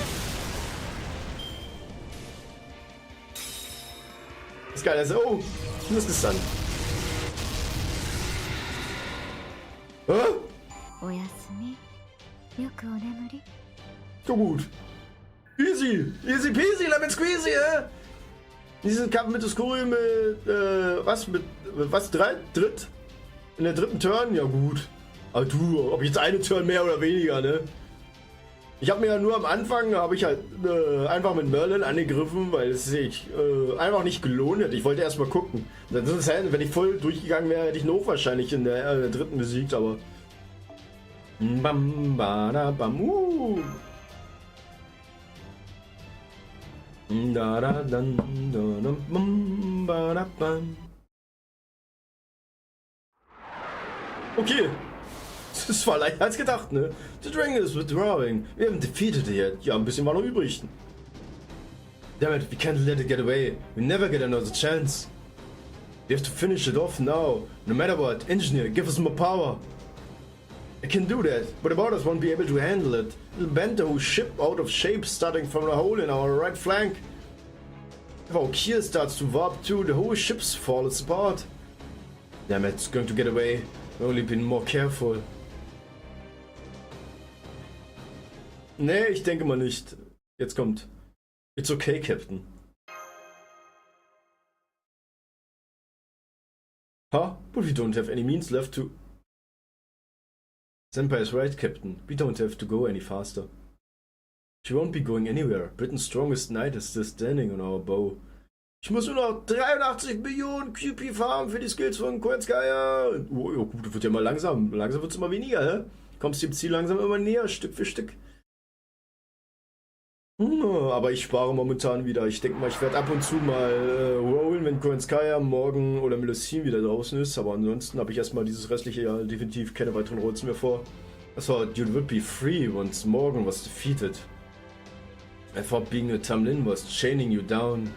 Das ist geil, also, oh, ich muss das dann. So gut. Easy peasy, lemon squeezy, Diesen Kampf mit Diskuri mit, was, dritt? In der dritten Turn? Ja gut. Aber du, ob jetzt eine Turn mehr oder weniger, ne? Ich habe mir ja nur am Anfang, habe ich halt einfach mit Merlin angegriffen, weil es sich einfach nicht gelohnt hat. Ich wollte erstmal gucken. Das ist halt, wenn ich voll durchgegangen wäre, hätte ich noch wahrscheinlich in der dritten besiegt, aber... Bam, bada, bam, da, da, dan, da, da, bam, bada, bam. Okay. Das war leichter als gedacht, ne? The Dragon is withdrawing. We haven't defeated it yet. Ja, ein bisschen war noch übrig. Damn it, we can't let it get away. We never get another chance. We have to finish it off now. No matter what, Engineer, give us more power. I can do that, but the boarders won't be able to handle it. It'll bend the whole ship out of shape, starting from a hole in our right flank. If our keel starts to warp too, the whole ship falls apart. Damn it, it's going to get away. We've only been more careful. Nee, ich denke mal nicht. Jetzt kommt. It's okay, Captain. Huh? But we don't have any means left to... Senpai is right, Captain. We don't have to go any faster. She won't be going anywhere. Britain's strongest knight is still standing on our bow. Ich muss nur noch 83 Millionen QP farmen für die Skills von Koenskaya. Oh, ja gut, das wird ja mal langsam. Langsam wird es immer weniger, hä? Kommst dem Ziel langsam immer näher, Stück für Stück. Aber ich spare momentan wieder. Ich denke mal, ich werde ab und zu mal rollen, wenn Koenskaya morgen oder Melusine wieder draußen ist. Aber ansonsten habe ich erstmal dieses restliche Jahr definitiv keine weiteren Rolls mehr vor. I thought you would be free once Morgan was defeated. I thought being a Tamlin was chaining you down.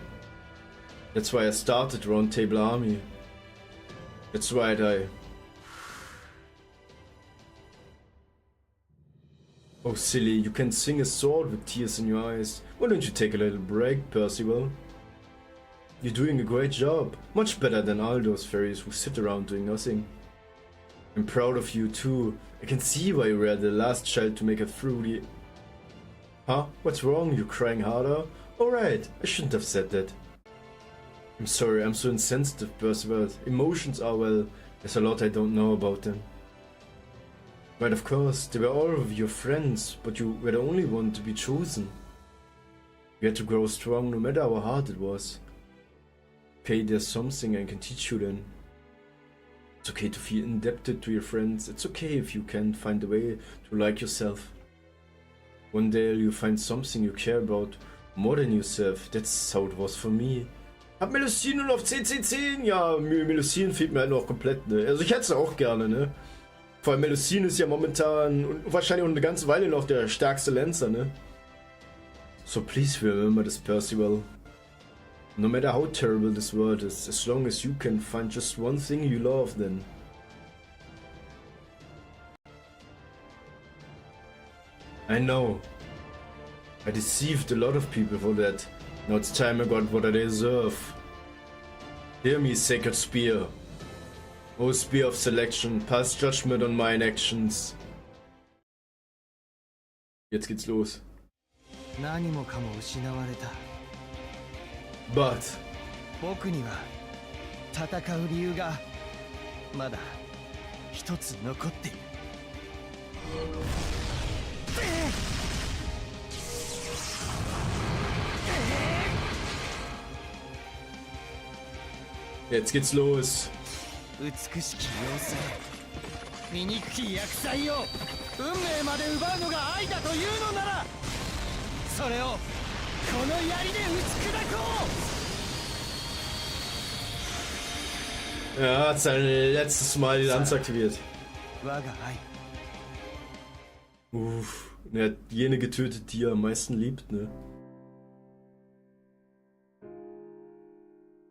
That's why I started Round Table Army. That's right, Oh silly, you can sing a sword with tears in your eyes. Why don't you take a little break, Percival? You're doing a great job. Much better than all those fairies who sit around doing nothing. I'm proud of you too. I can see why you were the last child to make it through the... Huh? What's wrong? You're crying harder? Alright, I shouldn't have said that. I'm sorry, I'm so insensitive, Percival. Emotions are, well, there's a lot I don't know about them. Right, of course, they were all of your friends, but you were the only one to be chosen. You had to grow strong no matter how hard it was. Okay, there's something I can teach you then. It's okay to feel indebted to your friends. It's okay if you can't find a way to like yourself. One day you'll find something you care about more than yourself. That's how it was for me. Hab Melusine nur auf 10. Ja, Melusine fehlt mir halt noch komplett, ne? Also ich hätte es auch gerne, ne? Vor allem Melusine ist ja momentan und wahrscheinlich auch eine ganze Weile noch der stärkste Lancer, ne? So please remember this, Percival. No matter how terrible this world is, as long as you can find just one thing you love, then... I know. I deceived a lot of people for that. Now it's time I got what I deserve. Hear me, Sacred Spear. O Spear of Selection, pass judgment on mine actions. Jetzt geht's los. But... 僕には戦う理由がまだ一つ残っている。Jetzt geht's los. 美しき妖精、醜き厄災を運命まで奪うのが愛だというのなら、それをこの槍で打ち砕こう。 Er hat sein letztes Mal die Lanze aktiviert. Er hat jene getötet, die er am meisten liebt, ne?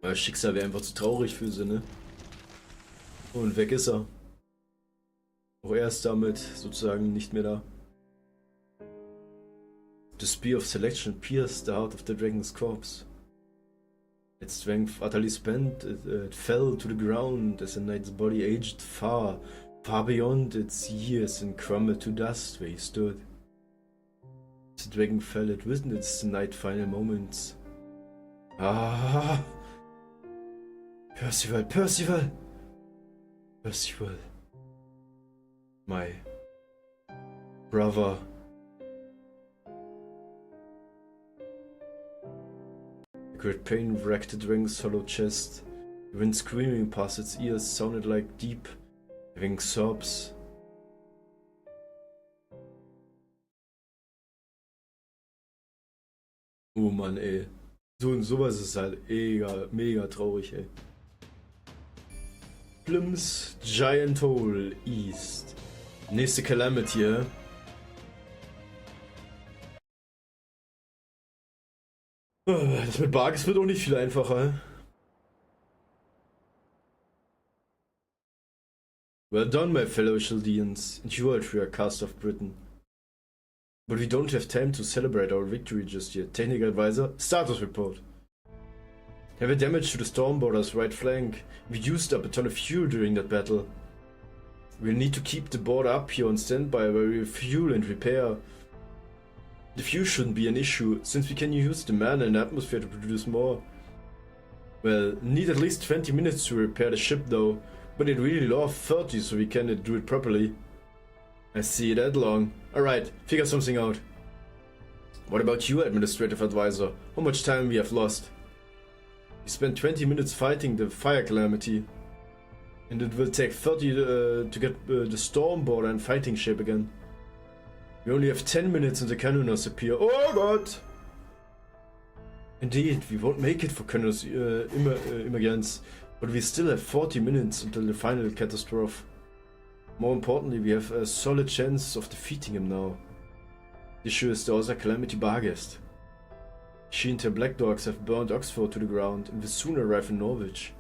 Das Schicksal wäre einfach zu traurig für sie, ne? Und weg ist er. Auch er ist damit sozusagen nicht mehr da. The Spear of Selection pierced the heart of the dragon's corpse. Its strength utterly spent, it fell to the ground as the knight's body aged far, far beyond its years and crumbled to dust where he stood. The dragon fell, it witnessed the knight's final moments. Ah! Percival, Percival! Percival. My brother. A great pain wrecked the dragon's hollow chest. The wind screaming past its ears sounded like deep, having sobs. Oh Mann, ey. Sowas ist halt mega traurig, ey. Plum's Giant Hole East. Nächste Calamity, ja? Das mit Barks wird auch nicht viel einfacher. Well done, my fellow Chaldeans, and you, Altria, cast of Britain. But we don't have time to celebrate our victory just yet. Technical advisor, status report. Heavy damage to the Stormborder's right flank. We used up a ton of fuel during that battle. We'll need to keep the border up here on standby where we fuel and repair. The fuel shouldn't be an issue, since we can use the mana and atmosphere to produce more. Well, need at least 20 minutes to repair the ship though, but it really lost 30 so we can do it properly. I see that long. Alright, figure something out. What about you, administrative advisor? How much time we have lost? We spent 20 minutes fighting the fire calamity. And it will take 30 to get the Stormborder and fighting ship again. We only have 10 minutes and the cannoners appear. Oh god! Indeed, we won't make it for cannoners immigrants, but we still have 40 minutes until the final catastrophe. More importantly, we have a solid chance of defeating him now. The issue is the other Calamity Barghest. She and her Black Dogs have burned Oxford to the ground and will soon arrive in Norwich.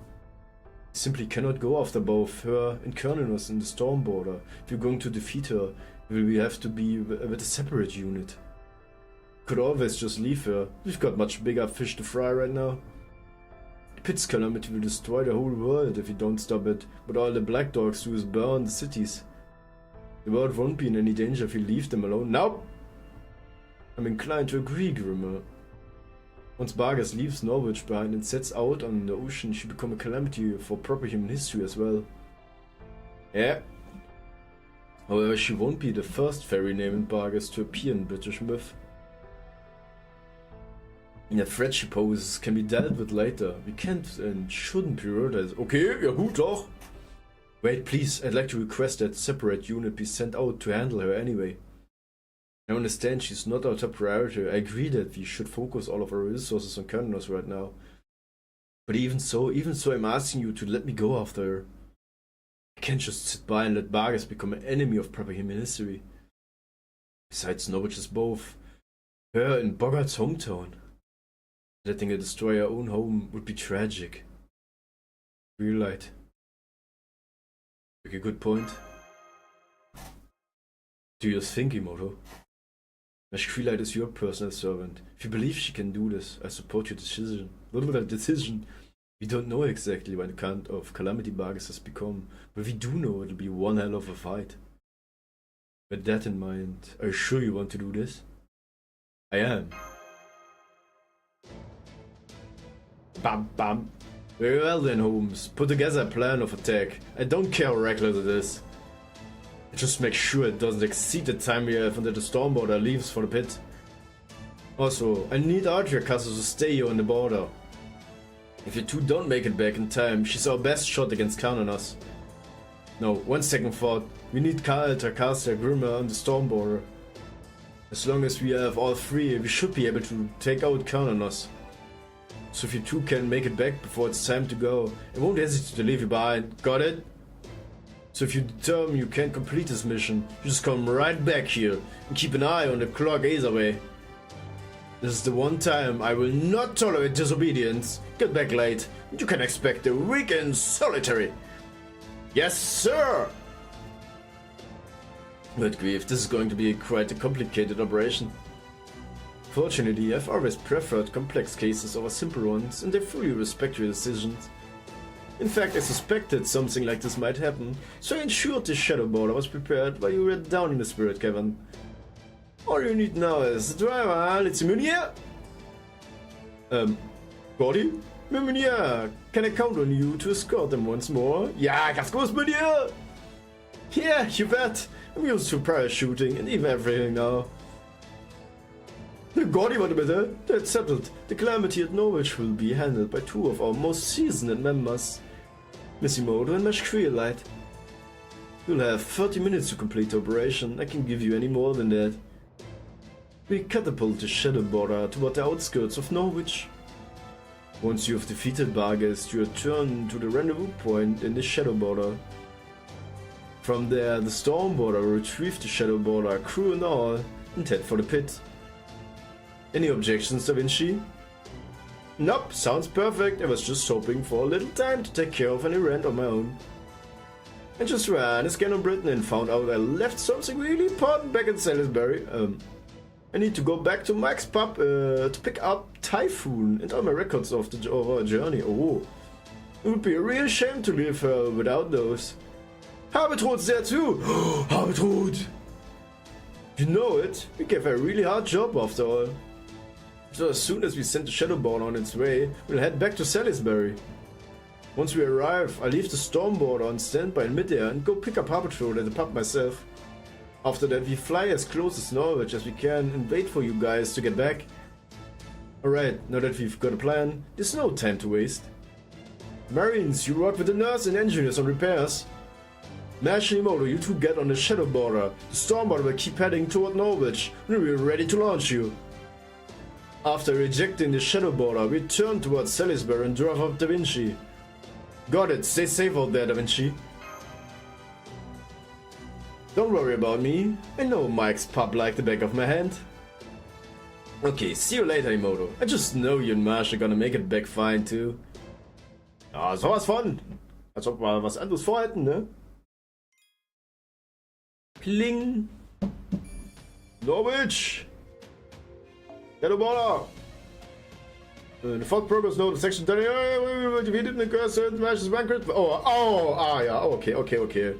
We simply cannot go after both her and Cernunnos in the Stormborder. If we're going to defeat her, we have to be with a separate unit. Could always just leave her. We've got much bigger fish to fry right now. The Pit's calamity will destroy the whole world if we don't stop it, but all the Black Dogs do is burn the cities. The world won't be in any danger if we leave them alone. Now, I'm inclined to agree, Grimmer. Once Barghest leaves Norwich behind and sets out on the ocean, she become a calamity for proper human history as well. Yeah. However, she won't be the first fairy named Barghest to appear in British myth. And the threat she poses can be dealt with later. We can't and shouldn't prioritize. Okay, ja gut doch. Wait, please, I'd like to request that a separate unit be sent out to handle her anyway. I understand she's not our top priority. I agree that we should focus all of our resources on Cernunnos right now. But even so I'm asking you to let me go after her. I can't just sit by and let Barghest become an enemy of proper human history. Besides, Norwich is both her and Boggart's hometown. Letting her destroy her own home would be tragic. Real light. Make a good point. Do you think, Imoto? Meshkrelite is your personal servant. If you believe she can do this, I support your decision. We don't know exactly what kind of calamity Barghest has become, but we do know it'll be one hell of a fight. With that in mind, are you sure you want to do this? I am. Bam bam. Very well then, Holmes. Put together a plan of attack. I don't care how reckless it is. Just make sure it doesn't exceed the time we have until the Stormborder leaves for the pit. Also, I need Archer casters to stay here on the border. If you two don't make it back in time, she's our best shot against Cernunnos. No, one second thought. We need Caster Grimmer on the Stormborder. As long as we have all three, we should be able to take out Cernunnos. So if you two can make it back before it's time to go, I won't hesitate to leave you behind. Got it? So if you determine you can't complete this mission, you just come right back here and keep an eye on the clock either way. This is the one time I will not tolerate disobedience. Get back late, and you can expect a weekend solitary. Yes, sir! But grief, this is going to be quite a complicated operation. Fortunately, I've always preferred complex cases over simple ones, and I fully respect your decisions. In fact, I suspected something like this might happen, so I ensured the Shadow Border was prepared while you were down in the Spirit Cavern. All you need now is the driver, let's immune here! Gordy? Mimir, can I count on you to escort them once more? Ja, ganz groß, Mimir! Yeah, you bet. I'm used to parachuting and even everything now. Gordy, what about that? That's settled. The calamity at Norwich will be handled by two of our most seasoned members, Missimoto and Meshkrielite. You'll have 30 minutes to complete the operation. I can't give you any more than that. We catapult the Shadow Border toward the outskirts of Norwich. Once you have defeated Barghest, you return to the rendezvous point in the Shadow Border. From there, the Storm Border will retrieve the Shadow Border, crew and all, and head for the pit. Any objections, Da Vinci? Nope, sounds perfect. I was just hoping for a little time to take care of an errand on my own. I just ran a scan on Britain and found out I left something really important back in Salisbury. I need to go back to Mike's pub to pick up Typhoon and all my records of our journey. Oh, it would be a real shame to leave her without those. Harbetrud's there too! Harbetrud! You know it, we gave her a really hard job after all. So as soon as we send the Shadowborn on its way, we'll head back to Salisbury. Once we arrive, I'll leave the Stormborder on standby in midair and go pick up Harbetrud at the pub myself. After that, we fly as close as Norwich as we can and wait for you guys to get back. Alright, now that we've got a plan, there's no time to waste. Marines, you work with the nurse and engineers on repairs. Nash and Imoto, you two get on the Shadow Border. The Stormborder will keep heading toward Norwich, and we're ready to launch you. After ejecting the Shadow Border, we turn towards Salisbury and drive up Da Vinci. Got it, stay safe out there, Da Vinci. Don't worry about me, I know Mike's pub like the back of my hand. Okay, see you later, Imoto. I just know you and Marsh are gonna make it back fine too. Ah, sowas von. Als ob wir was anderes vorhätten, ne? Pling! Norwich! Shadow Border! The fought progress note, section 30. We defeated the curse and smashed his banquet. Ja, okay.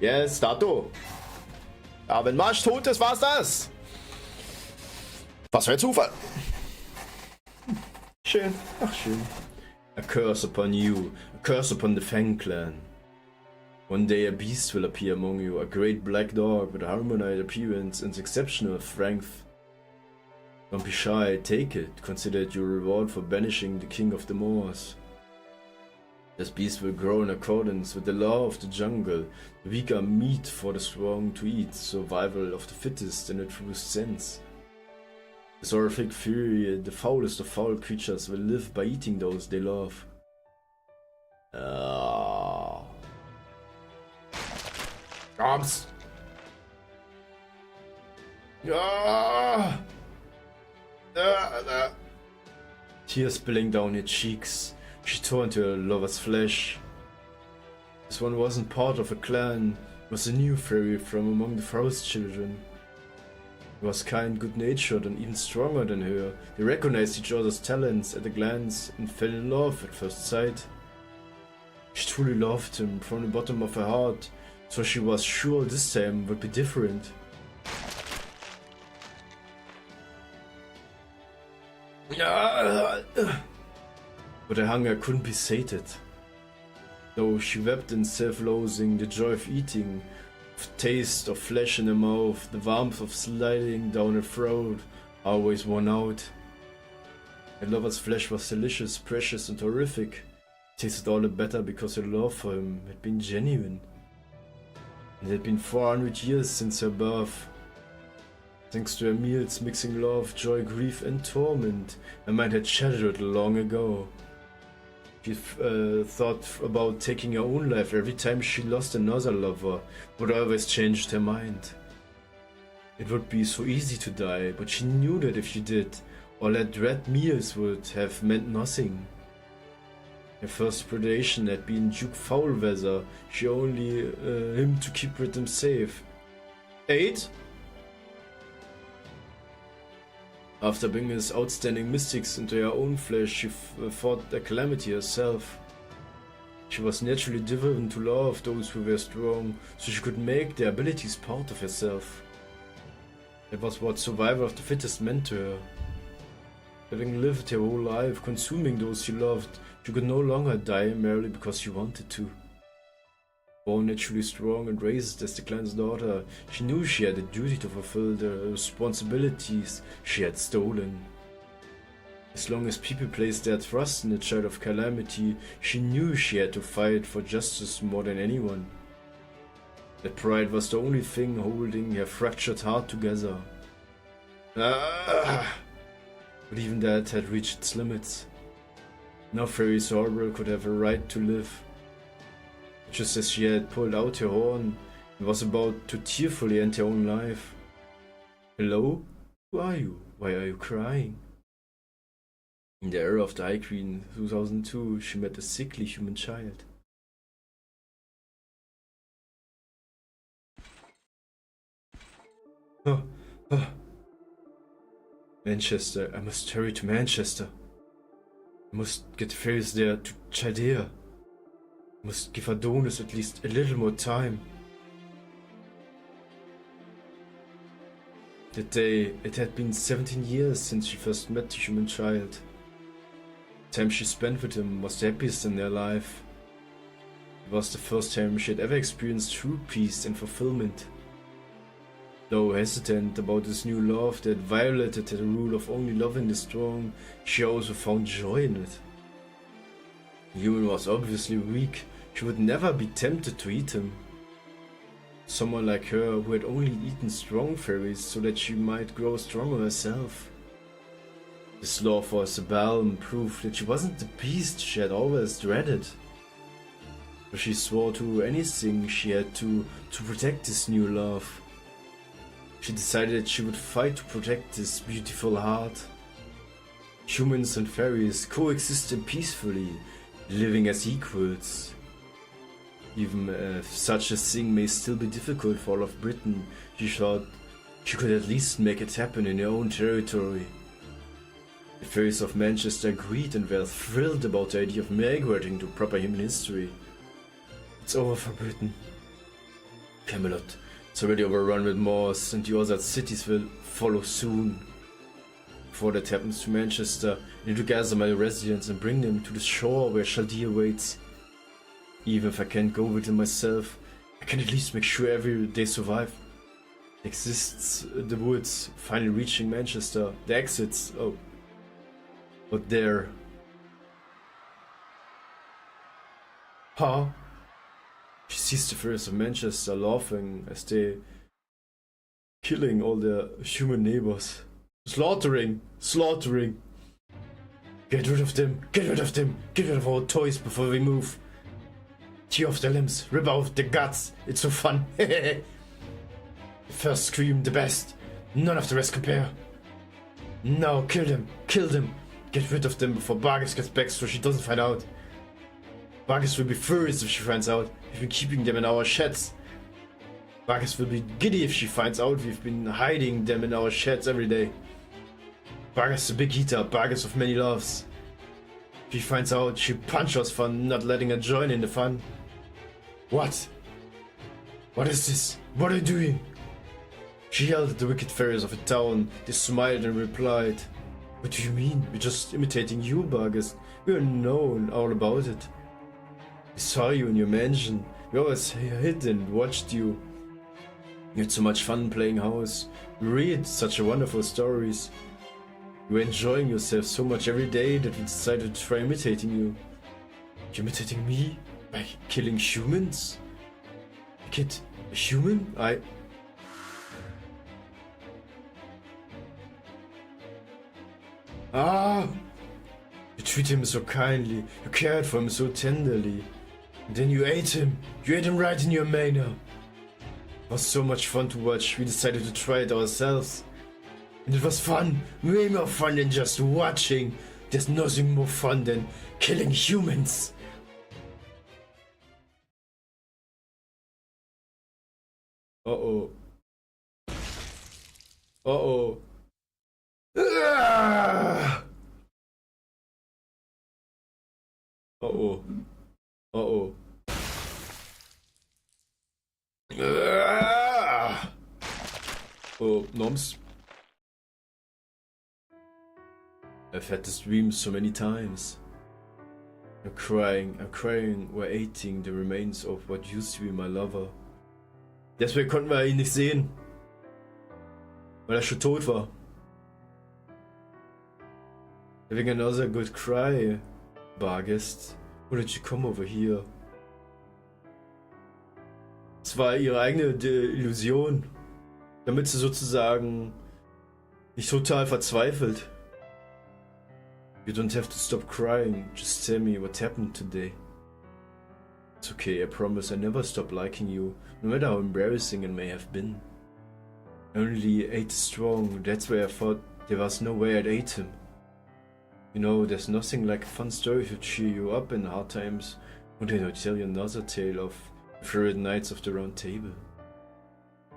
Yes, dato. Ja, wenn Marsch tot ist, war's das. Was für ein Zufall. Schön, ach schön. A curse upon you, a curse upon the Fang clan. One day a beast will appear among you, a great black dog with a harmonized appearance and exceptional strength. Don't be shy, take it, consider it your reward for banishing the king of the Moors. This beast will grow in accordance with the law of the jungle. The weak are meat for the strong to eat, survival of the fittest in the truest sense. This horrific fury, the foulest of foul creatures, will live by eating those they love. Arms! Tears spilling down her cheeks. She tore into her lover's flesh. This one wasn't part of a clan, was a new fairy from among the Frost children. He was kind, good-natured and even stronger than her. They recognized each other's talents at a glance and fell in love at first sight. She truly loved him from the bottom of her heart, so she was sure this time would be different. But her hunger couldn't be sated. Though she wept in self-loathing, the joy of eating, the taste of flesh in her mouth, the warmth of sliding down her throat, always worn out. Her lover's flesh was delicious, precious and horrific. It tasted all the better because her love for him had been genuine. It had been 400 years since her birth. Thanks to her meals mixing love, joy, grief and torment, her mind had shattered long ago. She thought about taking her own life every time she lost another lover, but always changed her mind. It would be so easy to die, but she knew that if she did, all her dread meals would have meant nothing. Her first predation had been Duke Foulweather. She only him to keep Rhythm safe. 8? After bringing his outstanding mystics into her own flesh, she fought the calamity herself. She was naturally driven to love those who were strong, so she could make their abilities part of herself. That was what survival of the fittest meant to her. Having lived her whole life, consuming those she loved, she could no longer die merely because she wanted to. Born naturally strong and raised as the clan's daughter, she knew she had a duty to fulfill the responsibilities she had stolen. As long as people placed their trust in the child of calamity, she knew she had to fight for justice more than anyone. That pride was the only thing holding her fractured heart together. But even that had reached its limits. Now Fairy Sorrel could have a right to live. Just as she had pulled out her horn and was about to tearfully end her own life. Hello? Who are you? Why are you crying? In the era of the High Queen 2002, she met a sickly human child. Manchester, I must hurry to Manchester. I must get Ferris there to Chaldea. I must give Adonis at least a little more time. That day, it had been 17 years since she first met the human child. The time she spent with him was the happiest in their life. It was the first time she had ever experienced true peace and fulfillment. Though hesitant about this new love that violated the rule of only loving the strong, she also found joy in it. The human was obviously weak, she would never be tempted to eat him. Someone like her who had only eaten strong fairies so that she might grow stronger herself. This love for Avalon proved that she wasn't the beast she had always dreaded. But she swore to do anything she had to protect this new love. She decided that she would fight to protect this beautiful heart. Humans and fairies coexisted peacefully, living as equals. Even if such a thing may still be difficult for all of Britain, she thought she could at least make it happen in her own territory. The fairies of Manchester agreed and were thrilled about the idea of migrating to proper human history. It's over for Britain. Camelot. It's already overrun with Moors, and the other cities will follow soon. Before that happens to Manchester, I need to gather my residents and bring them to the shore where Chaldea waits. Even if I can't go with them myself, I can at least make sure they survive. Exists the woods, finally reaching Manchester. The exits, oh. But there. Huh? She sees the fairies of Manchester laughing as they killing all their human neighbors. Slaughtering! Get rid of them! Get rid of our toys before we move! Tear off the limbs, rip out the guts, it's so fun! The first scream, the best, none of the rest compare. Now kill them! Get rid of them before Vargas gets back so she doesn't find out. Vargas will be furious if she finds out we've been keeping them in our sheds. Vargas will be giddy if she finds out we've been hiding them in our sheds every day. Vargas the big eater, Vargas of many loves. If she finds out, she'll punch us for not letting her join in the fun. What? What is this? What are you doing? She yelled at the wicked fairies of the town. They smiled and replied, what do you mean? We're just imitating you, Vargas. We know all about it. We saw you in your mansion. We always hid and watched you. You had so much fun playing house. We read such wonderful stories. You were enjoying yourself so much every day that we decided to try imitating you. You're imitating me? By killing humans? A kid? A human? You treat him so kindly. You cared for him so tenderly. And then you ate him. You ate him right in your manor. It was so much fun to watch. We decided to try it ourselves. And it was fun. Way more fun than just watching. There's nothing more fun than killing humans. Uh-oh. Uh-oh. Uh-oh. Uh-oh. Oh, Noms. I've had this dream so many times. I'm crying, we're eating the remains of what used to be my lover. Deswegen konnten wir ihn nicht sehen. Weil er schon tot war. Having another good cry, Bargest. Why don't you come over here? Es war ihre eigene Illusion. Damit sie sozusagen nicht total verzweifelt. You don't have to stop crying, just tell me what happened today. It's okay, I promise I never stop liking you, no matter how embarrassing it may have been. I only ate strong, that's why I thought there was no way I'd ate him. You know, there's nothing like a fun story to cheer you up in hard times. Why don't I tell you another tale of the favorite Knights of the Round Table?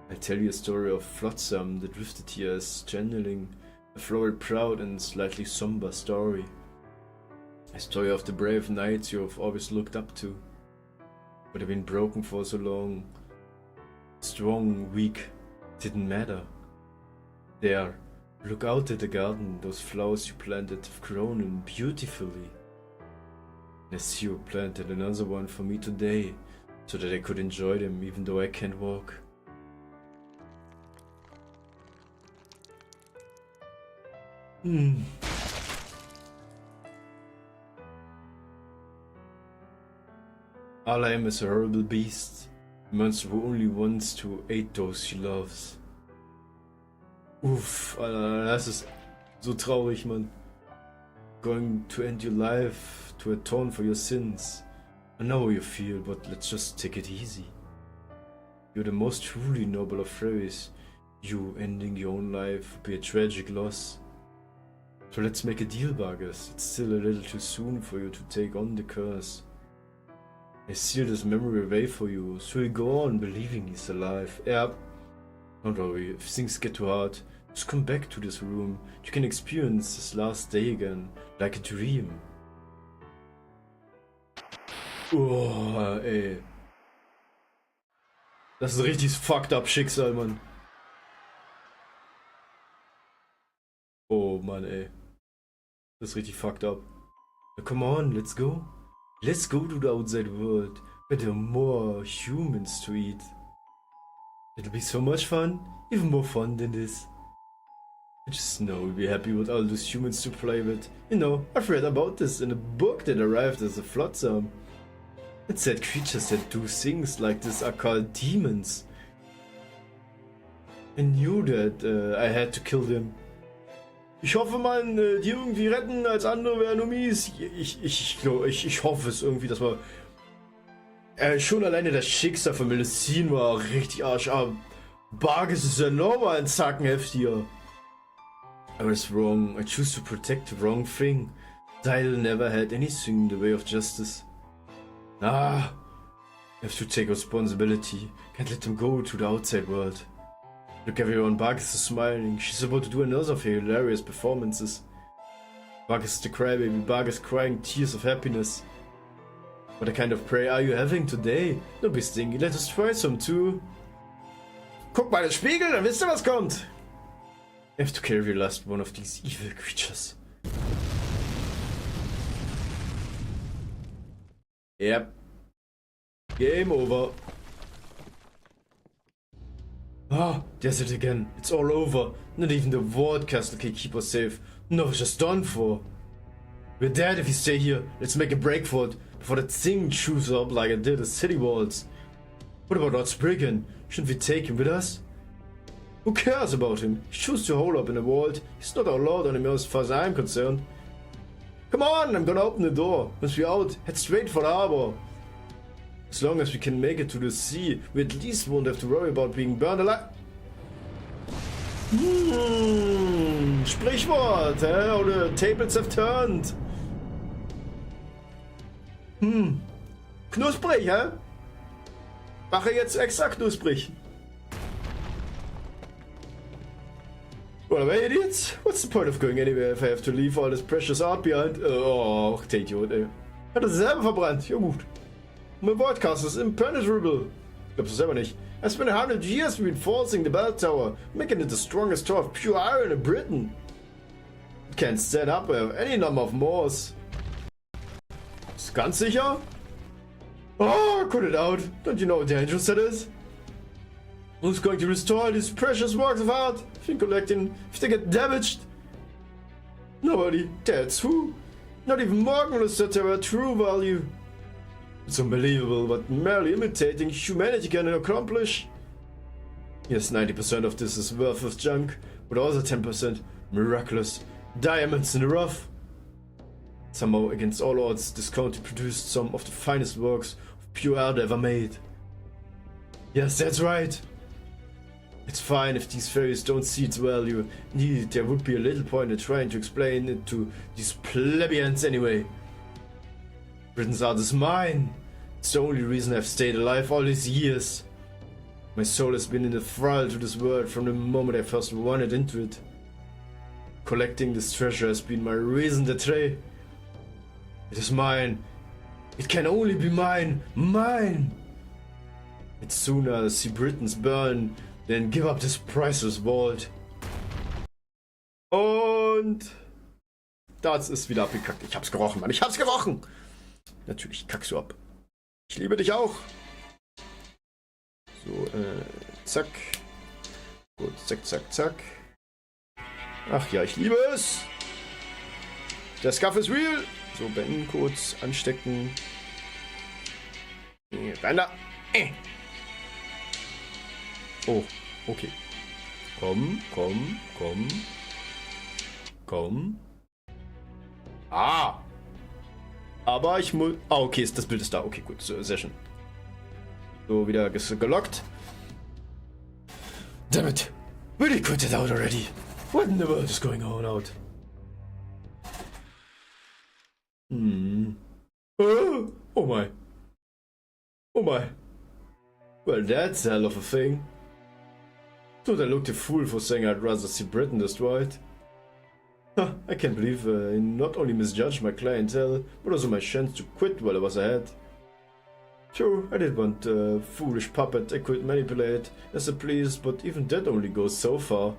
I'll tell you a story of Flotsam that drifted here as channeling a florid, proud and slightly somber story. A story of the brave knights you have always looked up to, but have been broken for so long. Strong, weak, didn't matter. There, look out at the garden, those flowers you planted have grown in beautifully. And I see you planted another one for me today, so that I could enjoy them even though I can't walk. All I am is a horrible beast, a monster who only wants to eat those she loves. Uff, Alter, das ist so traurig, Mann. Going to end your life to atone for your sins. I know how you feel, but let's just take it easy. You're the most truly noble of fairies. You ending your own life would be a tragic loss. So let's make a deal, Bargest. It's still a little too soon for you to take on the curse. I seal this memory away for you, so you go on believing he's alive. Yeah, don't worry, if things get too hard, just come back to this room. You can experience this last day again, like a dream. Oh, ey. Das ist ein richtig fucked up Schicksal, Mann. Oh, Mann, ey. Das ist richtig fucked up. Now, come on, let's go. Let's go to the outside world, where there are more humans to eat. It'll be so much fun, even more fun than this. I just know we'll be happy with all those humans to play with. You know, I've read about this in a book that arrived as a Flotsam. It said creatures that do things like this are called demons. I knew that I had to kill them. Ich hoffe, man, die irgendwie retten, als andere wäre nur mies. Ich hoffe es irgendwie, dass wir... schon alleine das Schicksal von Melusine war richtig arscharm. Bargest ist ja nochmal ein Zacken heftiger. I was wrong. I choose to protect the wrong thing. Tidal never had anything in the way of justice. I have to take responsibility. Can't let them go to the outside world. Look, everyone, Bargest is smiling. She's about to do another of her hilarious performances. Bargest the crybaby, Bargest crying tears of happiness. What kind of prey are you having today? Don't be stingy, let us try some too. Guck mal in den Spiegel, dann wisst ihr, was kommt. I have to carry your last one of these evil creatures. Yep. Game over. Ah, there's it again. It's all over. Not even the ward castle can keep us safe. No, it's just done for. We're dead if we stay here. Let's make a break for it before that thing chews up like it did the city walls. What about Lord Spriggan? Shouldn't we take him with us? Who cares about him? He chews to hole up in the vault. He's not our lord anymore as far as I'm concerned. Come on, I'm gonna open the door. Once we're out, head straight for the harbor. As long as we can make it to the sea, we at least won't have to worry about being burned alive. Sprichwort, hä? Oder tables have turned. Knusprig, hä? Mache jetzt extra knusprig. Well, wait, idiots. What's the point of going anywhere if I have to leave all this precious art behind? Oh, der Idiot, ey. Hat er selber verbrannt. Ja gut. My broadcast is impenetrable. Glaubst du selber nicht? I spent 100 years reinforcing the bell tower, making it the strongest tower of pure iron in Britain. Can't stand up any number of Moors. Ist ganz sicher? Oh, cut it out. Don't you know how dangerous that is? Who's going to restore these precious works of art if they get damaged? Nobody. That's who. Not even Morgan will set their true value. It's unbelievable what merely imitating humanity can accomplish. Yes, 90% of this is worthless junk, but also 10% miraculous diamonds in the rough. Somehow, against all odds, this country produced some of the finest works of pure art ever made. Yes, that's right. It's fine if these fairies don't see its value. Indeed, there would be a little point in trying to explain it to these plebeians anyway. Britain's art is mine. It's the only reason I've stayed alive all these years. My soul has been in a thrall to this world from the moment I first wandered into it. Collecting this treasure has been my reason d'être. It is mine. It can only be mine. Mine! I'd sooner see Britons burn than give up this priceless vault. Und das ist wieder abgekackt. Ich hab's gerochen, Mann. Ich hab's gerochen! Natürlich kackst du ab. Ich liebe dich auch. So, zack. Gut, zack, zack, zack. Ach ja, ich liebe es. Der Scuff ist real. So, beenden kurz, anstecken. Rein da. Oh, okay. Komm, komm, komm. Komm. Ah! Aber ich muss... Ah, okay, das Bild ist da. Okay, gut, so, sehr schön. So, wieder gelockt. Damn it! Really quit it out already. What in the world is going on out? Oh my. Oh my. Well, that's a hell of a thing. Don't I look the fool for saying I'd rather see Britain destroyed? Huh, I can't believe I not only misjudged my clientele, but also my chance to quit while I was ahead. Sure, I did want a foolish puppet I could manipulate as I pleased, but even that only goes so far.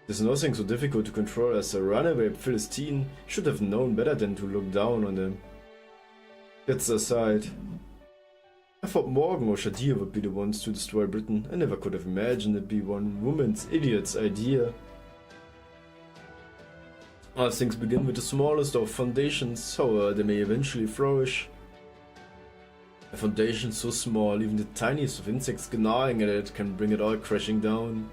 There's nothing so difficult to control as a runaway Philistine. Should have known better than to look down on them. That's aside. I thought Morgan or Shadir would be the ones to destroy Britain. I never could have imagined it'd be one woman's idiot's idea. All things begin with the smallest of foundations, however they may eventually flourish. A foundation so small, even the tiniest of insects gnawing at it can bring it all crashing down.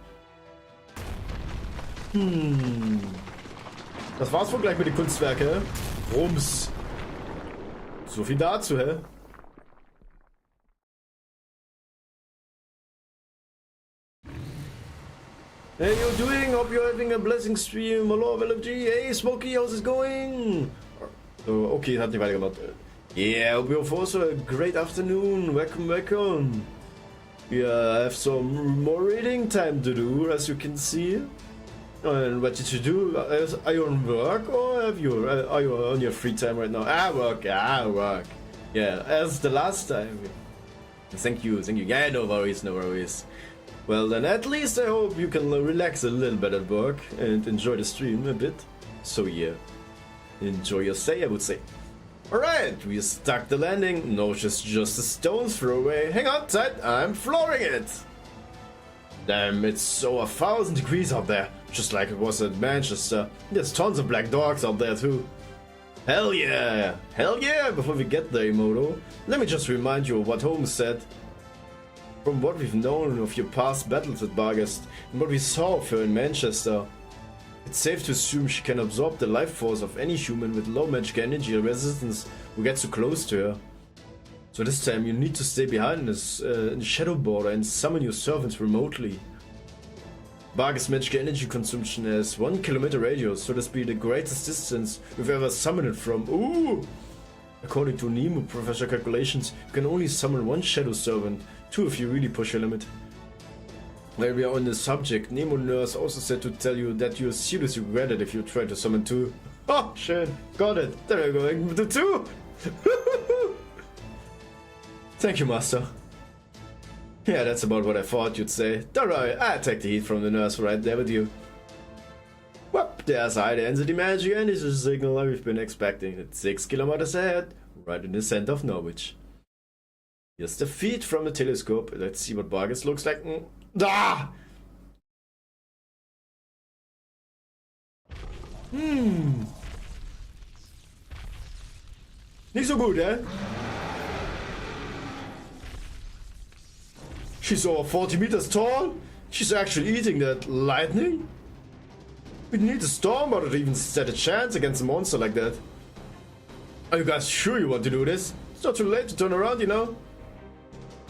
Das war's wohl gleich mit den Kunstwerken. Rums. So viel dazu, hä? Hey, you doing? Hope you're having a blessing stream. Hello, LFG. Hey, Smokey, how's it going? Oh, okay, hat nicht weitergemacht. Yeah, hope you've also a great afternoon. Welcome, welcome. We have some more reading time to do, as you can see. And what did you do? Are you on work or are you on your free time right now? Work. Yeah, as the last time. Thank you. Yeah, no worries. Well then, at least I hope you can relax a little bit at work and enjoy the stream a bit. So yeah, enjoy your stay, I would say. Alright, we stuck the landing. No, just a stone's throw away. Hang on tight, I'm flooring it! Damn, it's so 1,000 degrees out there. Just like it was at Manchester. There's tons of black dogs out there too. Hell yeah! Before we get there, Emoto, let me just remind you of what Holmes said. From what we've known of your past battles with Barghest and what we saw of her in Manchester, it's safe to assume she can absorb the life force of any human with low magic energy resistance who gets too close to her. So this time you need to stay behind this in the shadow border and summon your servants remotely. Barghest's magic energy consumption has 1 kilometer radius, so this be the greatest distance we've ever summoned it from. Ooh! According to Nemo Professor calculations, you can only summon 1 shadow servant, 2 if you really push your limit. While we are on the subject, Nemo Nurse also said to tell you that you'll seriously regret it if you try to summon 2. Oh, schön, got it. Then we're going to 2. Thank you, Master. Yeah, that's about what I thought you'd say. Don't worry, I'll take the heat from the nurse right there with you. Well, There's high density magic and this is a signal we've been expecting. It's 6 kilometers ahead, right in the center of Norwich. Here's the feed from the telescope. Let's see what Bargus looks like. Ah! Nicht so gut, eh? She's over 40 meters tall. She's actually eating that lightning. We need a storm or to even stand a chance against a monster like that. Are you guys sure you want to do this? It's not too late to turn around, you know?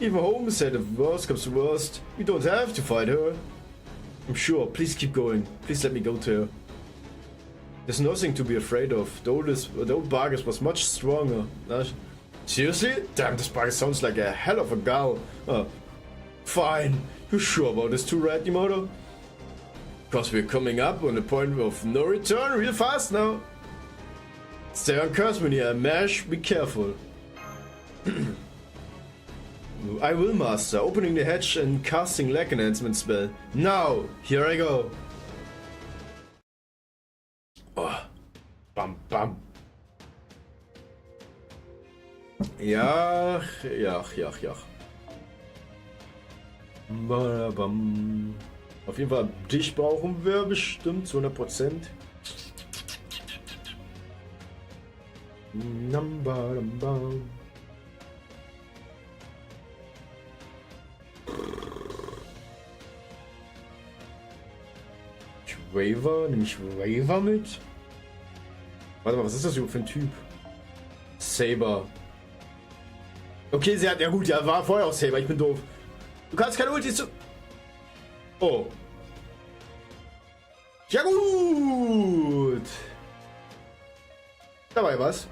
Even Holmes said if worst comes to worst, we don't have to fight her. I'm sure. Please keep going. Please let me go to her. There's nothing to be afraid of. The old Bargus was much stronger. Seriously? Damn, this Bargus sounds like a hell of a gal. Fine. You sure about this too, right, Yimoto? Because we're coming up on the point of no return real fast now. Stay on course when you're a mash. Be careful. I will, master. Opening the hatch and casting leg enhancement spell. Now, here I go. Oh. Bam, bam. Ja. Bam. Auf jeden Fall, dich brauchen wir bestimmt zu 100%. Nehme ich Waver mit? Warte mal, was ist das überhaupt für ein Typ? Saber. Okay, sie hat, ja gut, ja, war vorher auch Saber, ich bin doof. Du kannst keine Ultis zu... Oh. Ja gut. Da war ja was.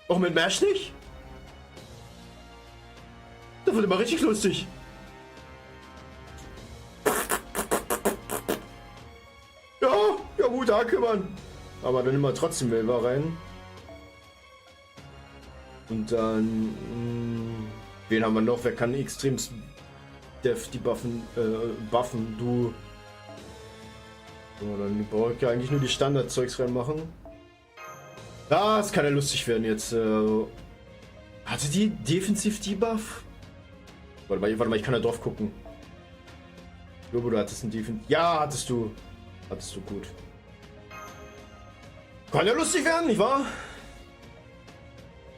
Auch mit Mash nicht? Das wird immer richtig lustig. Ja gut, danke, Mann. Aber dann nehmen wir trotzdem Waver rein. Und dann... wen haben wir noch? Wer kann extrem Def die buffen? Du. So, dann brauche ich ja eigentlich nur die Standardzeugs reinmachen. Das kann ja lustig werden jetzt. Hatte die defensiv Debuff? Warte mal, ich kann da drauf gucken. Ich glaube, du hattest einen Defensiv. Ja, hattest du. Hattest du gut. Kann ja lustig werden, nicht wahr?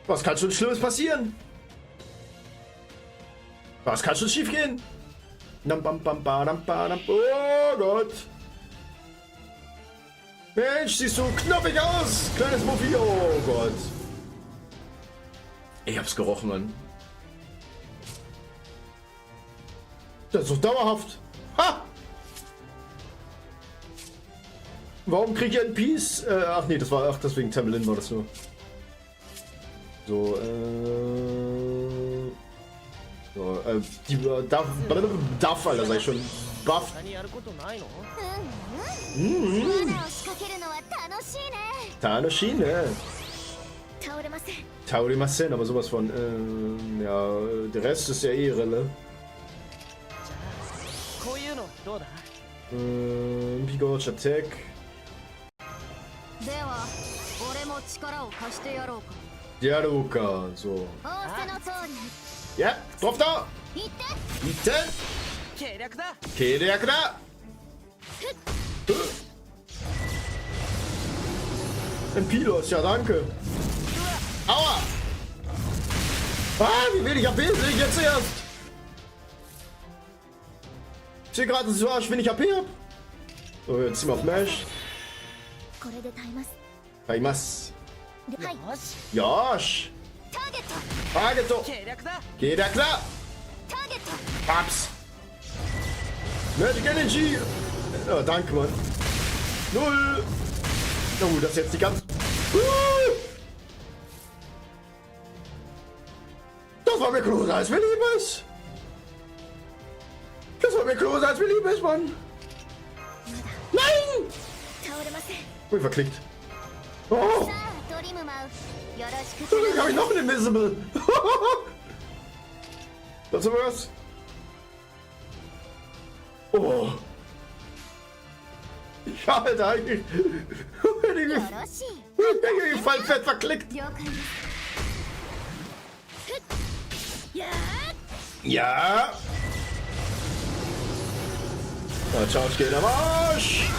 Was kann schon Schlimmes passieren? Was kann schon schief gehen? Oh Gott. Mensch, siehst du knoppig aus, kleines Muffy. Oh Gott. Ich hab's gerochen, Mann. Das ist doch dauerhaft. Ha! Warum krieg ich einen Peace? Ach nee, das war... Ach, deswegen Tamlin war das nur. So, die Duff, Alter, sei schon buff. Tanoshine. Taurimasen, aber sowas von, ja, der Rest ist ja eh Rille. Pigorch Attack. Diadoka, so. Ja, drauf da! Bitte! Kereak da! Ein Pilos, ja danke! Aua! Ah, wie wenig AP sehe ich jetzt erst! Ich sehe gerade, so wenig AP hab! So, jetzt sind wir auf Mash. Taimas. Yosh! Targeto! Kereak da! Paps! Magic Energy! Ja, danke, Mann. 0! Oh, das ist jetzt die ganze... Das war mir größer als mir lieb ist! Das war mir größer als mir lieb ist, Mann! Nein! Ich verklickt. Oh! Dann habe ich noch einen Invisible! Dazu was? Oh. Ja, Alter, ich fall fett verklickt. Ja. Na, ciao, ich geh am Arsch.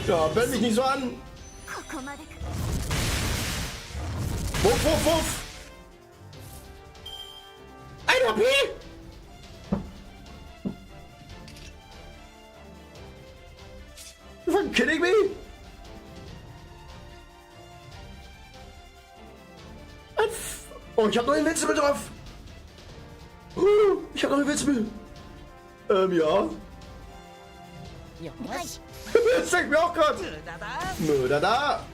Ja, bell mich nicht so an. Wuff, wuff, wuff. Ein HP. You fucking kidding me? Oh, ich hab noch Invincible drauf. Ich hab noch Invincible. Ja. Das denkt mir auch grad. Nö, da.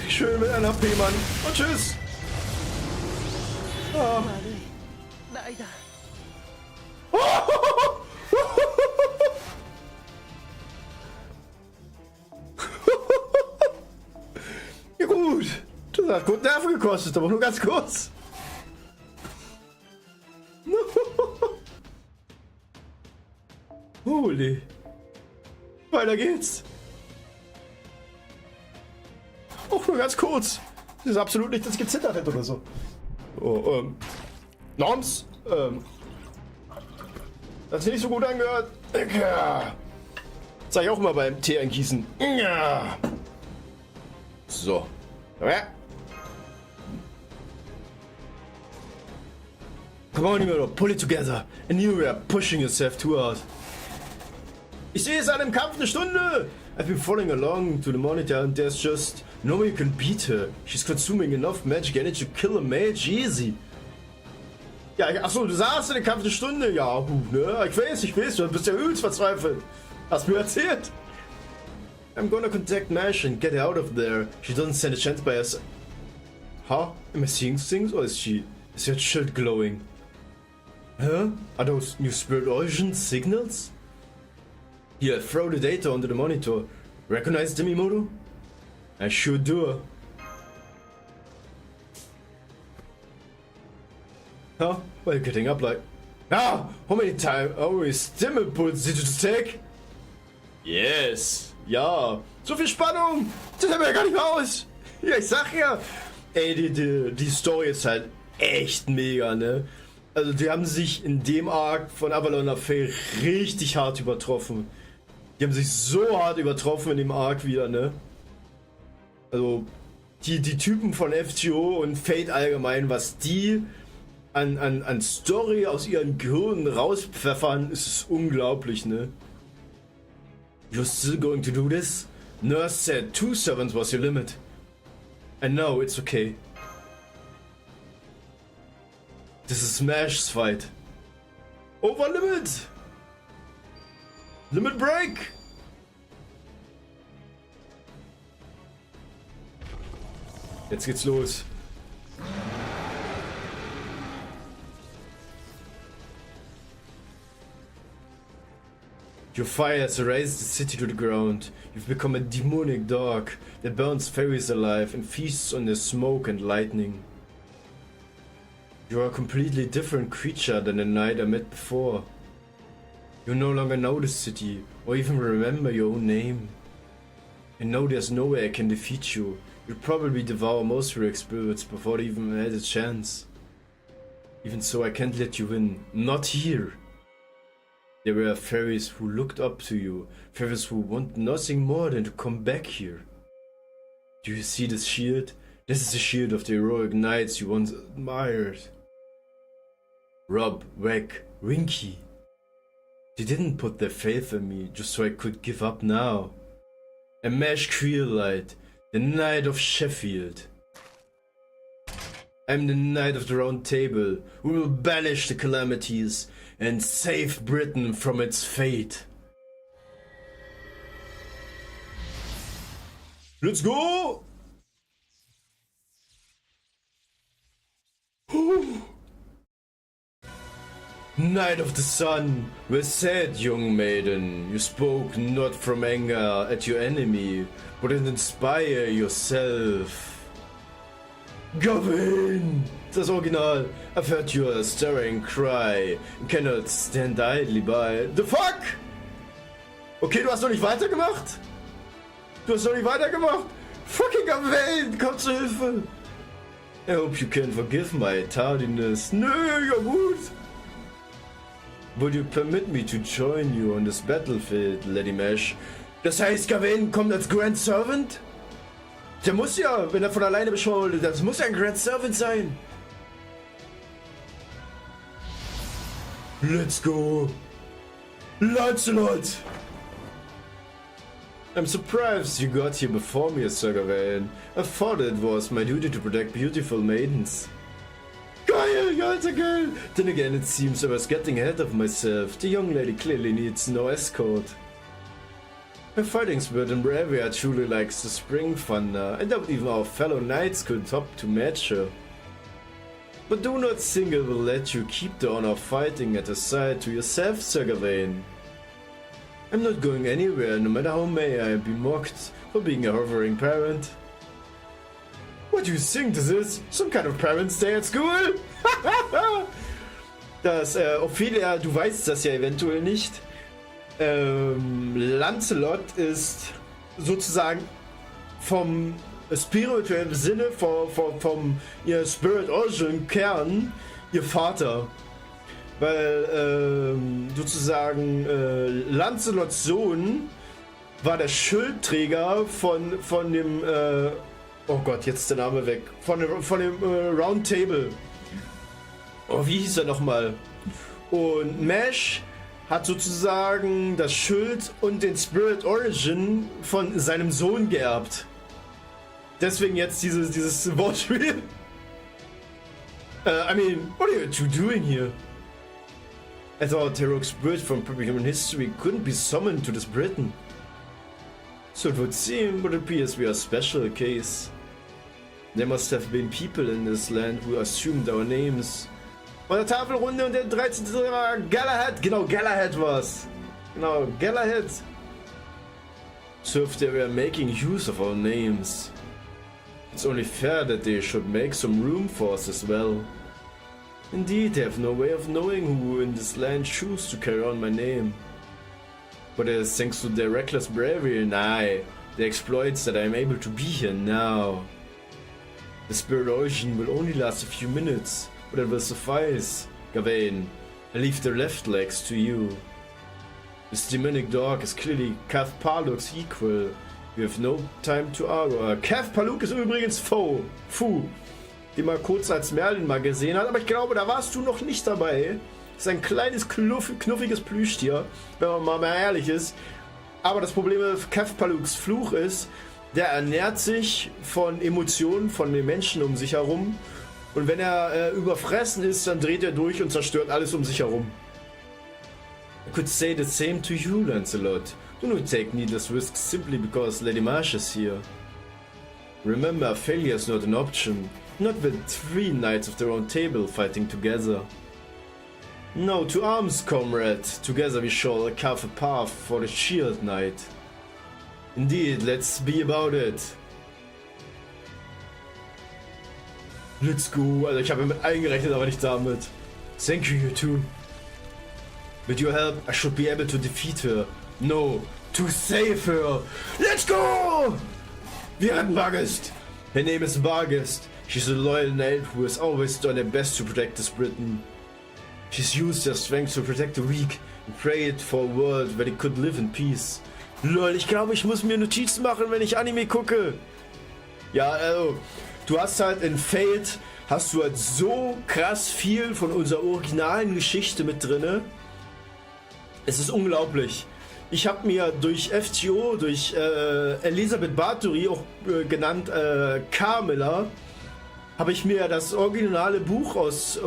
Schön mit einem HP, Mann. Und tschüss. Ah. Ja gut, das hat gut Nerven gekostet, aber nur ganz kurz. Holy. Weiter geht's. Auch nur ganz kurz. Das ist absolut nicht, dass ich gezittert hätte oder so. Oh, Noms, das hat sich nicht so gut angehört. Ja. Sag ich auch mal beim Tee eingießen. Ja. So. Ja. Come on, Nimero, pull it together. And you are pushing yourself too hard. Ich sehe es an dem Kampf eine Stunde. I've been following along to the monitor and there's just no way you can beat her. She's consuming enough magic energy to kill a mage easy. Ja, achso, du sahst den Kampf eine Stunde. Ja, ne? Ich weiß, du bist ja übelst verzweifelt. Hast mir erzählt. I'm gonna contact Mash and get her out of there. She doesn't stand a chance by us. Huh? Am I seeing things or is her shield glowing? Huh? Are those new spirit origin signals? Here, throw the data onto the monitor. Recognize Demimoto? I sure do. Huh? Why are you getting up like... Ah! How many stem inputs did you take? Yes! Ja! So viel Spannung! Das hält mir ja gar nicht mehr aus! Ja, ich sag ja! Ey, die Story ist halt echt mega, ne? Also die haben sich in dem Arc von Avalon Affair richtig hart übertroffen. Die haben sich so hart übertroffen in dem Arc wieder, ne? Also die Typen von FGO und Fate allgemein, was die an Story aus ihren Gehirnen rauspfeffern, ist unglaublich, ne? You're still going to do this? Nurse said 2 servants was your limit. And no, it's okay. This is Smash's fight. Over limit! Limit break! Jetzt geht's los. Your fire has razed the city to the ground. You've become a demonic dog that burns fairies alive and feasts on their smoke and lightning. You are a completely different creature than the knight I met before. You no longer know the city, or even remember your own name. I know there's no way I can defeat you. You'll probably devour most of your spirits before they even had a chance. Even so, I can't let you win. Not here. There were fairies who looked up to you, fairies who want nothing more than to come back here. Do you see this shield? This is the shield of the heroic knights you once admired. Rob, Wack, Winky. They didn't put their faith in me just so I could give up now. A Mash Creelite, the Knight of Sheffield. I'm the Knight of the Round Table, who will banish the calamities and save Britain from its fate. Let's go! Knight of the Sun, well said, young maiden. You spoke not from anger at your enemy, but to inspire yourself. Gawain! Das Original. I've heard your stirring cry and cannot stand idly by. The fuck? Okay, du hast noch nicht weitergemacht? Fucking Gawain, komm zur Hilfe! I hope you can forgive my tardiness. Nö, ja gut. Would you permit me to join you on this battlefield, Lady Mesh? Das heißt, Gawain kommt als Grand Servant? Der muss ja, wenn er von alleine beschworen, das muss ja ein Grand Servant sein. Let's go. Lancelot! I'm surprised you got here before me, Sir Gawain. I thought it was my duty to protect beautiful maidens. Geil, Alter, geil! Then again, it seems I was getting ahead of myself. The young lady clearly needs no escort. Her fighting spirit and bravery truly likes the spring thunder. I doubt even our fellow knights could hope to match her. But do not think I will let you keep the honor of fighting at her side to yourself, Sir Gawain. I'm not going anywhere, no matter how may I be mocked for being a hovering parent. What do you think this is? Some kind of parents' day at school? Ophelia, du weißt das ja eventuell nicht. Lancelot ist sozusagen vom spirituellen Sinne, vom ihr Spirit Origin Kern, ihr Vater. Weil sozusagen Lancelots Sohn war der Schildträger von dem oh Gott, jetzt ist der Name weg. Von dem Round Table. Oh, wie hieß er nochmal? Und Mesh hat sozusagen das Schild und den Spirit Origin von seinem Sohn geerbt. Deswegen jetzt dieses Wortspiel. I mean, what are you two doing here? I thought heroic spirit from human history couldn't be summoned to this Britain. So it would seem, but it appears we are a special case. There must have been people in this land who assumed our names. Bei der Tafelrunde und der 13. Galahad. Genau, Galahad war's. Genau, Galahad. So if they were making use of our names, it's only fair that they should make some room for us as well. Indeed, they have no way of knowing who in this land choose to carry on my name. But it is thanks to their reckless bravery and the exploits that I am able to be here now. The spirit origin will only last a few minutes, but it will suffice. Gawain, I leave the left legs to you. This demonic dog is clearly Cav Paluk's equal. We have no time to argue. Cav Paluk ist übrigens Fu, den man kurz als Merlin mal gesehen hat, aber ich glaube, da warst du noch nicht dabei. Das ist ein kleines, knuffiges Plüschtier, wenn man mal ehrlich ist. Aber das Problem mit Cav Paluks Fluch ist, der ernährt sich von Emotionen von den Menschen um sich herum. Und wenn er überfressen ist, dann dreht er durch und zerstört alles um sich herum. I could say the same to you, Lancelot. Do not take needless risks simply because Lady Marsh is here. Remember, failure is not an option. Not with 3 knights of the Round Table fighting together. Now to arms, comrade. Together we shall carve a path for the Shield Knight. Indeed, let's be about it. Let's go. Also ich habe mit eingerechnet, aber nicht damit. Thank you, you two. With your help, I should be able to defeat her. No, to save her. Let's go! Wir hatten Barghest. Her name is Barghest. She's a loyal knight who has always done her best to protect this Britain. She's used her strength to protect the weak and prayed for a world where they could live in peace. Lol, ich glaube, ich muss mir Notizen machen, wenn ich Anime gucke. Ja, also, du hast halt in Fate, hast du halt so krass viel von unserer originalen Geschichte mit drinne. Es ist unglaublich. Ich habe mir durch FGO, durch Elisabeth Bathory, auch genannt Carmilla, habe ich mir das originale Buch aus,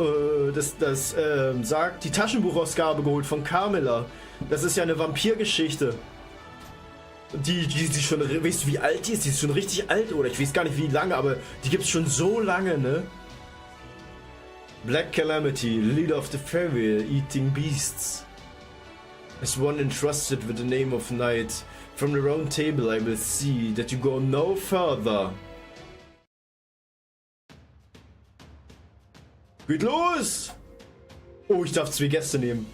das sagt, die Taschenbuchausgabe geholt von Carmilla. Das ist ja eine Vampirgeschichte. Die schon, weißt du wie alt die ist? Die ist schon richtig alt, oder ich weiß gar nicht wie lange, aber die gibt es schon so lange, ne? Black Calamity, leader of the fairy eating beasts. As one entrusted with the name of Knight, from the round table I will see that you go no further. Geht los! Oh, ich darf 2 Gäste nehmen.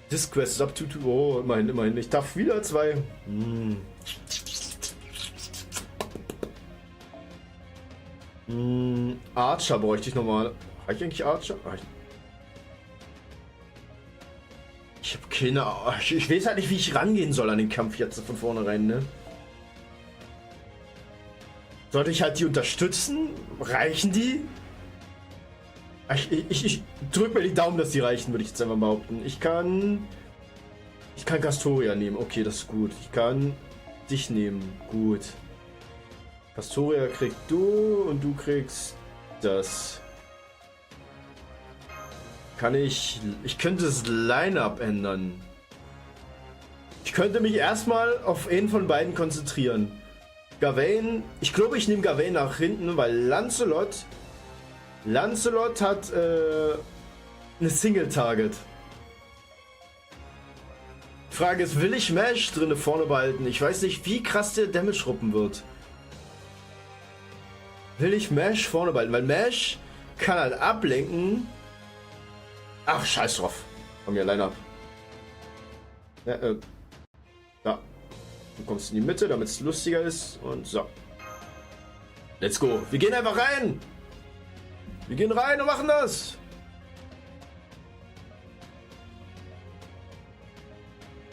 This quest is up to 2. Oh, immerhin. Ich darf wieder 2. Archer bräuchte ich nochmal. Habe ich eigentlich Archer? Ich habe keine Ahnung. Ich weiß halt nicht, wie ich rangehen soll an den Kampf jetzt von vornherein, ne? Sollte ich halt die unterstützen? Reichen die? Ich drück mir die Daumen, dass die reichen, würde ich jetzt einfach behaupten. Ich kann Castoria nehmen. Okay, das ist gut. Ich kann dich nehmen. Gut. Castoria kriegst du und du kriegst das. Kann ich könnte das Line-Up ändern. Ich könnte mich erstmal auf einen von beiden konzentrieren. Gawain, ich glaube, ich nehme Gawain nach hinten, weil Lancelot hat eine Single-Target. Die Frage ist, will ich Mash drinne vorne behalten? Ich weiß nicht, wie krass der Damage ruppen wird. Will ich Mash vorne behalten? Weil Mash kann halt ablenken. Ach, scheiß drauf. Komm hier, Line-Up. Ja, da. Du kommst in die Mitte, damit es lustiger ist. Und so. Let's go. Wir gehen einfach rein. Wir gehen rein und machen das.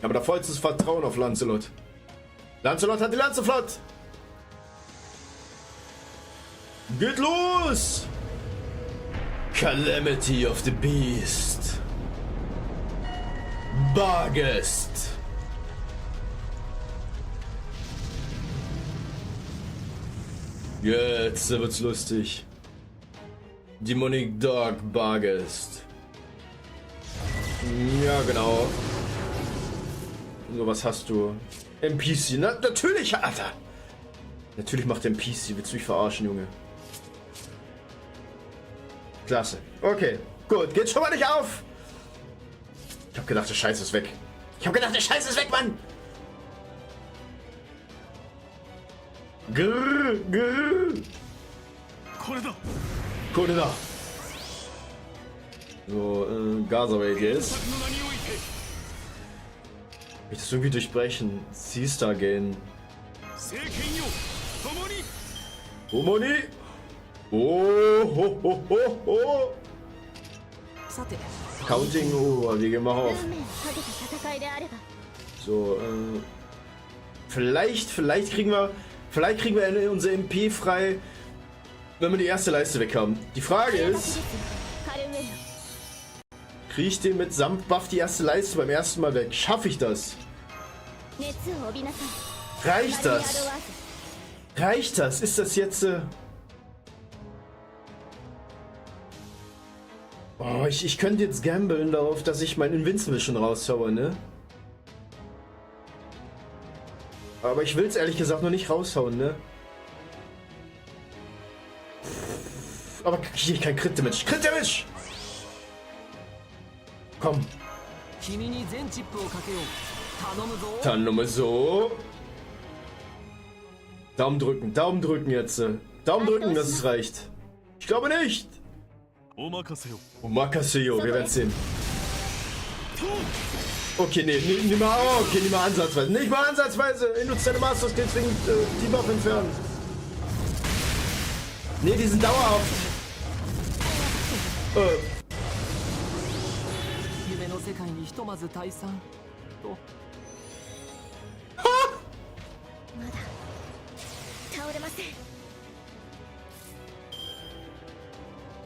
Aber da vollstes Vertrauen auf Lancelot. Lancelot hat die Lanze flott. Geht los! Calamity of the Beast. Bargest. Jetzt wird's lustig. Demonic Dog Bargest. Ja, genau. So, was hast du? NPC. Natürlich, Alter. Natürlich macht der NPC. Willst du mich verarschen, Junge? Klasse. Okay. Gut. Geht schon mal nicht auf. Ich hab gedacht, der Scheiß ist weg. Mann. Grrr. Koreda. So, Gazaway jetzt. Ich das irgendwie durchbrechen. Seastar gehen. Homoni. Oh. Counting, wir gehen mal auf. So, vielleicht kriegen wir unser MP frei, wenn wir die erste Leiste weg haben. Die Frage ist, kriege ich den mit Samt-Buff die erste Leiste beim ersten Mal weg? Schaffe ich das? Reicht das? Ist das jetzt... Oh, ich könnte jetzt gamblen darauf, dass ich mein Invincible schon raushaue, ne? Aber ich will es ehrlich gesagt noch nicht raushauen, ne? Aber hier kein Crit-Damage. Crit-Damage! Komm. Dann so. Daumen drücken jetzt. Daumen drücken, dass es reicht. Ich glaube nicht. Omakaseo, wir werden sehen. Okay, nicht mal ansatzweise. Nicht mal ansatzweise. Nutzt deine Master Skills wegen Debuff entfernen. Ne, die sind dauerhaft.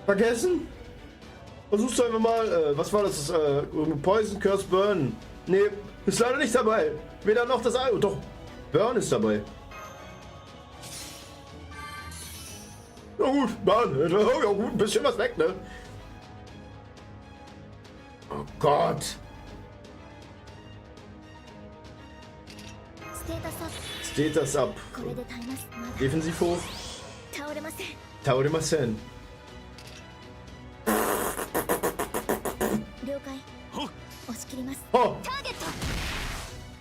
Vergessen? Versuchst du einfach mal, was war das? Poison, Curse, Burn. Ne, ist leider nicht dabei. Weder noch das Ei. Doch, Burn ist dabei. Ja gut, Burn. Ja gut, ein bisschen was weg, ne? Oh Gott. Status up. Defensiv hoch. Tauremasen. Oh!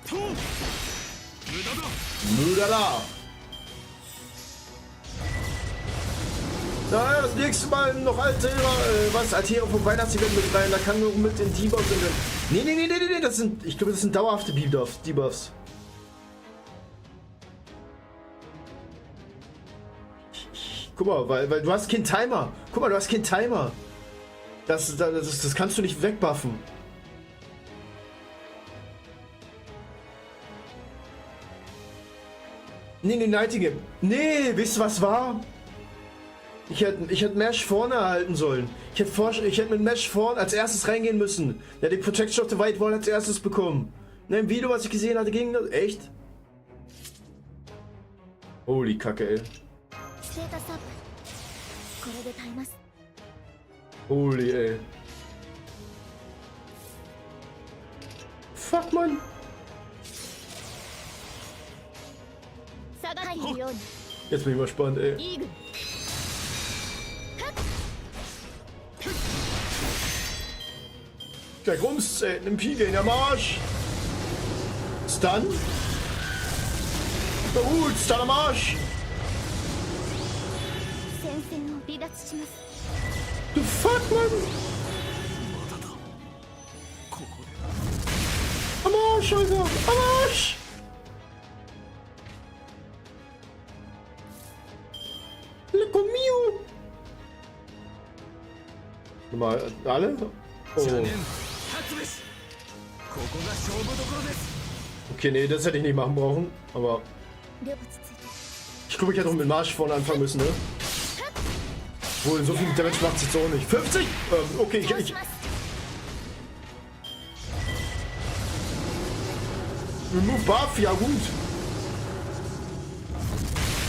と無駄だ Mudala! Naja, das nächste Mal noch Altera, was Altera vom Weihnachtsevent mit rein, da kann nur mit den Debuffs und dann. Nee, das sind, ich glaube, das sind dauerhafte Debuffs. Guck mal, weil du hast keinen Timer. Guck mal, du hast keinen Timer. Das kannst du nicht wegbuffen. Nee, Nightingale. Nee, wisst ihr, was war? Ich hätte Mesh vorne erhalten sollen. Ich hätte mit Mesh vorne als erstes reingehen müssen. Der hat die Protection of the White Wall als erstes bekommen. Ne, im Video, was ich gesehen hatte, ging das. Echt? Holy Kacke, ey. Holy, ey. Fuck, Mann. Jetzt bin ich mal spannend, ey. Gleich rums, ey. Nimm Pige in der Marsch. Stun. Gut, Stun am Arsch. Du fuck, Mann. Am Arsch, Alter. Am Arsch. Lecco mio. Nochmal, alle? Oh. Okay, nee, das hätte ich nicht machen brauchen, aber ich glaube, ich hätte auch mit Marsch vorne anfangen müssen, ne? Wohl, so viel Damage macht es jetzt auch nicht. 50? Okay, ich Remove Buff, ja gut.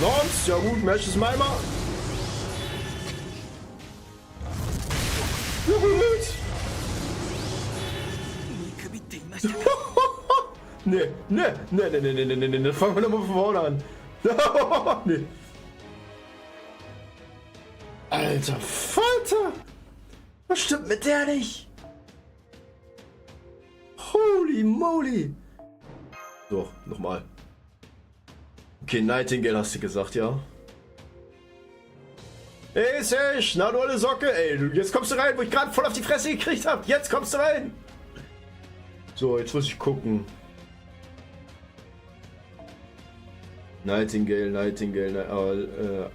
Sonst, ja gut, Match ist Meimer. Ja gut. Nee, fangen wir nochmal von vorne an. Nee. Alter Falter! Was stimmt mit der nicht? Holy moly! So, nochmal. Okay, Nightingale hast du gesagt, ja? Ey, Sesh, na du alle Socke, ey, jetzt kommst du rein, wo ich gerade voll auf die Fresse gekriegt hab. Jetzt kommst du rein! So, jetzt muss ich gucken. Nightingale,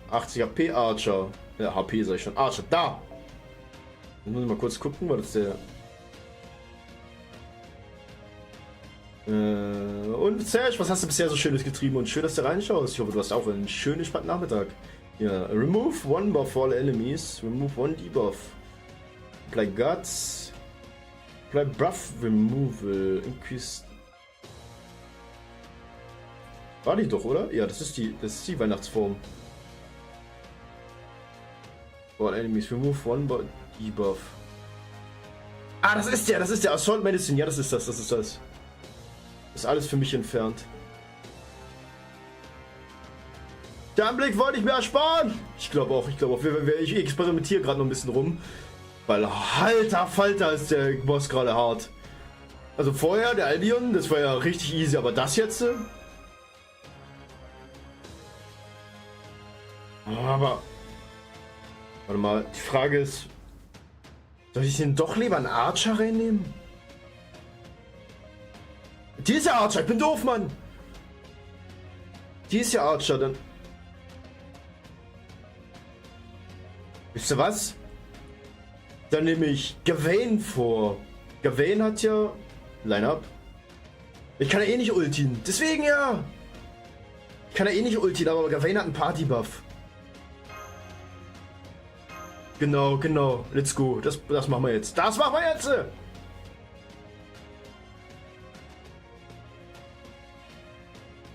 80 HP Archer. Ja, HP sag ich schon. Archer, da! Jetzt muss ich mal kurz gucken, was ist der. Und Serge, was hast du bisher so Schönes getrieben? Und schön, dass du reinschaust. Ich hoffe, du hast auch einen schönen, spannenden Nachmittag. Ja, remove one buff for all enemies. Remove one debuff. Apply guts. Apply buff removal. Increase. War die doch, oder? Ja, das ist die Weihnachtsform. For all enemies. Remove one debuff. Ah, das ist der Assault Medicine. Ja, das ist das. Ist alles für mich entfernt. Den Anblick wollte ich mir ersparen. Ich glaube auch. Ich experimentiere gerade noch ein bisschen rum. Weil alter Falter ist der Boss gerade hart. Also vorher, der Albion, das war ja richtig easy, aber das jetzt? Aber... Warte mal, die Frage ist... Soll ich den doch lieber einen Archer reinnehmen? Die ist ja Archer, ich bin doof, Mann! Die ist ja Archer, dann... Wisst ihr was? Dann nehme ich Gawain vor. Gawain hat ja... Line-Up. Ich kann ja eh nicht ultien. Deswegen ja! Ich kann ja eh nicht ultien, aber Gawain hat einen Party-Buff. Genau. Let's go. Das machen wir jetzt. Das machen wir jetzt!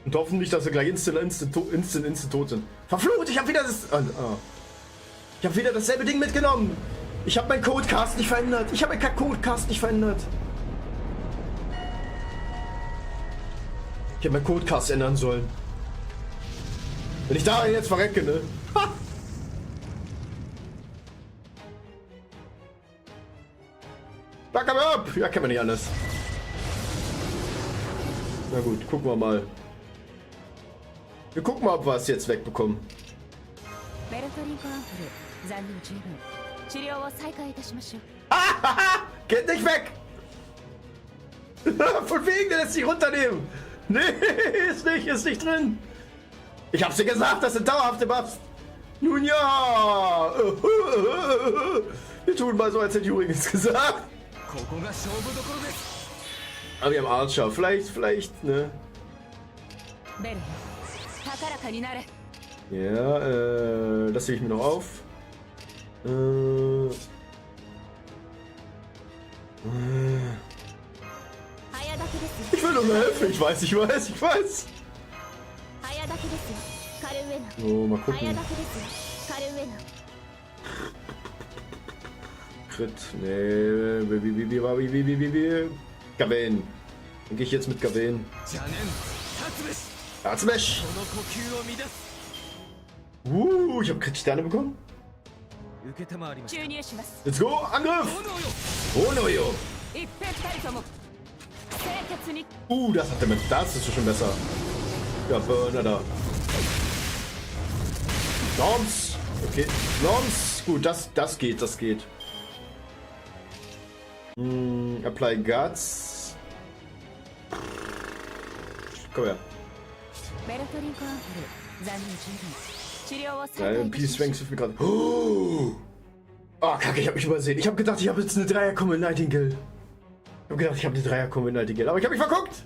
Und hoffen nicht, dass wir gleich instant tot sind. Verflucht, ich habe wieder das... Ich habe wieder dasselbe Ding mitgenommen. Ich habe meinen Codecast nicht verändert. Ich habe hätte meinen Codecast ändern sollen. Wenn ich da jetzt verrecke, ne? Ha! Baka, Birb! Ja, kann man nicht anders. Na gut, gucken wir mal. Wir gucken mal, ob wir es jetzt wegbekommen. Geht nicht weg! Von wegen, der lässt sich runternehmen! Nee, ist nicht drin! Ich hab's dir gesagt, das sind dauerhafte Buffs! Nun ja! Wir tun mal so, als hätte Juri nichts gesagt. Aber wir haben Archer, vielleicht, ne? Ja, das sehe ich mir noch auf. Ich will nur helfen, ich weiß. So, mal gucken. Crit, nee, wie. Gawain. Dann gehe ich jetzt mit Gawain. Tatsumesh! Ich habe Crit-Sterne bekommen. Let's go, Angriff! Onoyo! Das hat er mit. Das ist schon besser. Ja, Burner da. Norms! Okay, Norms! Gut, das geht. Apply Guts. Komm her. Peace Strength hilft mir gerade. Oh, kacke, ich hab mich übersehen. Ich hab gedacht, ich habe jetzt eine Dreier-Combo in Nightingale. Ich hab gedacht, ich habe eine Dreier-Combo in Nightingale, aber ich habe mich verguckt.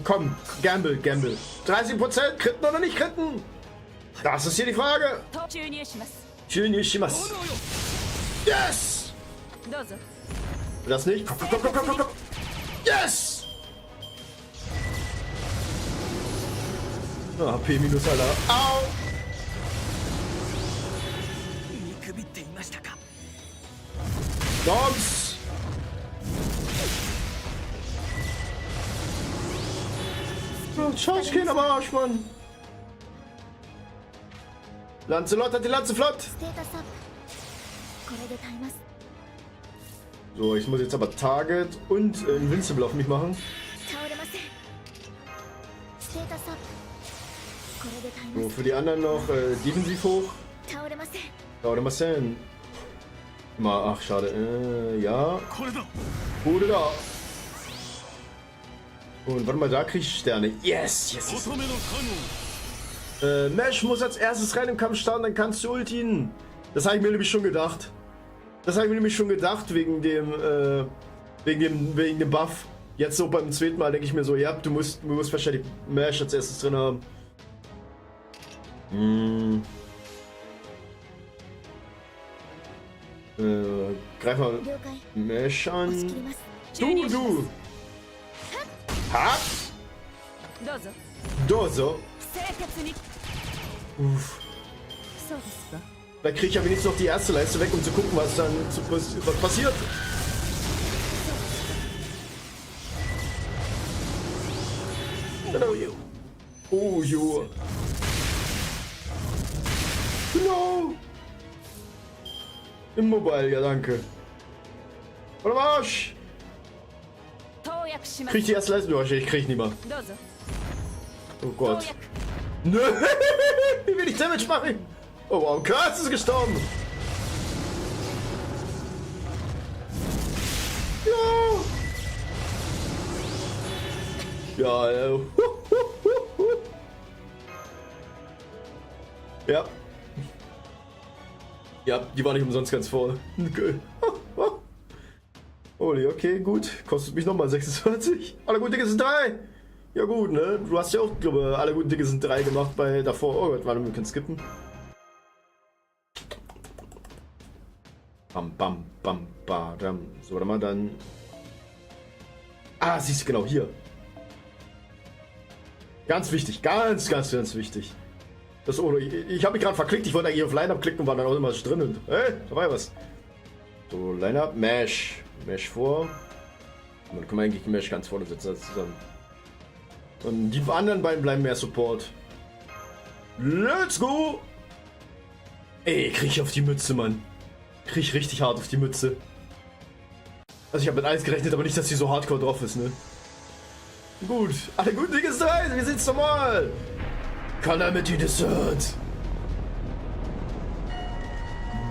Komm, Gamble. 30%, kritten oder nicht kritten? Das ist hier die Frage. Yes! Das nicht? Komm. Yes! HP minus, Alter. Au! Dogs! Charge keinen am Arsch, Mann! Lancelot hat die Lanze flott! So, ich muss jetzt aber Target und Invincible auf mich machen. So, für die anderen noch defensiv hoch. Tauremasen. Ach, schade. Ja. Wurde da. Und warte mal, da krieg ich Sterne. Yes. Mesh muss als erstes rein im Kampf starten, dann kannst du ultien. Das habe ich mir nämlich schon gedacht. Wegen dem Buff. Jetzt so beim zweiten Mal denke ich mir so, ja, du musst wahrscheinlich Mesh als erstes drin haben. Greif mal Mesh an. Du! Ha! Dozo! Uff. Da krieg ich ja wenigstens noch die erste Leiste weg, um zu gucken, was dann was passiert. Oh, jo. Genau. Immobile, ja danke. Warte mal, Arsch. Krieg ich die erste Leiste durch? Ich krieg nicht mehr. Oh Gott. Nö. Wie will ich Damage machen? Oh wow, Kurz ist gestorben. Ja. Ja. Ja, die war nicht umsonst ganz vorne. Okay. Holy, okay, gut. Kostet mich nochmal 46. Alle guten Dinge sind 3. Ja gut, ne? Du hast ja auch, glaube ich, alle guten Dinge sind 3 gemacht bei davor. Oh Gott, warte, wir können skippen. Bam, badam. So, warte mal, dann... siehst du, genau, hier. Ganz wichtig, ganz wichtig. Das Ono, ich habe mich gerade verklickt, ich wollte eigentlich auf Line-Up klicken und war dann automatisch drin und... Hey, da war ja was. So, Line-Up, Mesh vor. Und dann können wir eigentlich Mesh ganz vorne setzen, also zusammen. Und die anderen beiden bleiben mehr Support. Let's go! Ey, krieg ich auf die Mütze, Mann. Krieg ich richtig hart auf die Mütze. Also ich habe mit 1 gerechnet, aber nicht, dass sie so hardcore drauf ist, ne? Gut, alle guten Dinge sind 3, wir sind's normal. Calamity Desert.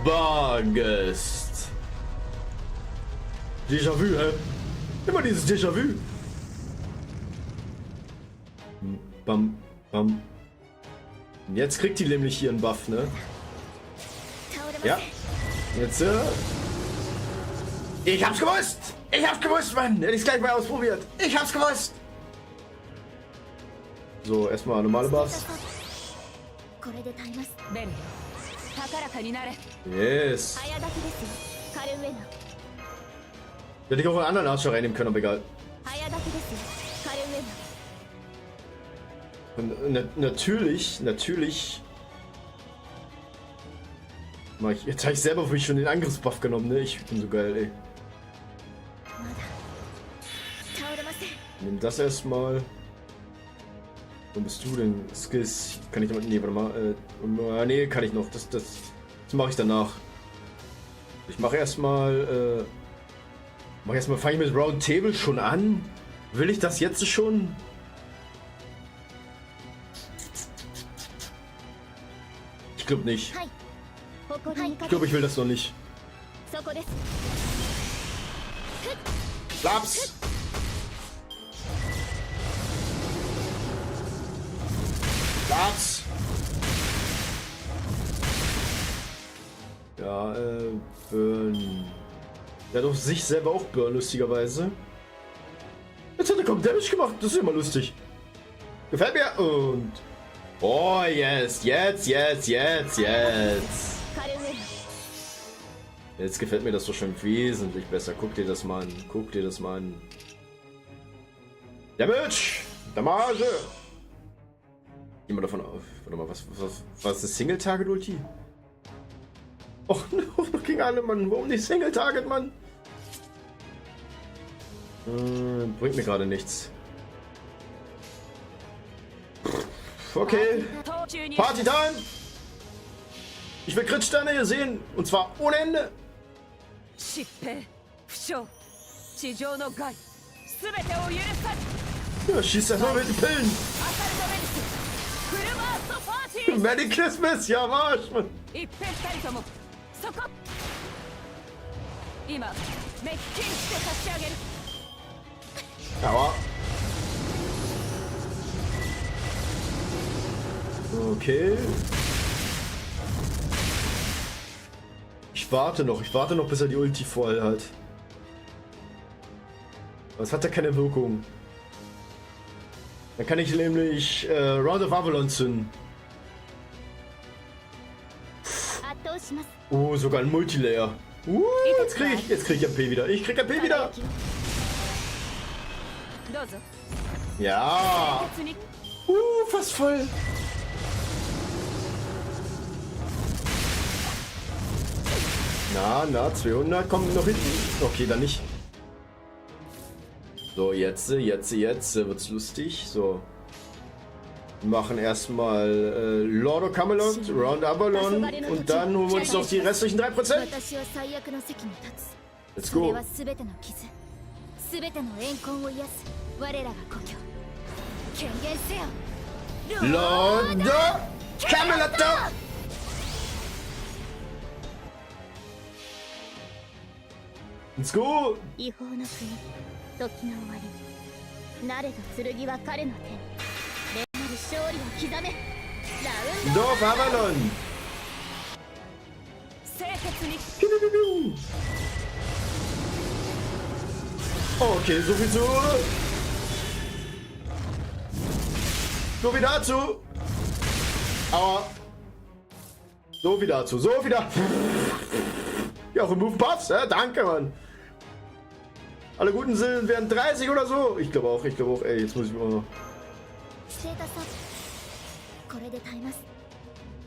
Bargest. Déjà-vu, hä? Immer dieses Déjà-vu. Bam, bam. Jetzt kriegt die nämlich hier einen Buff, ne? Ja. Jetzt, Ich hab's gewusst! Ich hab's gewusst, Mann! Hätte ich's gleich mal ausprobiert. Ich hab's gewusst! So, erstmal normale Buffs. Yes. Hätte ich auch einen anderen Archer reinnehmen können, aber egal. Und natürlich. Jetzt habe ich selber für mich schon den Angriffsbuff genommen, ne? Ich bin so geil, ey. Nimm das erstmal. Wo bist du denn? Skills. Kann ich noch. Nee, warte mal. Nee, kann ich noch. Das mache ich danach. Ich mache erstmal. Fange ich mit Round Table schon an? Will ich das jetzt schon? Ich glaube nicht. Ich glaube, ich will das noch nicht. Laps! Laps! Ja, Burn. Der hat auf sich selber auch Burn, lustigerweise. Jetzt hat er kaum Damage gemacht, das ist immer lustig. Gefällt mir und... Oh, yes, jetzt. Jetzt gefällt mir das doch schon wesentlich besser. Guck dir das mal an. Damage! Damage! Geh mal davon auf. Warte mal, was ist das Single-Target-Ulti? Och, noch gegen alle, Mann. Warum nicht Single-Target, Mann? Bringt mir gerade nichts. Okay. Party-Time! Ich will Crit-Sterne hier sehen. Und zwar ohne Ende. Ja, schießt erstmal mit den Pillen. Merry Christmas, ja, Marsch, Mann. Aua. Okay. Ich warte noch, bis er die Ulti voll hat. Aber es hat ja keine Wirkung. Dann kann ich nämlich Round of Avalon zünden. Oh, sogar ein Multilayer. Jetzt krieg ich MP wieder. Ich krieg MP wieder. Ja. Fast voll. Na, 200 kommt noch hinten. Okay, dann nicht. So, jetzt wird's lustig. So. Wir machen erstmal Lord of Camelot, Round Avalon und dann holen wir uns noch die restlichen 3%. Let's go. Lord of Camelot! Let's go! Dorf Avalon! Okay, so viel dazu! Aua! So viel dazu! Ja, Remove Buffs, danke, Mann! Alle guten Sillen werden 30 oder so. Ich glaube auch. Ey, jetzt muss ich mal.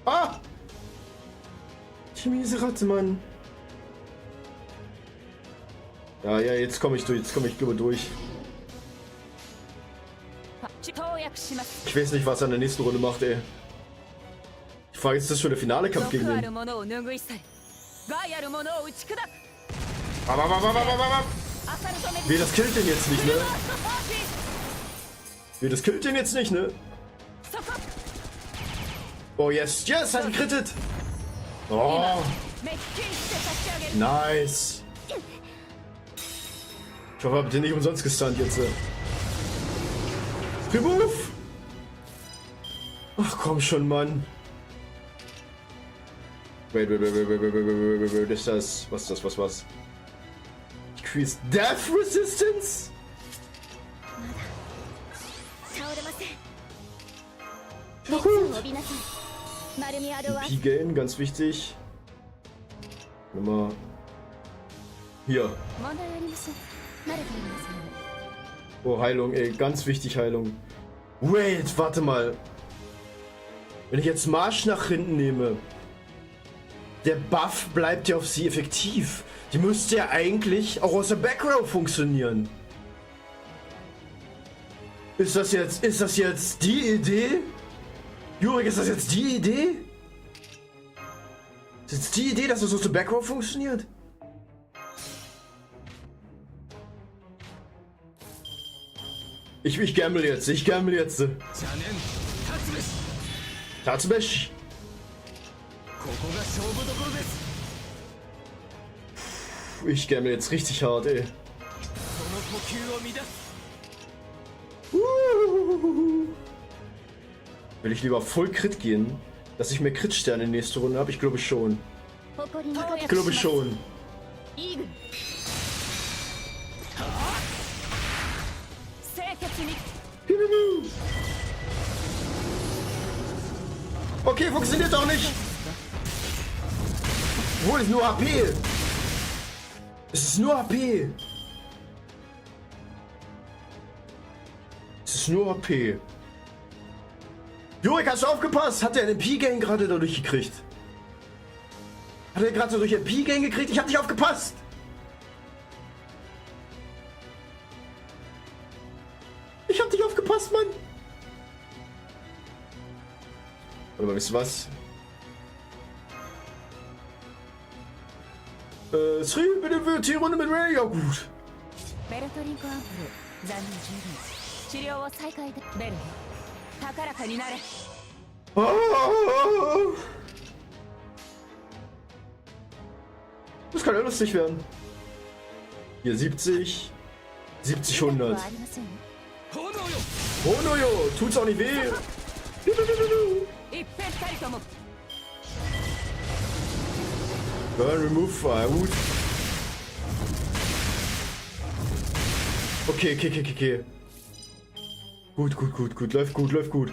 Ah! Die miese Ratte, Mann. Ja, jetzt komme ich durch. Ich weiß nicht, was er in der nächsten Runde macht, ey. Ich frage, ist das schon der finale Kampf gegen ihn? Wie, das killt den jetzt nicht, ne? Wie, das killt den jetzt nicht, ne? Oh, yes, yes, hat gekrittet! Oh! Nice! Ich hoffe, habt ihr nicht umsonst gestunt jetzt. Remove! Ach komm schon, Mann. Wait. Ist das? Was ist das? Was? Increase Death Resistance? Na gut. P-Gain, ganz wichtig. Nummer. Hier. Oh, Heilung, ey, ganz wichtig, Heilung. Wait, warte mal. Wenn ich jetzt Marsch nach hinten nehme, der Buff bleibt ja auf sie effektiv. Die müsste ja eigentlich auch aus der Backrow funktionieren. Ist das jetzt die Idee? Jurik, ist das jetzt die Idee? Ist jetzt die Idee, dass das aus der Backrow funktioniert? Ich gamble jetzt. Tatsächlich. Ich gamble jetzt richtig hart, ey. Will ich lieber voll Crit gehen, dass ich mehr Crit-Sterne in nächste Runde habe? Ich glaube schon. Okay, funktioniert doch nicht. Obwohl, es ist nur HP. Es ist nur HP. Es ist nur HP. Jurik, hast du aufgepasst? Hat er einen P-Gain gerade dadurch gekriegt? Hat er gerade dadurch einen P-Gain gekriegt? Ich hab nicht aufgepasst. Ich hab nicht aufgepasst, Mann. Warte mal, wisst ihr was? Sri, bitte wird die Runde mit Ray. Ja, gut. Oh. Das kann ja lustig werden. Hier 70. 70, 100. Oh no, jo. Tut's auch nicht weh. Burn, remove, fire, gut. Okay. Gut. Läuft gut.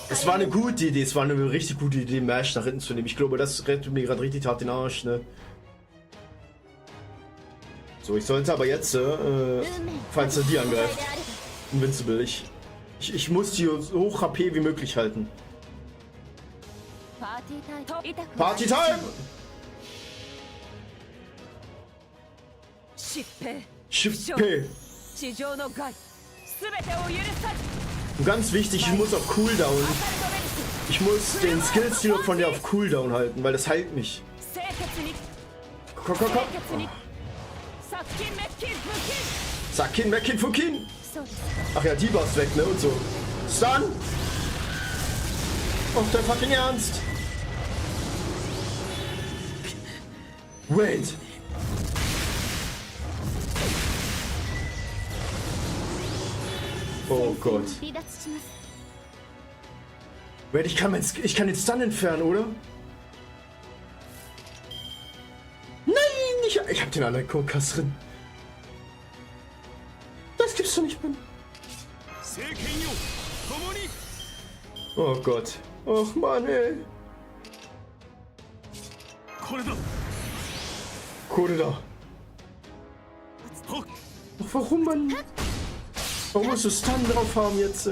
Es war eine gute Idee, es war eine richtig gute Idee, Mash nach hinten zu nehmen. Ich glaube, das rettet mir gerade richtig hart den Arsch, ne? So, ich sollte aber jetzt, falls er die angreift, Invincible, ich muss die so hoch HP wie möglich halten. Party Time! Shippe. Und ganz wichtig, ich muss auf Cooldown. Ich muss den Skill-Steal von der auf Cooldown halten, weil das heilt mich. Komm. Sakin, Mekin, Fukin. Ach ja, die war's weg, ne? Und so. Stun! Auf dein fucking Ernst! Wait! Oh Gott. Wait, ich kann den Stun entfernen, oder? Nein! Ich hab den anderen Kokas drin. Das gibt's doch nicht, Mann. Oh Gott. Och Mann, ey. Koreda. Ach, warum, Mann? Warum musst du Stun drauf haben jetzt?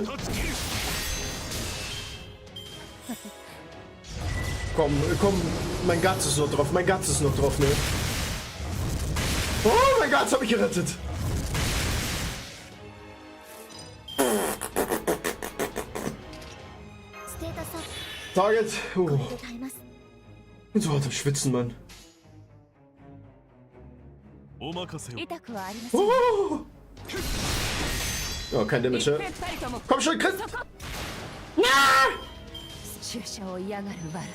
Komm, mein Guts ist noch drauf, ne? Oh, mein Guts hab ich gerettet. Target. Oh. Bin so hart am Schwitzen, Mann. お任せを。痛くはありません。 Oh! Oh, kein Damage. 二人とも Komm schon, Chris! そこ Ja! 注射を嫌がる悪い。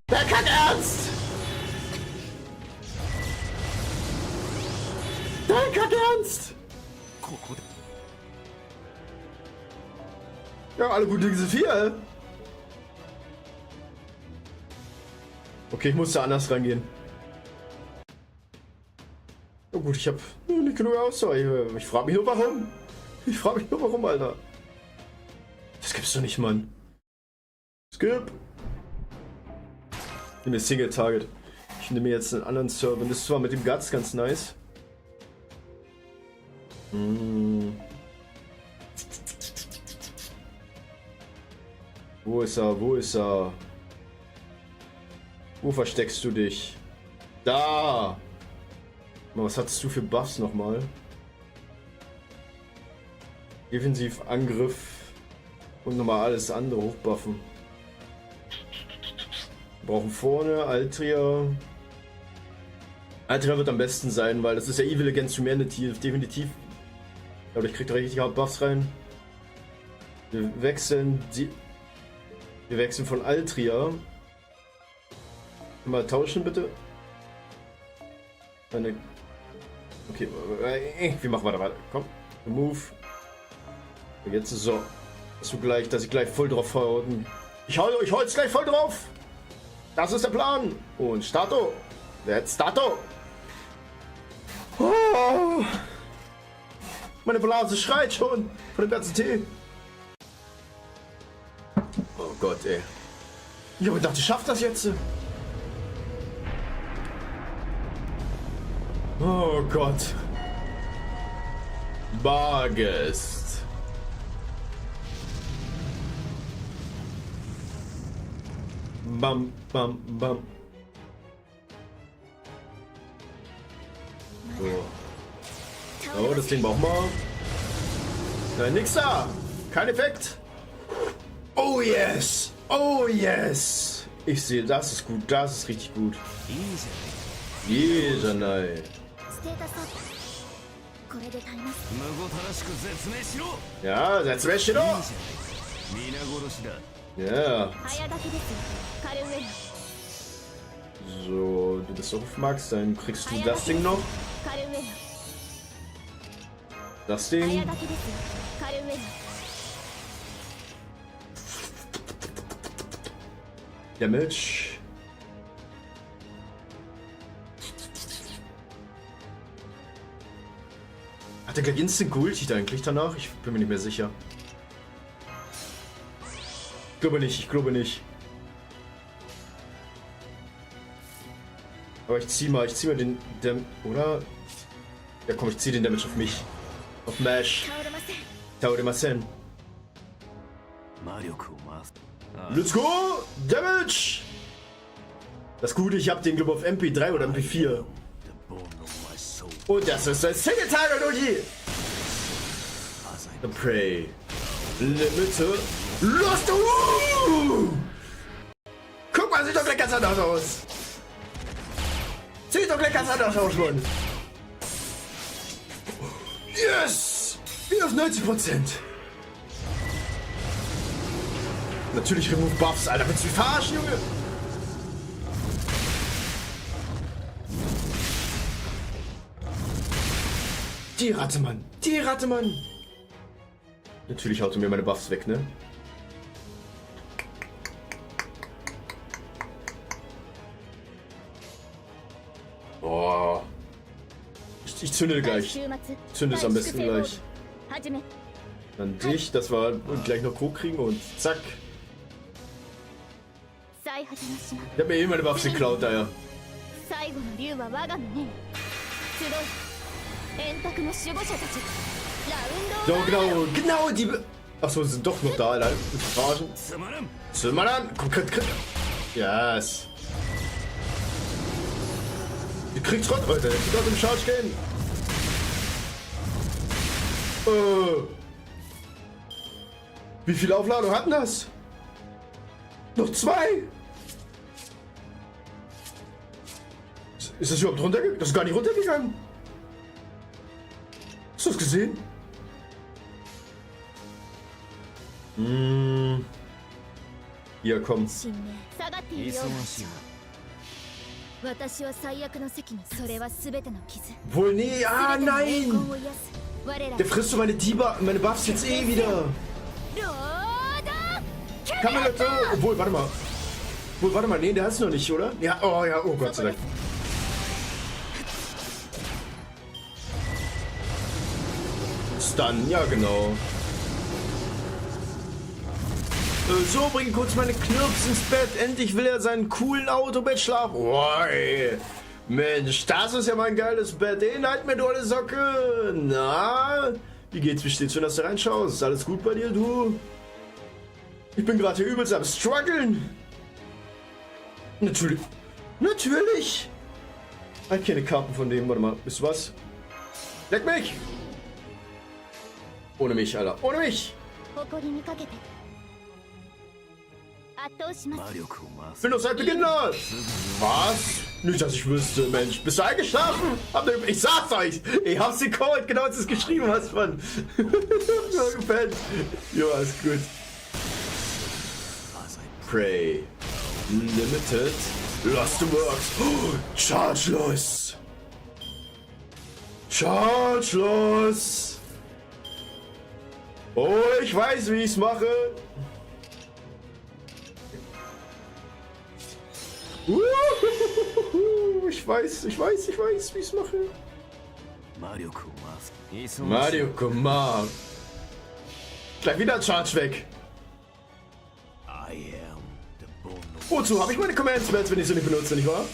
Der kann ernst! Der kann ernst! ここで Ja, alle gute diese 4. Okay, ich muss da anders rangehen. Oh gut, ich habe nicht genug Ausdauer. Ich frage mich nur warum. Ich frage mich nur warum, Alter. Das gibt's doch nicht, Mann. Skip. Ich nehme Single Target. Ich nehme jetzt einen anderen Server. Das ist zwar mit dem Guts ganz nice. Wo ist er? Wo ist er? Wo versteckst du dich? Da! Was hattest du für Buffs nochmal? Defensiv, Angriff und nochmal alles andere hochbuffen. Wir brauchen vorne Altria. Altria wird am besten sein, weil das ist ja Evil Against Humanity. Definitiv. Dadurch kriegt er richtig hart Buffs rein. Wir wechseln von Altria. Mal tauschen bitte. Okay, wir machen weiter. Komm, Move. Und jetzt ist so, dass ich gleich voll drauf hau. Ich hau jetzt gleich voll drauf. Das ist der Plan. Und Stato. Let's Stato. Oh. Meine Blase schreit schon von dem ganzen Tee. Oh Gott, ey. Ich habe gedacht, ich schaff das jetzt. Oh Gott. Bargest. Bam, bam, bam. So. Oh, das Ding brauchen wir. Nein, nix da. Kein Effekt. Oh yes. Oh yes. Ich sehe, das ist gut. Das ist richtig gut. Jeder nein. ステータスアップ。これで足ります。 無ごたらしく絶命しろ。 Ja, setz weg, Shiro. 皆殺しだ。 Ja. 早炊きです。カルウェア。 So, du das auch magst, dann kriegst du das Ding noch. カルウェア。 Das 早 Ding. 炊きです。カルウェア。 Damage. Hat er gleich Instant geultet eigentlich danach? Ich bin mir nicht mehr sicher. Ich glaube nicht. Aber ich zieh mal den oder? Ja komm, ich zieh den Damage auf mich. Auf Mash. 倒れません。 Tauremasen. 魔力を回す。 Let's go! Damage! Das Gute, ich hab den glaube auf MP3 oder MP4. Und das ist ein Single-Target-Ulti! The Prey. Limite. Los du! Guck mal, sieht doch gleich ganz anders aus. Sieht doch gleich ganz anders aus, Mann. Yes! Wieder auf 90%. Natürlich Remove Buffs, Alter. Willst du mich verarschen, Junge? Die Ratte, Mann. Die Ratte, Mann. Natürlich haut er mir meine Buffs weg, ne? Boah. Ich zünde gleich. Zünde es am besten gleich. 始め。 Dann dich, dass wir gleich noch Co kriegen und zack. 再始めします。 Ich hab mir eh meine Buffs geklaut, da ja. 最後の竜は我がのね。集い。円卓の守護者たち。ラウンド So, genau die. Achso, sie sind doch noch da, Alter. Verarschen. つまらん。 Zimmer an! Komm, krieg. Yes! Ihr kriegt Trott, Leute! Ich darf im Charge gehen! Wie viel Aufladung hatten das? Noch 2? Ist das überhaupt runtergegangen? Das ist gar nicht runtergegangen. Hast du das gesehen? Hier, komm. 新名下がっているようなんですよ。私は最悪の席にそれは全ての傷 Wohl, nee, ah, 全ての栄 nein! 光を癒す我ら Der frisst so meine Buffs jetzt eh wieder. ロードキュ Kamerato! Obwohl, warte mal, nee, der hat's noch nicht, oder? Ja, oh Gott sei Dank. Stun, ja genau. So, bring kurz meine Knirps ins Bett. Endlich will er seinen coolen Autobett schlafen. Boah, ey. Mensch, das ist ja mein geiles Bett. Den halt mir, du alte Socke. Na, wie geht's? Wie steht's, wenn du reinschaust? Ist alles gut bei dir, du? Ich bin gerade hier übelst am struggeln. Natürlich. Natürlich. Ich keine Karten von dem. Warte mal, wisst ihr was? Leck mich. Ohne mich, Alter. Ohne mich. 誇りにかけて圧倒します Bin doch seit Beginn da. Was? Nicht, dass ich wüsste, Mensch. Bist du eingeschlafen? Ich sag's euch. Ich hab's gecallt. Genau, als du es geschrieben hast, Mann. Mir gefällt. Jo, alles gut. Prey. Limited. Lost Works. Oh, chargelos. Chargelos. Oh, ich weiß, wie ich's mache. Ich weiß, wie ich's mache. Mario Kumar. Gleich wieder Charge weg. Wozu habe ich meine Command-Spells, wenn ich sie nicht benutze, nicht wahr?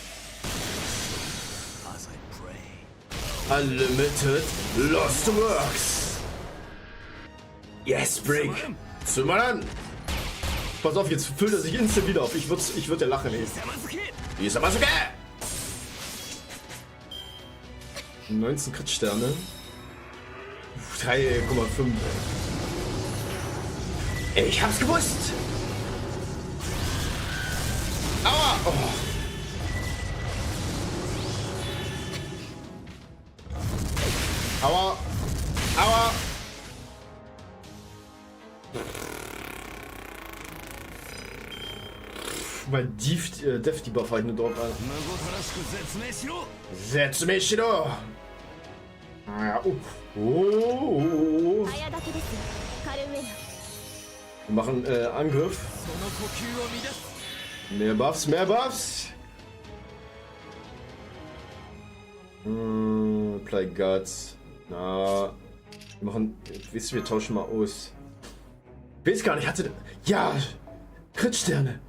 Unlimited Lost Works. Yes, Break. Zu mal an. Pass auf, jetzt füllt er sich instant wieder auf. Ich würd ja lachen, ey. Wie ist aber so geil? 19 Crit-Sterne. 3,5. Ich hab's gewusst. Aua! Oh. Aua! Aua! Weil Def die Buff halt nur drauf an. Setz mich doch! Ja, oh. 早だけですよカルメナ Wir machen Angriff. Mehr Buffs, mehr Buffs! Apply Guts. Na. Wir machen. Wisst ihr, wir tauschen mal aus. Ich weiß gar nicht, hatte. Ja! Crit-Sterne!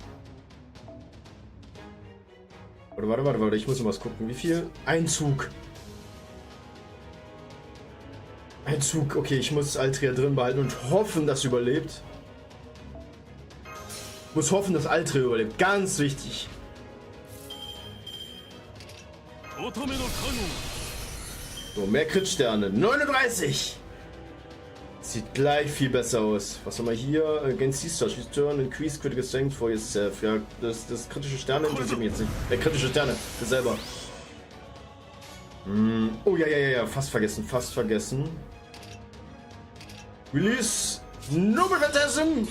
Warte, ich muss noch was gucken. Wie viel? Ein Zug. Ein Zug. Okay, ich muss Altria drin behalten und hoffen, dass sie überlebt. Muss hoffen, dass Altria überlebt. Ganz wichtig. So, mehr Crit-Sterne. 39! Sieht gleich viel besser aus. Was haben wir hier? Against these touch, turn increase critical strength for yourself. Ja, das kritische Sterne interessiert mich jetzt nicht. Kritische Sterne, für selber. Oh ja, fast vergessen. Release Noble Phantasm!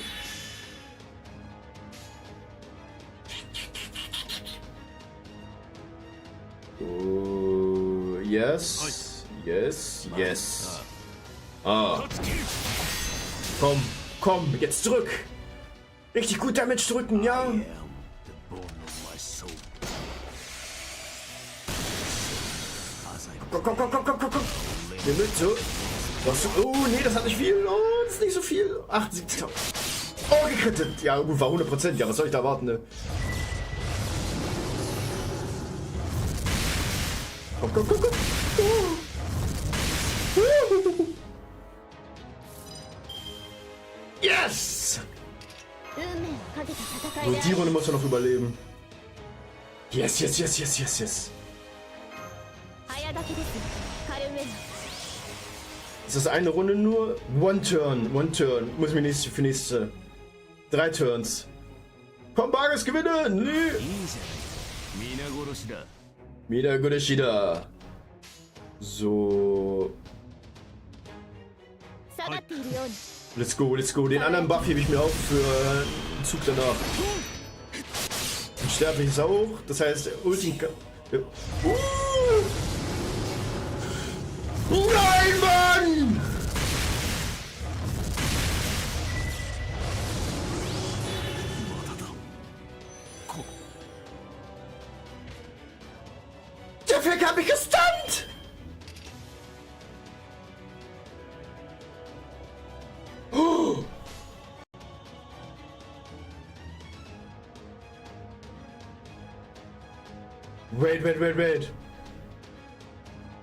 Oh, yes. Ah. Komm, jetzt zurück. Richtig gut Damage drücken, ja. Komm. Limite. Oh, nee, das hat nicht viel. Oh, das ist nicht so viel. 78. Oh, gekrittet. Ja, gut, war 100%. Ja, was soll ich da erwarten, ne? Komm. Yes! 運命をかけた戦い Nur で die Runde muss er noch überleben. Yes. 早だけですよカルメナ Ist das eine Runde nur? One turn. Muss ich mir für nächste. 3 Turns. Komm, Bagas, gewinnen! Nee. いいじゃない皆殺しだ Wieder gute Shida. So. 下がっているように Let's go, let's go. Den anderen Buff hebe ich mir auf für einen Zug danach. Und sterbe ich auch. Das heißt, Ulti. Nein, Mann! Der Fick hat mich gestunt! Oh. Wait.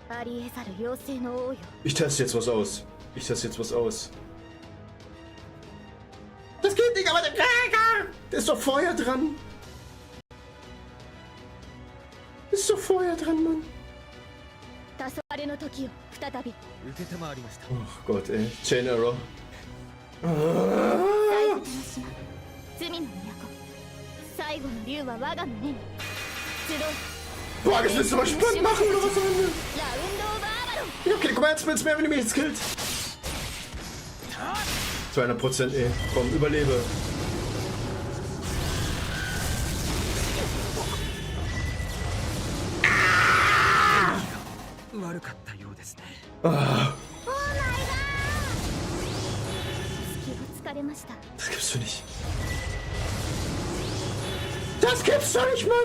ありえざる妖精の王よ Ich teste jetzt was aus. Das geht nicht, aber der ist doch vorher dran. Mann. 黄昏の時を再び Oh Gott, ey. Chain Error. 最後の島罪の都最後の竜は我が胸に集う Boah, das willst du mal spannend machen oder was soll denn? ラウンド・オブ・アバロン Ja, okay, guck mal, jetzt wird's mehr, wenn du mich jetzt killt. 200%, ey. Komm, überlebe. Ah. 気を疲れました Das gibst du nicht. Das gibt's doch nicht, Mann!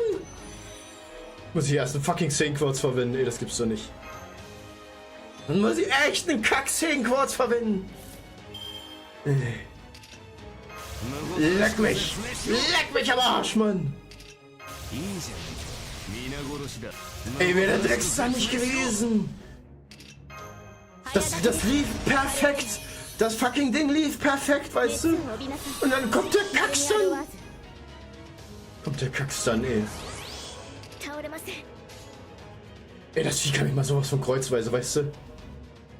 Muss ich erst einen fucking Quartz verwenden? Ey, das gibt's doch nicht. Dann muss ich echt einen Kack-Quartz verwenden. Leck mich! Leck mich am Arsch, Mann! Ey, wäre der Drecksmann nicht gewesen! Das lief perfekt! Das fucking Ding lief perfekt, weißt du? Und dann kommt der Kackstan! Ey. 倒れません Ey, das Vieh kann mich mal sowas von kreuzweise, weißt du?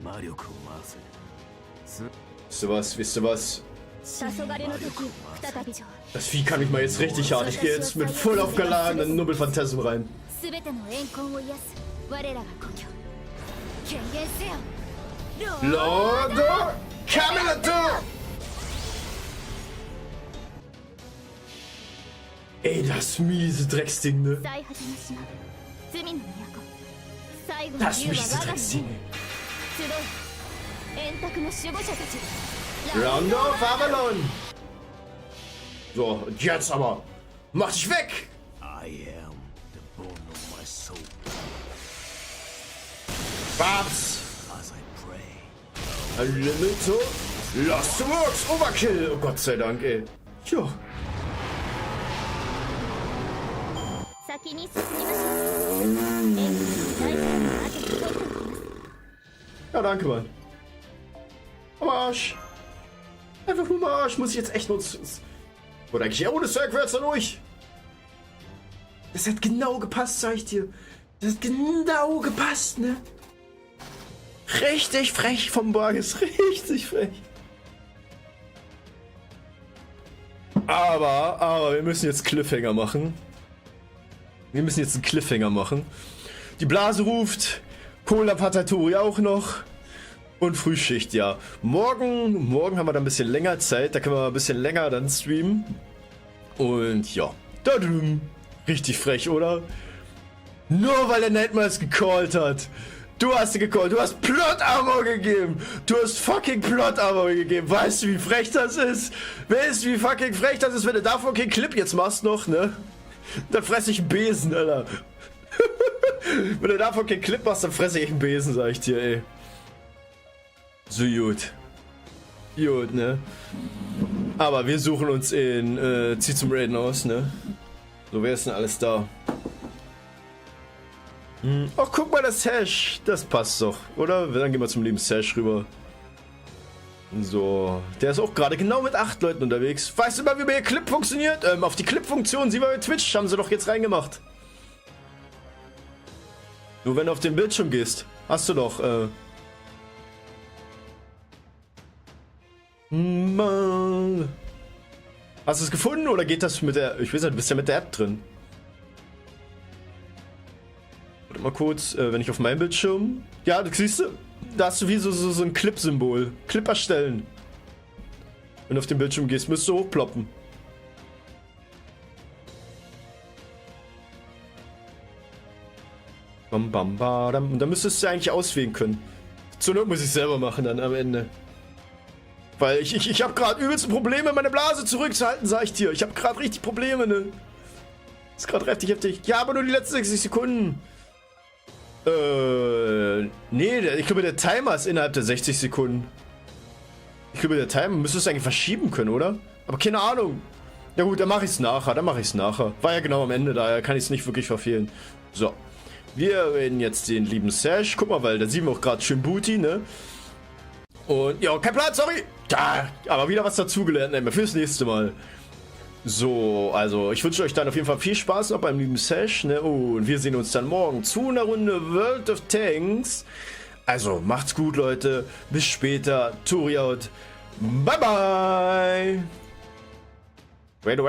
魔力を回せ Wisst ihr was? 黄昏の時を再び Das Vieh kann mich mal jetzt richtig hart. Ich gehe jetzt mit voll aufgeladenen Nubbelphantasm rein. 全ての怨恨を癒す我らが故郷権限せよ Lordo Camelot! Ey, das miese Drecksding, ne? 最果ての島罪の都最後の Das 竜は miese 我が Drecksding. 胸に集う円卓の守護者たち Round of Avalon! So, und jetzt aber. Mach dich weg! I am the bone of my soul Babs! as I pray Limito! Lost to Works! Overkill! Oh Gott sei Dank, ey. Jo. 先に進みましょう円卓の大戦の後に取っておきます Ja, danke, Mann. Am Arsch. Einfach nur am Arsch. Muss ich jetzt echt nutzen. Oder eigentlich ja ohne Circwärts da durch. Das hat genau gepasst, sag ich dir. Das hat genau gepasst, ne? Richtig frech vom Borges. Richtig frech. Aber wir müssen jetzt Cliffhanger machen. Wir müssen jetzt einen Cliffhanger machen. Die Blase ruft. Cola Patatori auch noch. Und Frühschicht, ja. Morgen haben wir dann ein bisschen länger Zeit. Da können wir ein bisschen länger dann streamen. Und ja. Da drüben. Richtig frech, oder? Nur weil der Nightmares gecallt hat. Du hast sie gecallt. Du hast Plot Armor gegeben. Du hast fucking Plot Armor gegeben. Weißt du, wie frech das ist? Weißt du, wie fucking frech das ist, wenn du davon keinen Clip jetzt machst noch, ne? Dann fresse ich einen Besen, Alter. Wenn du davon keinen Clip machst, dann fresse ich einen Besen, sag ich dir, ey. So gut. Gut, ne? Aber wir suchen uns in Zieh zum Raiden aus, ne? So, wer ist denn alles da? Ach, guck mal, das Sash. Das passt doch, oder? Dann gehen wir zum lieben Sash rüber. So, der ist auch gerade genau mit 8 Leuten unterwegs. Weißt du mal, wie bei Clip funktioniert? Auf die Clip-Funktion, sieh mal bei Twitch, haben sie doch jetzt reingemacht. Nur wenn du auf den Bildschirm gehst, hast du doch, mal. Hast du es gefunden oder geht das mit der... Ich weiß nicht, du bist ja mit der App drin. Warte mal kurz, wenn ich auf meinem Bildschirm... Ja, du siehst, da hast du wie so ein Clip-Symbol. Clip erstellen. Wenn du auf den Bildschirm gehst, müsste hochploppen. Bam, bam, badam. Und dann müsstest du eigentlich auswählen können. Zur Not muss ich selber machen dann am Ende. Weil ich habe gerade übelste Probleme, meine Blase zurückzuhalten, sag ich dir. Ich habe gerade richtig Probleme, ne? Ist gerade heftig. Ja, aber nur die letzten 60 Sekunden. Nee, ich glaube, der Timer ist innerhalb der 60 Sekunden. Ich glaube, der Timer müsste es eigentlich verschieben können, oder? Aber keine Ahnung. Ja gut, dann mache ich es nachher. War ja genau am Ende, daher kann ich es nicht wirklich verfehlen. So. Wir reden jetzt den lieben Sash. Guck mal, weil da sehen wir auch gerade schön Booty, ne? Und, ja, kein Plan, sorry. Ja, aber wieder was dazugelernt, ne? Fürs nächste Mal. So, also, ich wünsche euch dann auf jeden Fall viel Spaß noch beim lieben Sash, ne? Und wir sehen uns dann morgen zu einer Runde World of Tanks. Also, macht's gut, Leute. Bis später. Turi out. Bye, bye. Redo.